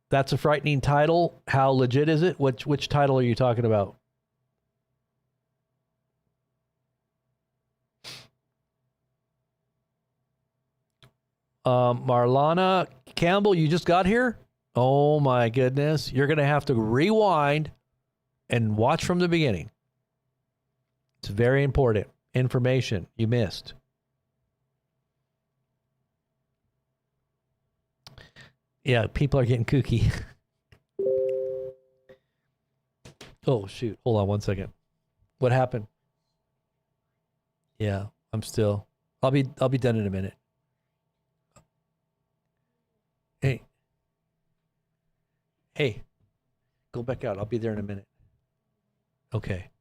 That's a frightening title. How legit is it? Which title are you talking about? Marlana Campbell, you just got here? Oh my goodness. You're going to have to rewind and watch from the beginning. It's very important information you missed. Yeah, people are getting kooky. Oh shoot, hold on one second. What happened? Yeah, I'll be done in a minute. Hey, go back out. I'll be there in a minute. Okay.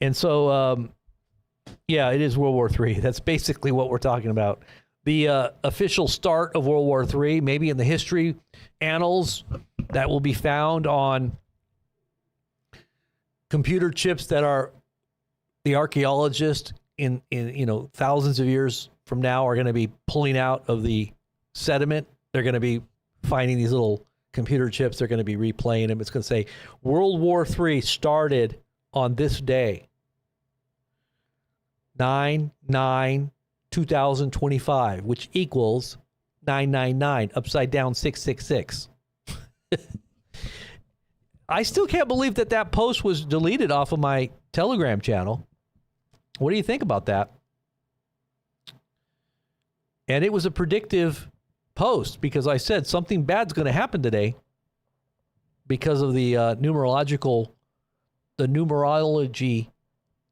And so, yeah, it is World War III. That's basically what we're talking about. The official start of World War III, maybe in the history annals, that will be found on computer chips that are the archaeologists in thousands of years from now are going to be pulling out of the sediment. They're going to be finding these little computer chips. They're going to be replaying them. It's going to say World War III started on this day, 9/9/2025, which equals 999 upside down 666. I still can't believe that post was deleted off of my Telegram channel. What do you think about that? And it was a predictive post because I said something bad's going to happen today because of the numerology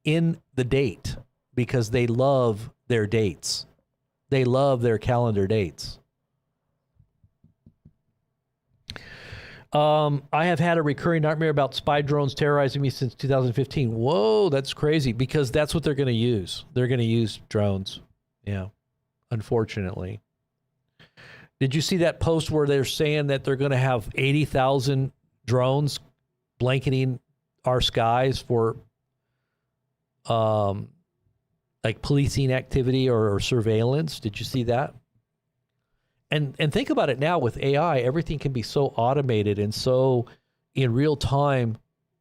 in the date, because they love their dates. They love their calendar dates. I have had a recurring nightmare about spy drones terrorizing me since 2015. Whoa, that's crazy, because that's what they're going to use. They're going to use drones. Yeah, unfortunately. Did you see that post where they're saying that they're going to have 80,000 drones blanketing our skies for like policing activity or surveillance? Did you see that? And think about it now with AI, everything can be so automated and so in real time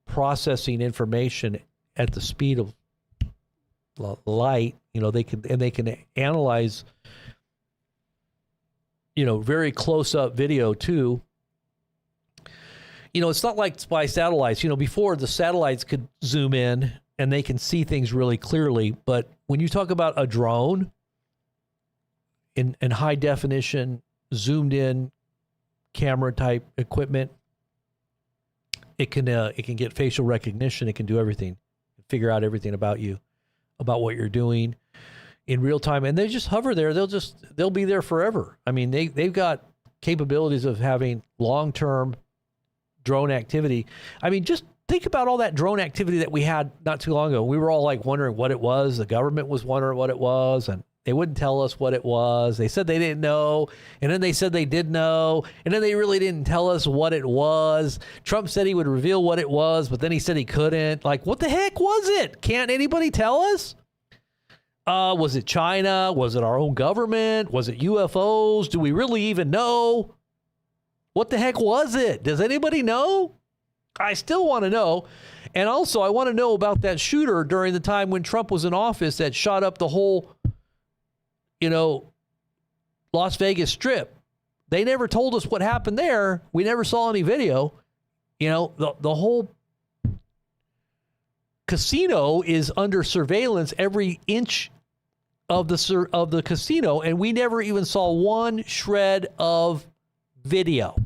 processing information at the speed of light. They can analyze, very close up video too. It's not like by satellites. Before the satellites could zoom in and they can see things really clearly. But when you talk about a drone in high definition, zoomed in camera type equipment, it can get facial recognition. It can do everything, figure out everything about you, about what you're doing in real time. And they just hover there. They'll be there forever. I mean, they've got capabilities of having long-term drone activity. I mean, just think about all that drone activity that we had not too long ago. We were all like wondering what it was. The government was wondering what it was, and they wouldn't tell us what it was. They said they didn't know, and then they said they did know, and then they really didn't tell us what it was. Trump said he would reveal what it was, but then he said he couldn't. Like, what the heck was it? Can't anybody tell us? Was it China? Was it our own government? Was it UFOs? Do we really even know? What the heck was it? Does anybody know? I still want to know. And also, I want to know about that shooter during the time when Trump was in office that shot up the whole, Las Vegas Strip. They never told us what happened there. We never saw any video. The whole casino is under surveillance every inch of the casino, and we never even saw one shred of video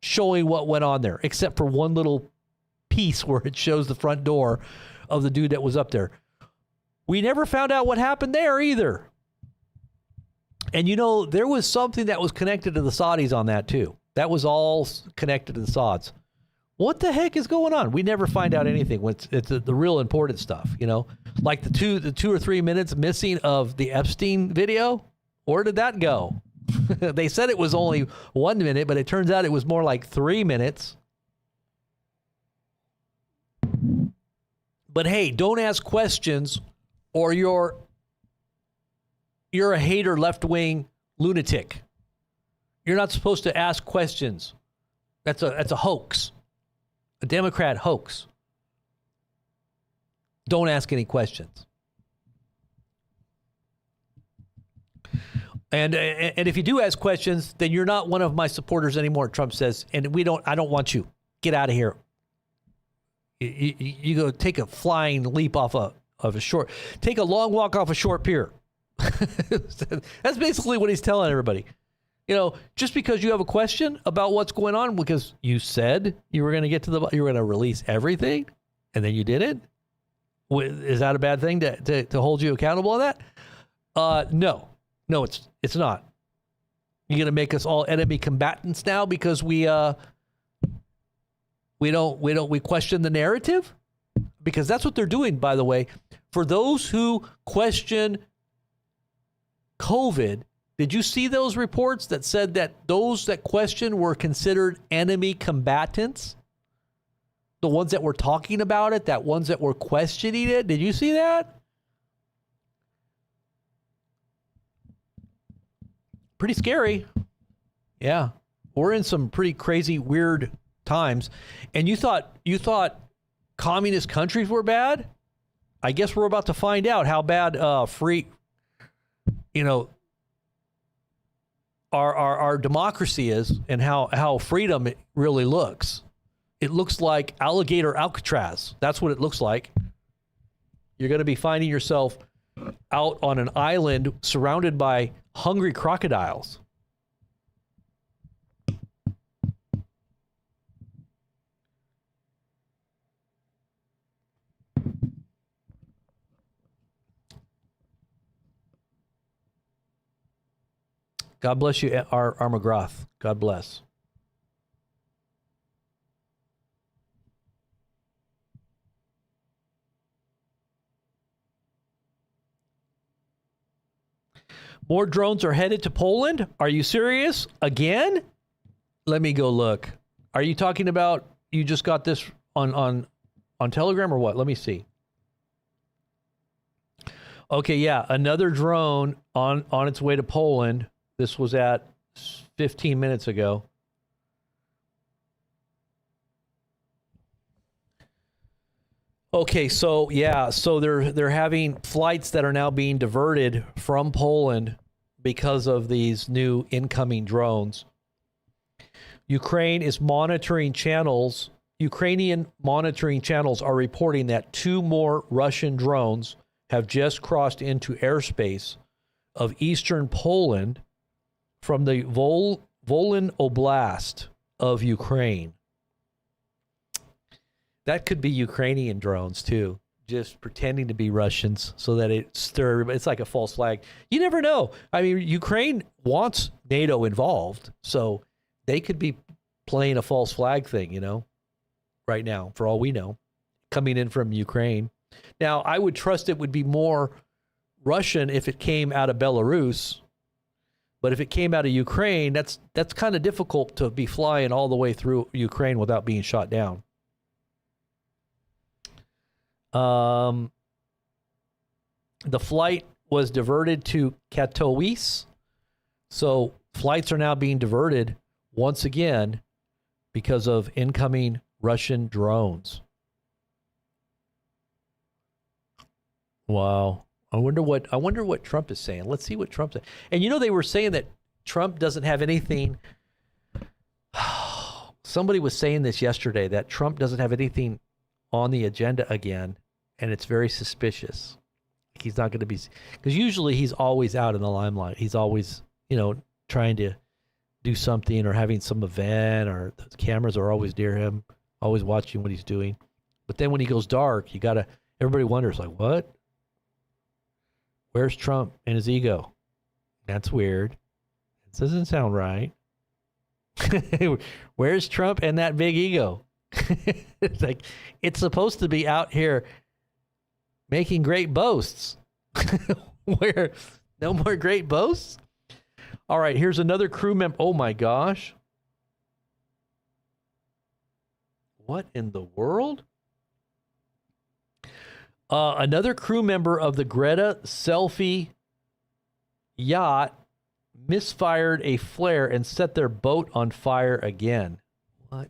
showing what went on there, except for one little piece where it shows the front door of the dude that was up there. We never found out what happened there either. And you know, there was something that was connected to the Saudis on that too. That was all connected to the Sauds. What the heck is going on? We never find out anything. It's the real important stuff, you know, like the 2 or 3 minutes missing of the Epstein video. Where did that go? They said it was only 1 minute, but it turns out it was more like 3 minutes. But hey, don't ask questions, or you're a hater, left-wing lunatic. You're not supposed to ask questions. That's a hoax. A Democrat hoax. Don't ask any questions. And if you do ask questions, then you're not one of my supporters anymore, Trump says. And I don't want you. Get out of here. You go take a flying leap off take a long walk off a short pier. That's basically what he's telling everybody. You know, just because you have a question about what's going on, because you said you were going to you were going to release everything, and then you didn't. Is that a bad thing to hold you accountable on that? No, it's not. You're going to make us all enemy combatants now because we question the narrative, because that's what they're doing, by the way. For those who question COVID, did you see those reports that said that those that questioned were considered enemy combatants? The ones that were talking about it, that ones that were questioning it. Did you see that? Pretty scary. Yeah. We're in some pretty crazy, weird times. And you thought communist countries were bad? I guess we're about to find out how bad our democracy is, and how freedom it really looks. It looks like alligator Alcatraz. That's what it looks like. You're going to be finding yourself out on an island surrounded by hungry crocodiles. God bless you, our McGrath. God bless. More drones are headed to Poland? Are you serious? Again? Let me go look. Are you talking about, you just got this on Telegram or what? Let me see. Okay, yeah, another drone on its way to Poland. This was at 15 minutes ago. Okay, so yeah, so they're having flights that are now being diverted from Poland because of these new incoming drones. Ukrainian monitoring channels are reporting that 2 more Russian drones have just crossed into airspace of eastern Poland from the Volyn Oblast of Ukraine. That could be Ukrainian drones too, just pretending to be Russians so that it stir everybody. It's like a false flag. You never know. I mean, Ukraine wants NATO involved, so they could be playing a false flag thing, you know, right now, for all we know, coming in from Ukraine. Now, I would trust it would be more Russian if it came out of Belarus. But if it came out of Ukraine, that's kind of difficult to be flying all the way through Ukraine without being shot down. The flight was diverted to Katowice. So flights are now being diverted once again because of incoming Russian drones. Wow. I wonder what Trump is saying. Let's see what Trump said. And you know, they were saying that Trump doesn't have anything. Somebody was saying this yesterday, that Trump doesn't have anything on the agenda again, and it's very suspicious. He's not going to be, because usually he's always out in the limelight. He's always, trying to do something or having some event, or the cameras are always near him, always watching what he's doing. But then when he goes dark, everybody wonders, like, what? Where's Trump and his ego? That's weird. This doesn't sound right. Where's Trump and that big ego? It's like, it's supposed to be out here making great boasts. Where? No more great boasts? All right, here's another crew member. Oh my gosh. What in the world? Another crew member of the Greta selfie yacht misfired a flare and set their boat on fire again. What?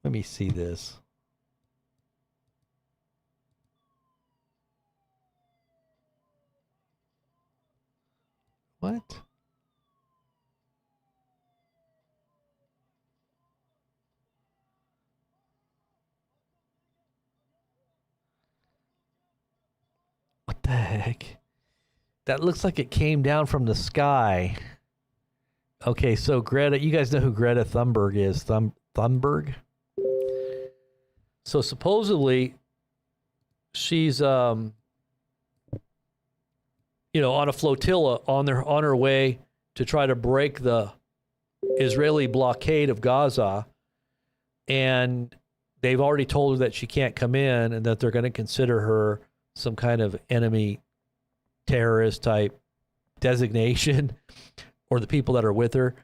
Let me see this. What? What the heck? That looks like it came down from the sky. Okay, so Greta, you guys know who Greta Thunberg is. Thunberg? So supposedly she's on a flotilla on her way to try to break the Israeli blockade of Gaza, and they've already told her that she can't come in and that they're going to consider her some kind of enemy terrorist type designation, or the people that are with her.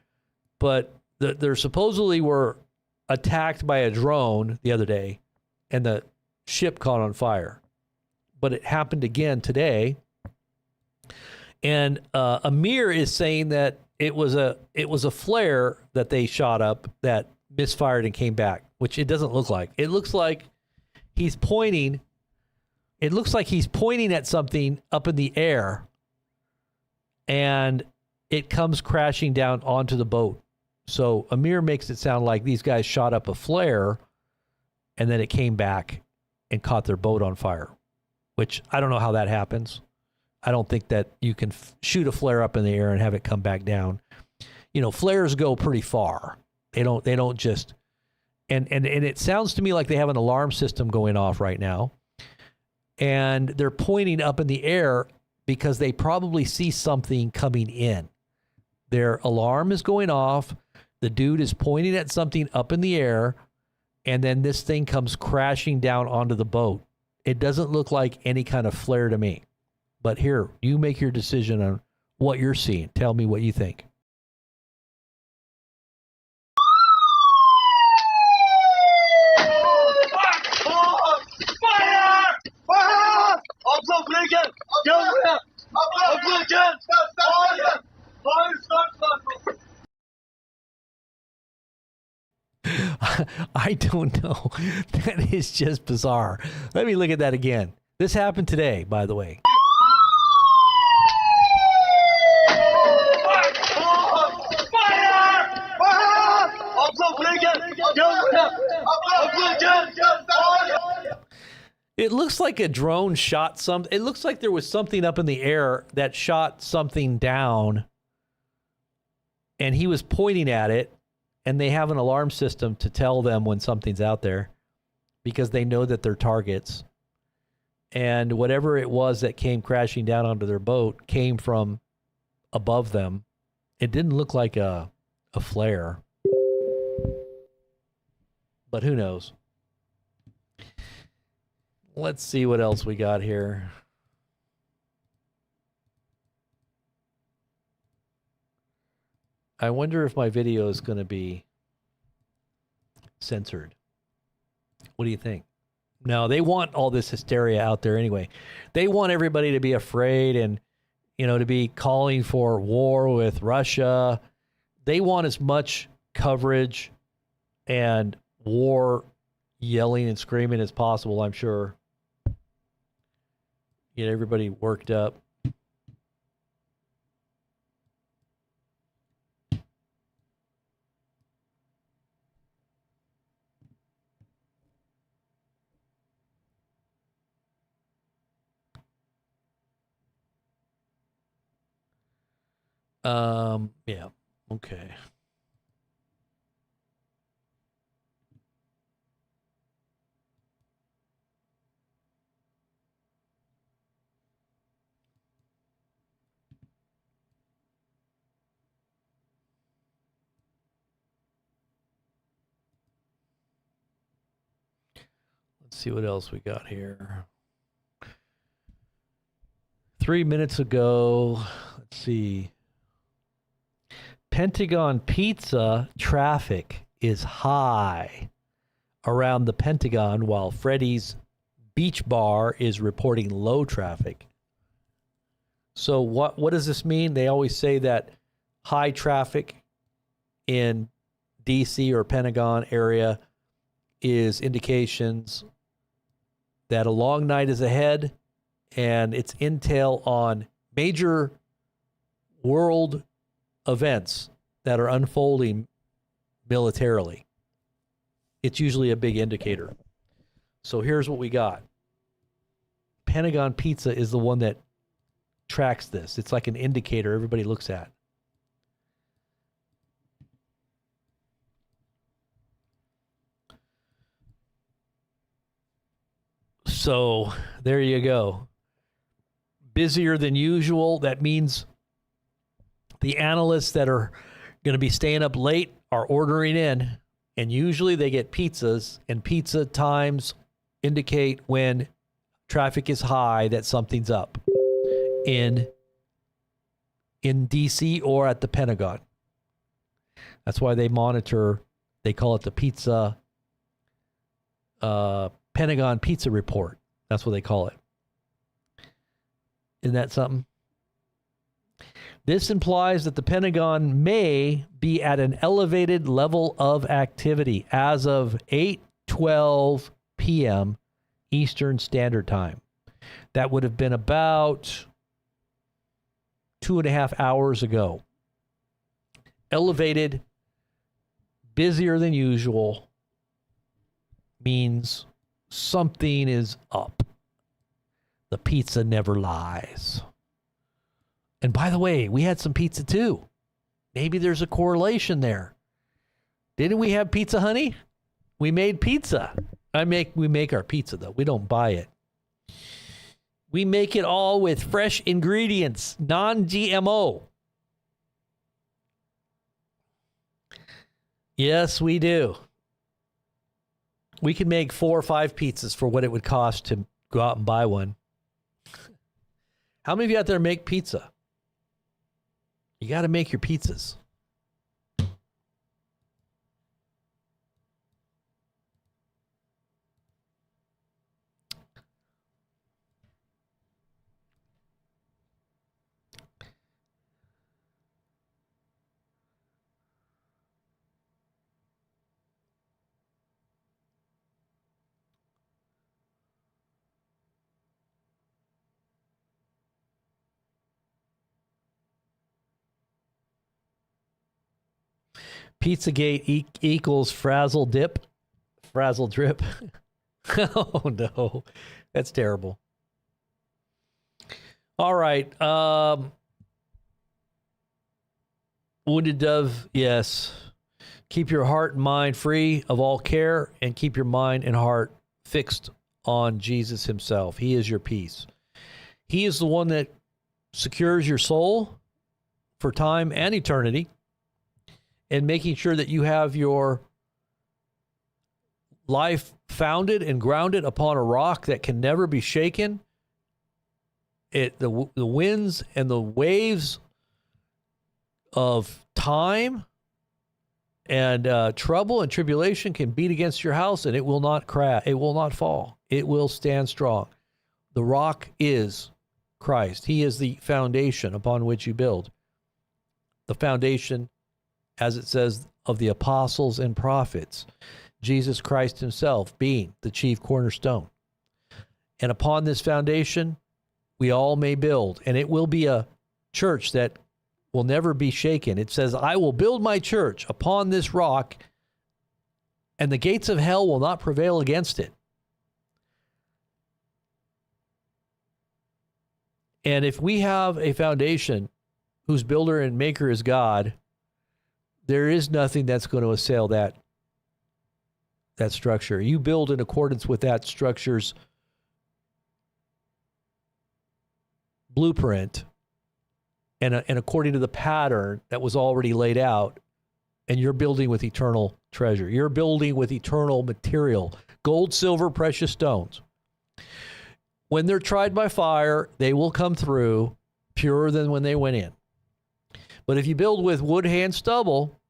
But they're supposedly were attacked by a drone the other day, and the ship caught on fire. But it happened again today. And Amir is saying that it was a flare that they shot up that misfired and came back, which it doesn't look like. It looks like he's pointing. It looks like he's pointing at something up in the air, and it comes crashing down onto the boat. So Amir makes it sound like these guys shot up a flare, and then it came back and caught their boat on fire, which I don't know how that happens. I don't think that you can shoot a flare up in the air and have it come back down. Flares go pretty far. They don't just, and it sounds to me like they have an alarm system going off right now, and they're pointing up in the air because they probably see something coming in. Their alarm is going off. The dude is pointing at something up in the air, and then this thing comes crashing down onto the boat. It doesn't look like any kind of flare to me. But here, you make your decision on what you're seeing. Tell me what you think. I don't know. That is just bizarre. Let me look at that again. This happened today, by the way. It looks like a drone shot something. It looks like there was something up in the air that shot something down, and he was pointing at it, and they have an alarm system to tell them when something's out there because they know that they're targets. And whatever it was that came crashing down onto their boat came from above them. It didn't look like a flare, but who knows? Let's see what else we got here. I wonder if my video is going to be censored. What do you think? No, they want all this hysteria out there anyway. They want everybody to be afraid and, to be calling for war with Russia. They want as much coverage and war yelling and screaming as possible, I'm sure. Get everybody worked up. Yeah. Okay. Let's see what else we got here. 3 minutes ago, let's see. Pentagon pizza traffic is high around the Pentagon, while Freddy's Beach Bar is reporting low traffic. So what does this mean? They always say that high traffic in DC or Pentagon area is indications that a long night is ahead, and it's intel on major world events that are unfolding militarily. It's usually a big indicator. So here's what we got. Pentagon Pizza is the one that tracks this. It's like an indicator everybody looks at. So there you go. Busier than usual. That means the analysts that are going to be staying up late are ordering in, and usually they get pizzas, and pizza times indicate when traffic is high that something's up in DC or at the Pentagon. That's why they monitor. They call it the pizza Pentagon Pizza Report. That's what they call it. Isn't that something? This implies that the Pentagon may be at an elevated level of activity as of 8:12 p.m. Eastern Standard Time. That would have been about 2.5 hours ago. Elevated, busier than usual, means something is up. The pizza never lies. And by the way, we had some pizza too. Maybe there's a correlation there. Didn't we have pizza, honey? We made pizza. We make our pizza though. We don't buy it. We make it all with fresh ingredients, non-GMO. Yes, we do. We can make 4 or 5 pizzas for what it would cost to go out and buy one. How many of you out there make pizza? You got to make your pizzas. Pizzagate equals frazzle drip. Oh no, that's terrible. All right. Wounded dove, yes. Keep your heart and mind free of all care, and keep your mind and heart fixed on Jesus himself. He is your peace. He is the one that secures your soul for time and eternity, and making sure that you have your life founded and grounded upon a rock that can never be shaken. The winds and the waves of time and trouble and tribulation can beat against your house, and it will not crash. It will not fall. It will stand strong. The rock is Christ. He is the foundation upon which you build. The foundation, as it says, of the apostles and prophets, Jesus Christ himself being the chief cornerstone. And upon this foundation, we all may build, and it will be a church that will never be shaken. It says, I will build my church upon this rock, and the gates of hell will not prevail against it. And if we have a foundation whose builder and maker is God, there is nothing that's going to assail that structure. You build in accordance with that structure's blueprint and according to the pattern that was already laid out, and you're building with eternal treasure. You're building with eternal material, gold, silver, precious stones. When they're tried by fire, they will come through purer than when they went in. But if you build with wood, hay, and stubble,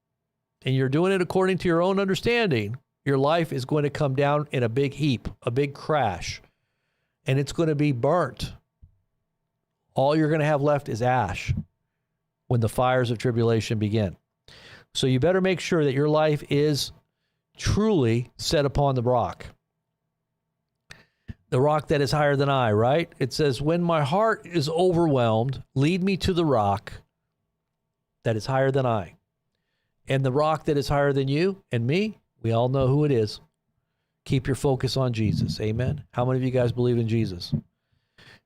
and you're doing it according to your own understanding, your life is going to come down in a big heap, a big crash, and it's going to be burnt. All you're going to have left is ash when the fires of tribulation begin. So you better make sure that your life is truly set upon the rock that is higher than I, right? It says, when my heart is overwhelmed, lead me to the rock that is higher than I. And the rock that is higher than you and me, we all know who it is. Keep your focus on Jesus. Amen. How many of you guys believe in Jesus?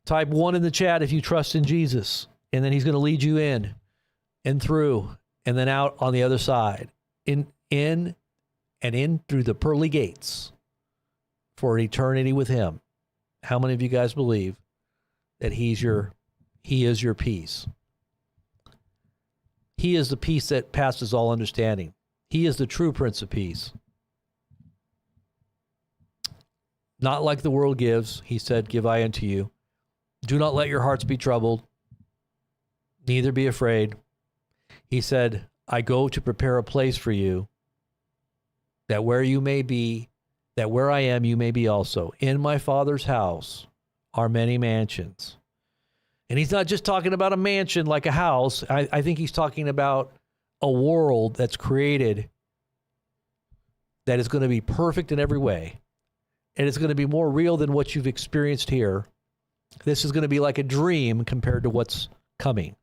Type 1 in the chat if you trust in Jesus. And then he's going to lead you in and through and then out on the other side. In through the pearly gates for an eternity with him. How many of you guys believe that he is your peace? He is the peace that passes all understanding. He is the true Prince of Peace. Not like the world gives, he said, give I unto you. Do not let your hearts be troubled, neither be afraid. He said, I go to prepare a place for you, that where you may be, that where I am, you may be also. In my Father's house are many mansions. And he's not just talking about a mansion like a house. I think he's talking about a world that's created that is going to be perfect in every way. And it's going to be more real than what you've experienced here. This is going to be like a dream compared to what's coming.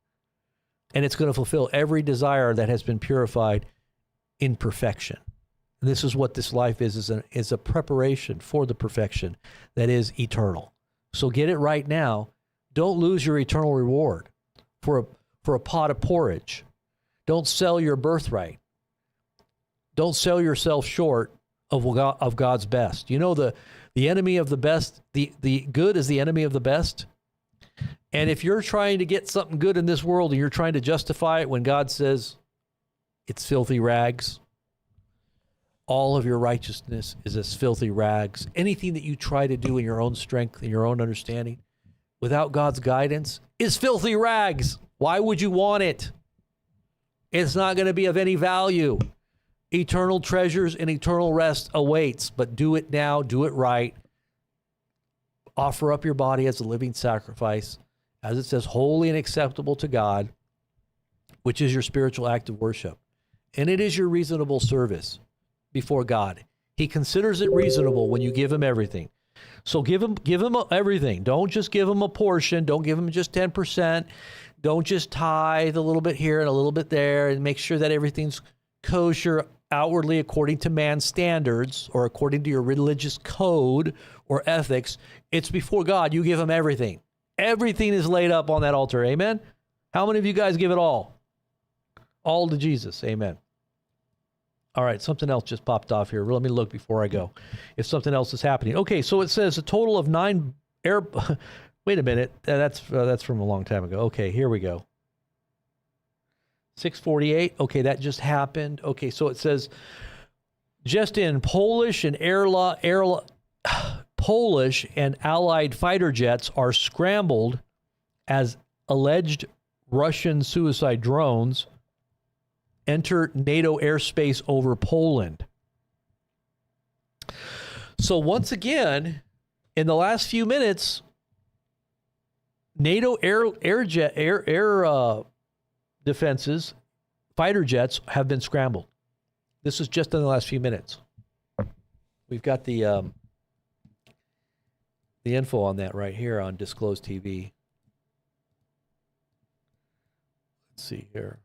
And it's going to fulfill every desire that has been purified in perfection. And this is what this life is a preparation for the perfection that is eternal. So get it right now. Don't lose your eternal reward for a pot of porridge. Don't sell your birthright. Don't sell yourself short of God's best. You know, the enemy of the best, the good is the enemy of the best. And if you're trying to get something good in this world and you're trying to justify it when God says it's filthy rags, all of your righteousness is as filthy rags. Anything that you try to do in your own strength, in your own understanding, without God's guidance, is filthy rags. Why would you want it? It's not going to be of any value. Eternal treasures and eternal rest awaits, but do it now, do it right. Offer up your body as a living sacrifice, as it says, holy and acceptable to God, which is your spiritual act of worship. And it is your reasonable service before God. He considers it reasonable when you give him everything. So give him everything. Don't just give him a portion. Don't give him just 10%. Don't just tithe a little bit here and a little bit there and make sure that everything's kosher outwardly according to man's standards or according to your religious code or ethics. It's before God. You give him everything. Everything is laid up on that altar. Amen? How many of you guys give it all? All to Jesus. Amen. All right, something else just popped off here. Let me look before I go if something else is happening. Okay, so it says a total of 9 air... Wait a minute. That's from a long time ago. Okay, here we go. 6:48. Okay, that just happened. Okay, so it says just in Polish and Polish and Allied fighter jets are scrambled as alleged Russian suicide drones enter NATO airspace over Poland. So once again, in the last few minutes, NATO air defenses, fighter jets have been scrambled. This is just in the last few minutes. We've got the info on that right here on Disclosed TV. Let's see here.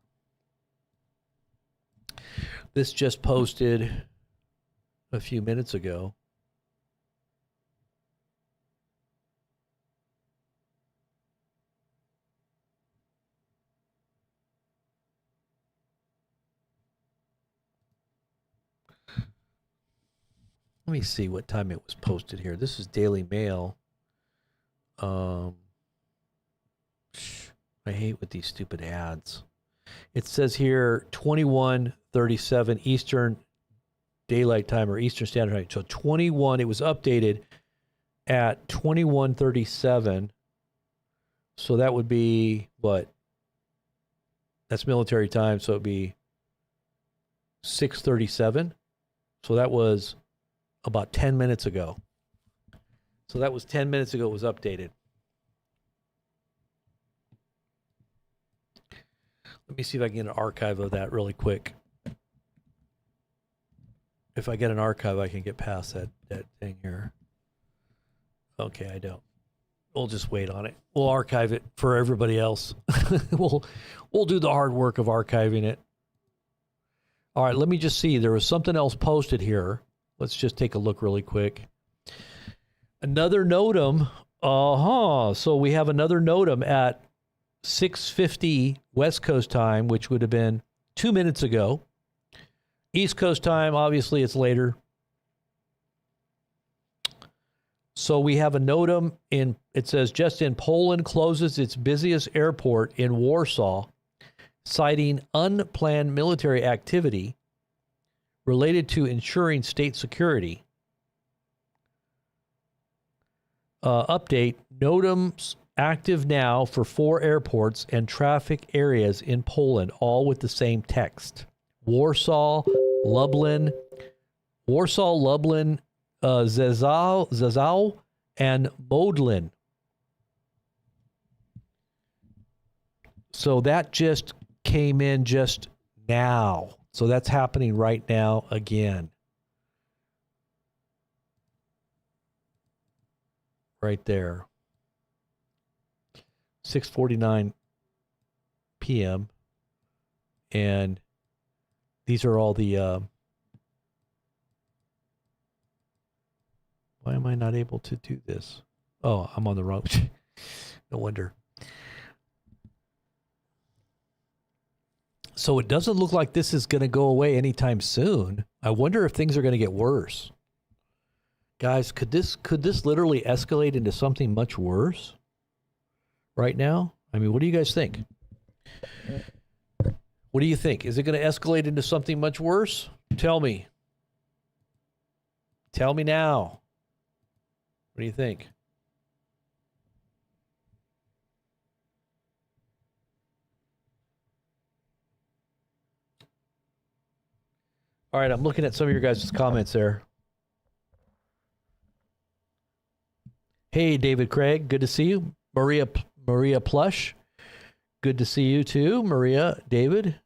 This just posted a few minutes ago. Let me see what time it was posted here. This is Daily Mail. I hate with these stupid ads. It says here 21:37 Eastern Daylight Time or Eastern Standard Time. So 21, it was updated at 21:37. So that would be what? That's military time, so it'd be 6:37. So that was about 10 minutes ago. So that was 10 minutes ago it was updated. Let me see if I can get an archive of that really quick. If I get an archive, I can get past that thing here. Okay, I don't. We'll just wait on it. We'll archive it for everybody else. We'll do the hard work of archiving it. All right, let me just see. There was something else posted here. Let's just take a look really quick. Another NOTAM. So we have another NOTAM at 6:50 West Coast time, which would have been 2 minutes ago. East Coast time, obviously, it's later. So we have a NOTAM in, it says, just in Poland closes its busiest airport in Warsaw, citing unplanned military activity related to ensuring state security. Update, NOTAM's active now for 4 airports and traffic areas in Poland, all with the same text. Warsaw, Lublin, Zezał, and Modlin. So that just came in just now. So that's happening right now again. Right there. 6:49 p.m. And these are all the why am I not able to do this? Oh, I'm on the wrong. No wonder. So it doesn't look like this is going to go away anytime soon. I wonder if things are going to get worse. Guys, could this literally escalate into something much worse right now? I mean, what do you guys think? What do you think? Is it going to escalate into something much worse? Tell me. Tell me now. What do you think? All right, I'm looking at some of your guys' comments there. Hey, David Craig, good to see you. Maria Plush, good to see you too. Maria, David.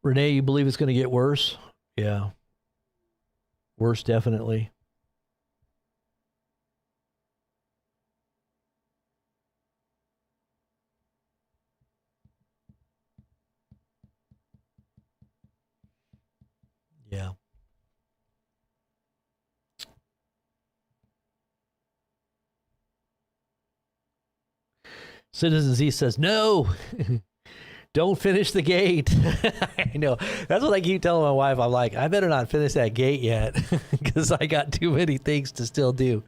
Renee, you believe it's going to get worse? Yeah. Worse, definitely. Yeah. Citizen Z says, no, don't finish the gate. I know. That's what I keep telling my wife. I'm like, I better not finish that gate yet because I got too many things to still do.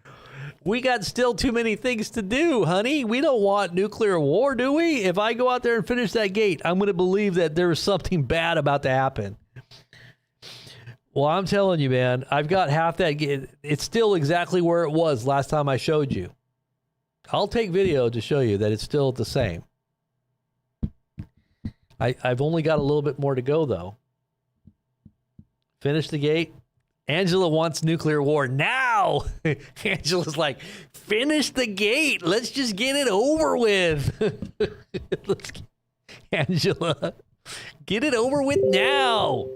We got still too many things to do, honey. We don't want nuclear war, do we? If I go out there and finish that gate, I'm going to believe that there is something bad about to happen. Well, I'm telling you, man, I've got half that gate. It's still exactly where it was last time I showed you. I'll take video to show you that it's still the same. I've only got a little bit more to go, though. Finish the gate. Angela wants nuclear war now. Angela's like, finish the gate. Let's just get it over with. Angela, get it over with now.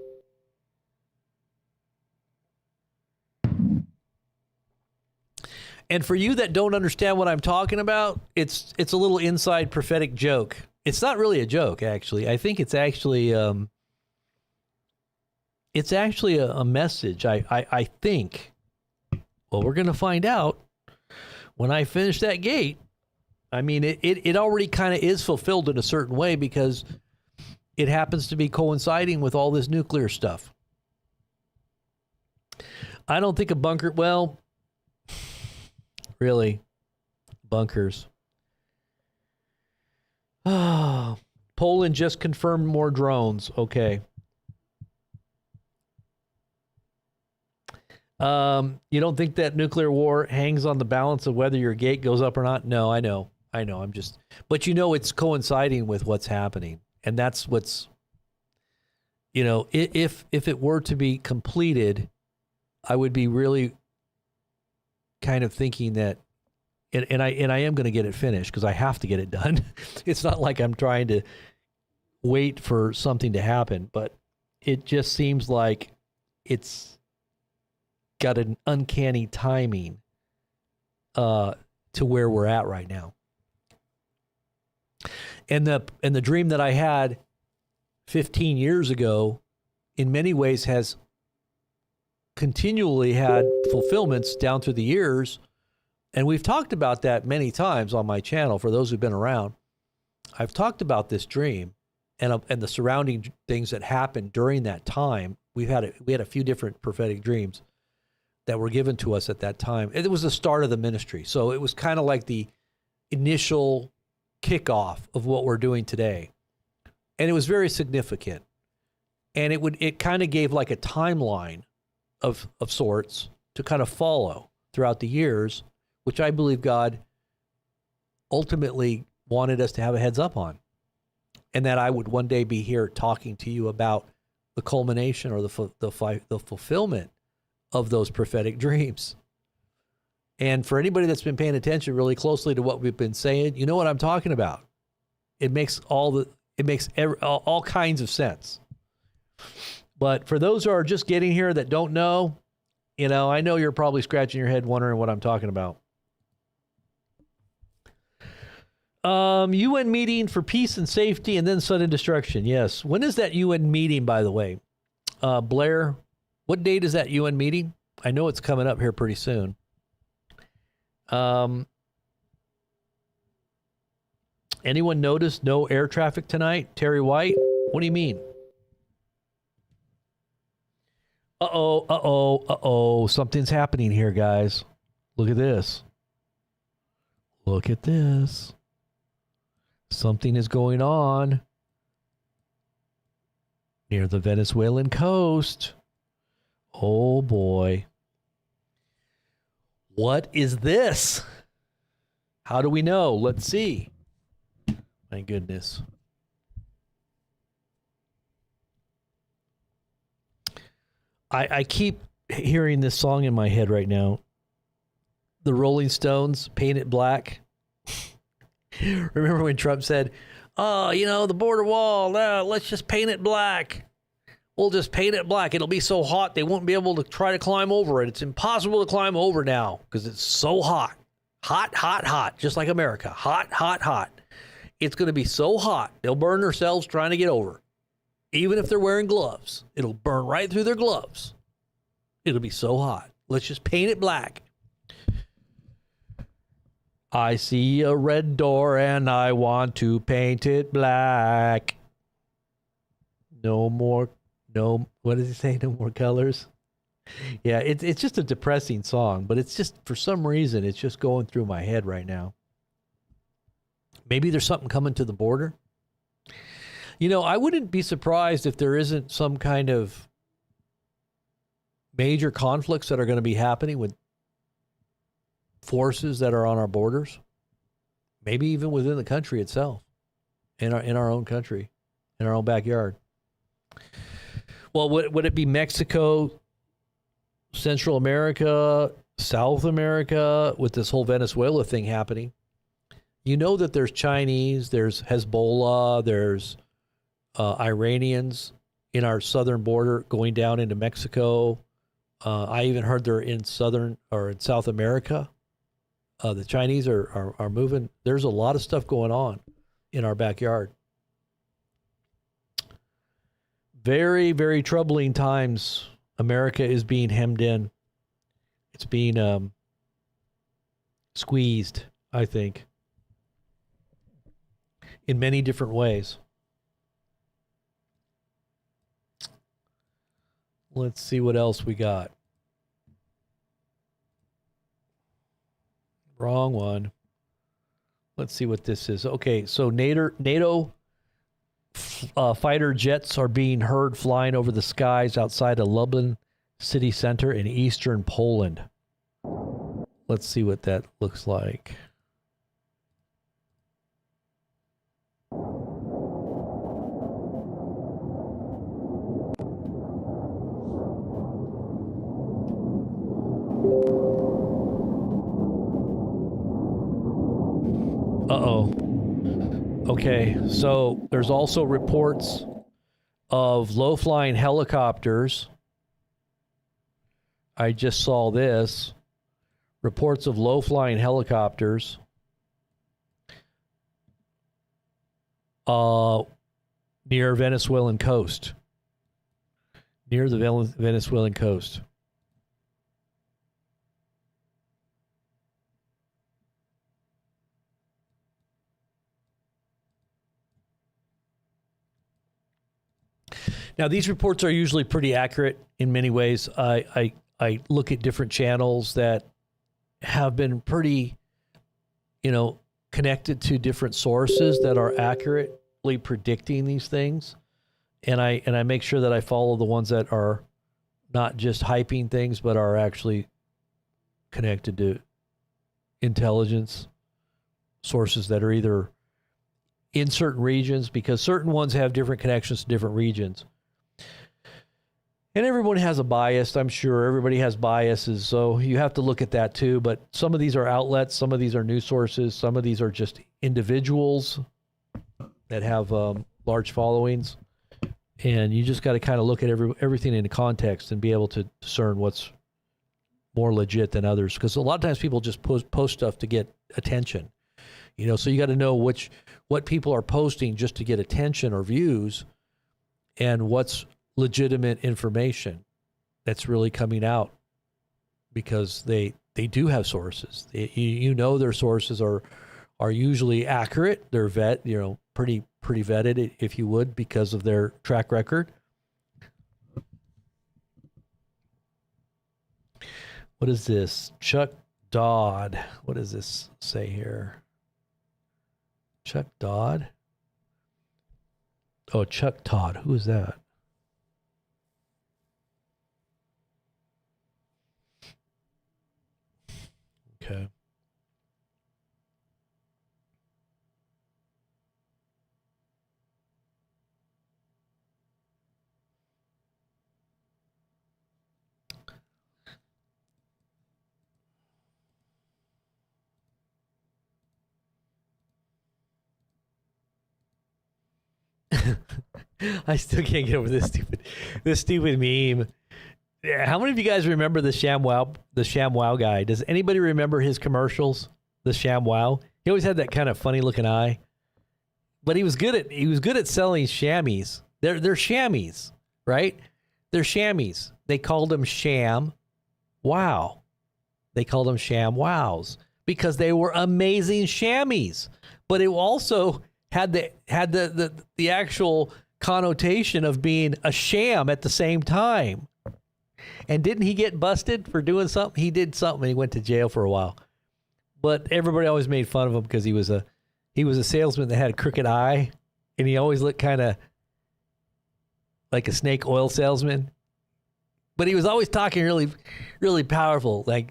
And for you that don't understand what I'm talking about, it's a little inside prophetic joke. It's not really a joke, actually. I think it's actually a message. I think Well, we're going to find out when I finish that gate. I mean, it already kind of is fulfilled in a certain way because it happens to be coinciding with all this nuclear stuff. I don't think a bunker, well, really, bunkers. Poland just confirmed more drones. Okay. You don't think that nuclear war hangs on the balance of whether your gate goes up or not? No, I know. But it's coinciding with what's happening. And that's what's, if it were to be completed, I would be really kind of thinking that, and I am going to get it finished because I have to get it done. It's not like I'm trying to wait for something to happen, but it just seems like it's got an uncanny timing to where we're at right now. And the dream that I had 15 years ago, in many ways, has continually had fulfillments down through the years. And we've talked about that many times on my channel. For those who've been around, I've talked about this dream and the surrounding things that happened during that time. We had a few different prophetic dreams that were given to us at that time. It was the start of the ministry. So it was kind of like the initial kickoff of what we're doing today. And it was very significant. And it kind of gave like a timeline of sorts to kind of follow throughout the years, which I believe God ultimately wanted us to have a heads up on. And that I would one day be here talking to you about the culmination or the fulfillment of those prophetic dreams. And for anybody that's been paying attention really closely to what we've been saying, you know what I'm talking about. It makes all kinds of sense. But for those who are just getting here that don't know, I know you're probably scratching your head wondering what I'm talking about. UN meeting for peace and safety and then sudden destruction. Yes. When is that UN meeting, by the way? Blair, what date is that UN meeting? I know it's coming up here pretty soon. Anyone notice no air traffic tonight? Terry White, what do you mean? Something's happening here, guys. Look at this. Something is going on near the Venezuelan coast. Oh boy. What is this? How do we know? Let's see. My goodness. I keep hearing this song in my head right now. The Rolling Stones, Paint It Black. Remember when Trump said, the border wall, let's just paint it black. We'll just paint it black. It'll be so hot they won't be able to try to climb over it. It's impossible to climb over now because it's so hot. Hot, hot, hot, just like America. Hot, hot, hot. It's going to be so hot, they'll burn themselves trying to get over. Even if they're wearing gloves, it'll burn right through their gloves. It'll be so hot. Let's just paint it black. I see a red door and I want to paint it black. What does he say? No more colors? Yeah, it's just a depressing song, but it's just, for some reason, it's just going through my head right now. Maybe there's something coming to the border. I wouldn't be surprised if there isn't some kind of major conflicts that are going to be happening with forces that are on our borders, maybe even within the country itself, in our own country, in our own backyard. Well, would it be Mexico, Central America, South America, with this whole Venezuela thing happening? You know that there's Chinese, there's Hezbollah, there's Iranians in our southern border going down into Mexico. I even heard they're in South America. The Chinese are moving. There's a lot of stuff going on in our backyard. Very, very troubling times. America is being hemmed in. It's being squeezed, I think, in many different ways. Let's see what else we got. Wrong one. Let's see what this is. Okay, so NATO fighter jets are being heard flying over the skies outside of Lublin city center in eastern Poland. Let's see what that looks like. Uh-oh. Okay, so there's also reports of low-flying helicopters. I just saw this. Reports of low-flying helicopters near Venezuelan coast. Near the Venezuelan coast. Now, these reports are usually pretty accurate in many ways. I look at different channels that have been pretty, connected to different sources that are accurately predicting these things. And I make sure that I follow the ones that are not just hyping things, but are actually connected to intelligence sources that are either in certain regions, because certain ones have different connections to different regions. And everyone has a bias, I'm sure. Everybody has biases, so you have to look at that too. But some of these are outlets, some of these are news sources, some of these are just individuals that have large followings. And you just got to kind of look at everything in context and be able to discern what's more legit than others. Because a lot of times people just post stuff to get attention. So you got to know what people are posting just to get attention or views, and what's legitimate information that's really coming out, because they do have sources. Their sources are usually accurate. They're pretty vetted, if you would, because of their track record. What is this? Chuck Dodd. What does this say here? Chuck Dodd? Oh, Chuck Todd. Who is that? Okay. I still can't get over this stupid meme. How many of you guys remember the ShamWow guy? Does anybody remember his commercials? The ShamWow. He always had that kind of funny looking eye, but he was good at selling chamois. They're chamois, right? They're chamois. They called them Sham Wow. They called them Sham Wows because they were amazing chamois. But it also had the actual connotation of being a sham at the same time. And didn't he get busted for doing something? He did something and he went to jail for a while. But everybody always made fun of him because he was a salesman that had a crooked eye, and he always looked kind of like a snake oil salesman. But he was always talking really, really powerful, like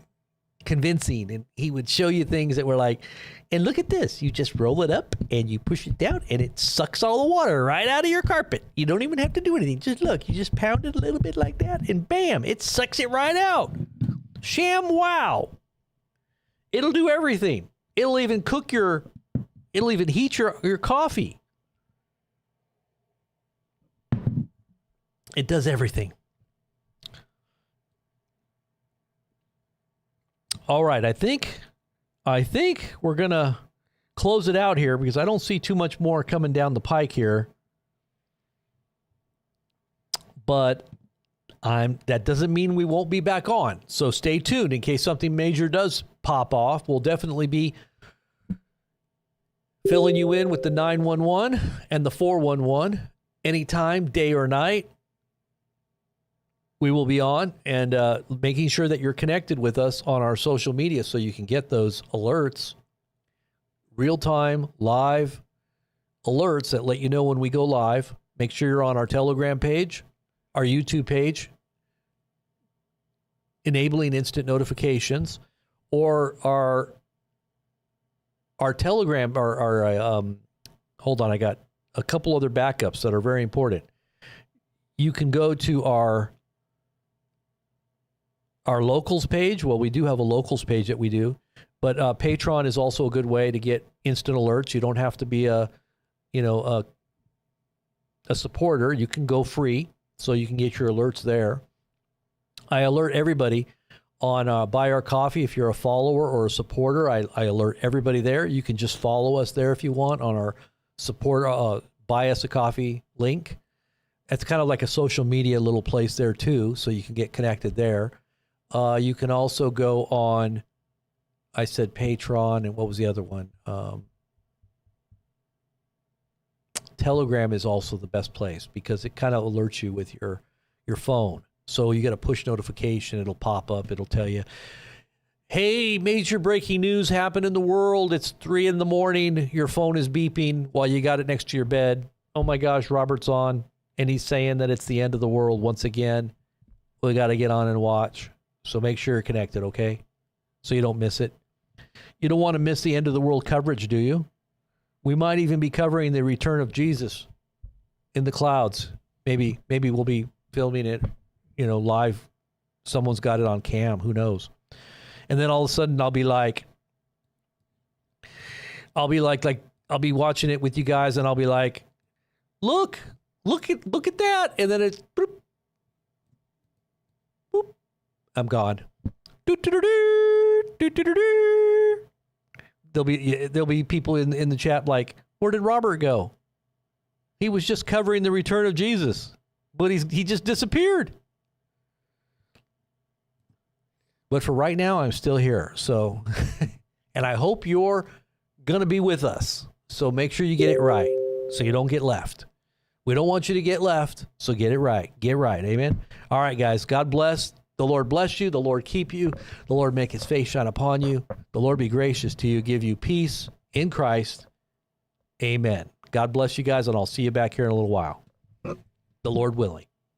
convincing, and he would show you things that were like, and look at this. You just roll it up and you push it down and it sucks all the water right out of your carpet. You don't even have to do anything. Just look, you just pound it a little bit like that and bam, it sucks it right out. Sham Wow. It'll do everything. It'll even heat your coffee. It does everything. All right, I think we're going to close it out here because I don't see too much more coming down the pike here. But That doesn't mean we won't be back on. So stay tuned in case something major does pop off. We'll definitely be filling you in with the 911 and the 411 anytime, day or night. We will be on and making sure that you're connected with us on our social media so you can get those alerts, real-time, live alerts that let you know when we go live. Make sure you're on our Telegram page, our YouTube page, enabling instant notifications, or our Telegram, hold on, I got a couple other backups that are very important. You can go to our locals page. Well, we do have a locals page that we do, but Patreon is also a good way to get instant alerts. You don't have to be a supporter. You can go free, so you can get your alerts there. I alert everybody on Buy Our Coffee. If you're a follower or a supporter, I alert everybody there. You can just follow us there if you want on our support Buy Us a Coffee link. It's kind of like a social media little place there too, so you can get connected there. You can also go on, I said Patreon, and what was the other one? Telegram is also the best place because it kind of alerts you with your phone. So you get a push notification. It'll pop up. It'll tell you, hey, major breaking news happened in the world. It's 3 a.m. Your phone is beeping while you got it next to your bed. Oh my gosh, Robert's on, and he's saying that it's the end of the world once again. We got to get on and watch. So make sure you're connected, okay? So you don't miss it. You don't want to miss the end of the world coverage, do you? We might even be covering the return of Jesus in the clouds. Maybe we'll be filming it, live. Someone's got it on cam. Who knows? And then all of a sudden I'll be watching it with you guys, and I'll be like, look at that. And then it's boop, boop, I'm gone. There'll be people in the chat like, where did Robert go? He was just covering the return of Jesus, but he just disappeared. But for right now, I'm still here. So, and I hope you're going to be with us. So make sure you get it right so you don't get left. We don't want you to get left, so get it right. Get right. Amen. All right, guys. God bless. The Lord bless you. The Lord keep you. The Lord make his face shine upon you. The Lord be gracious to you. Give you peace in Christ. Amen. God bless you guys, and I'll see you back here in a little while. The Lord willing.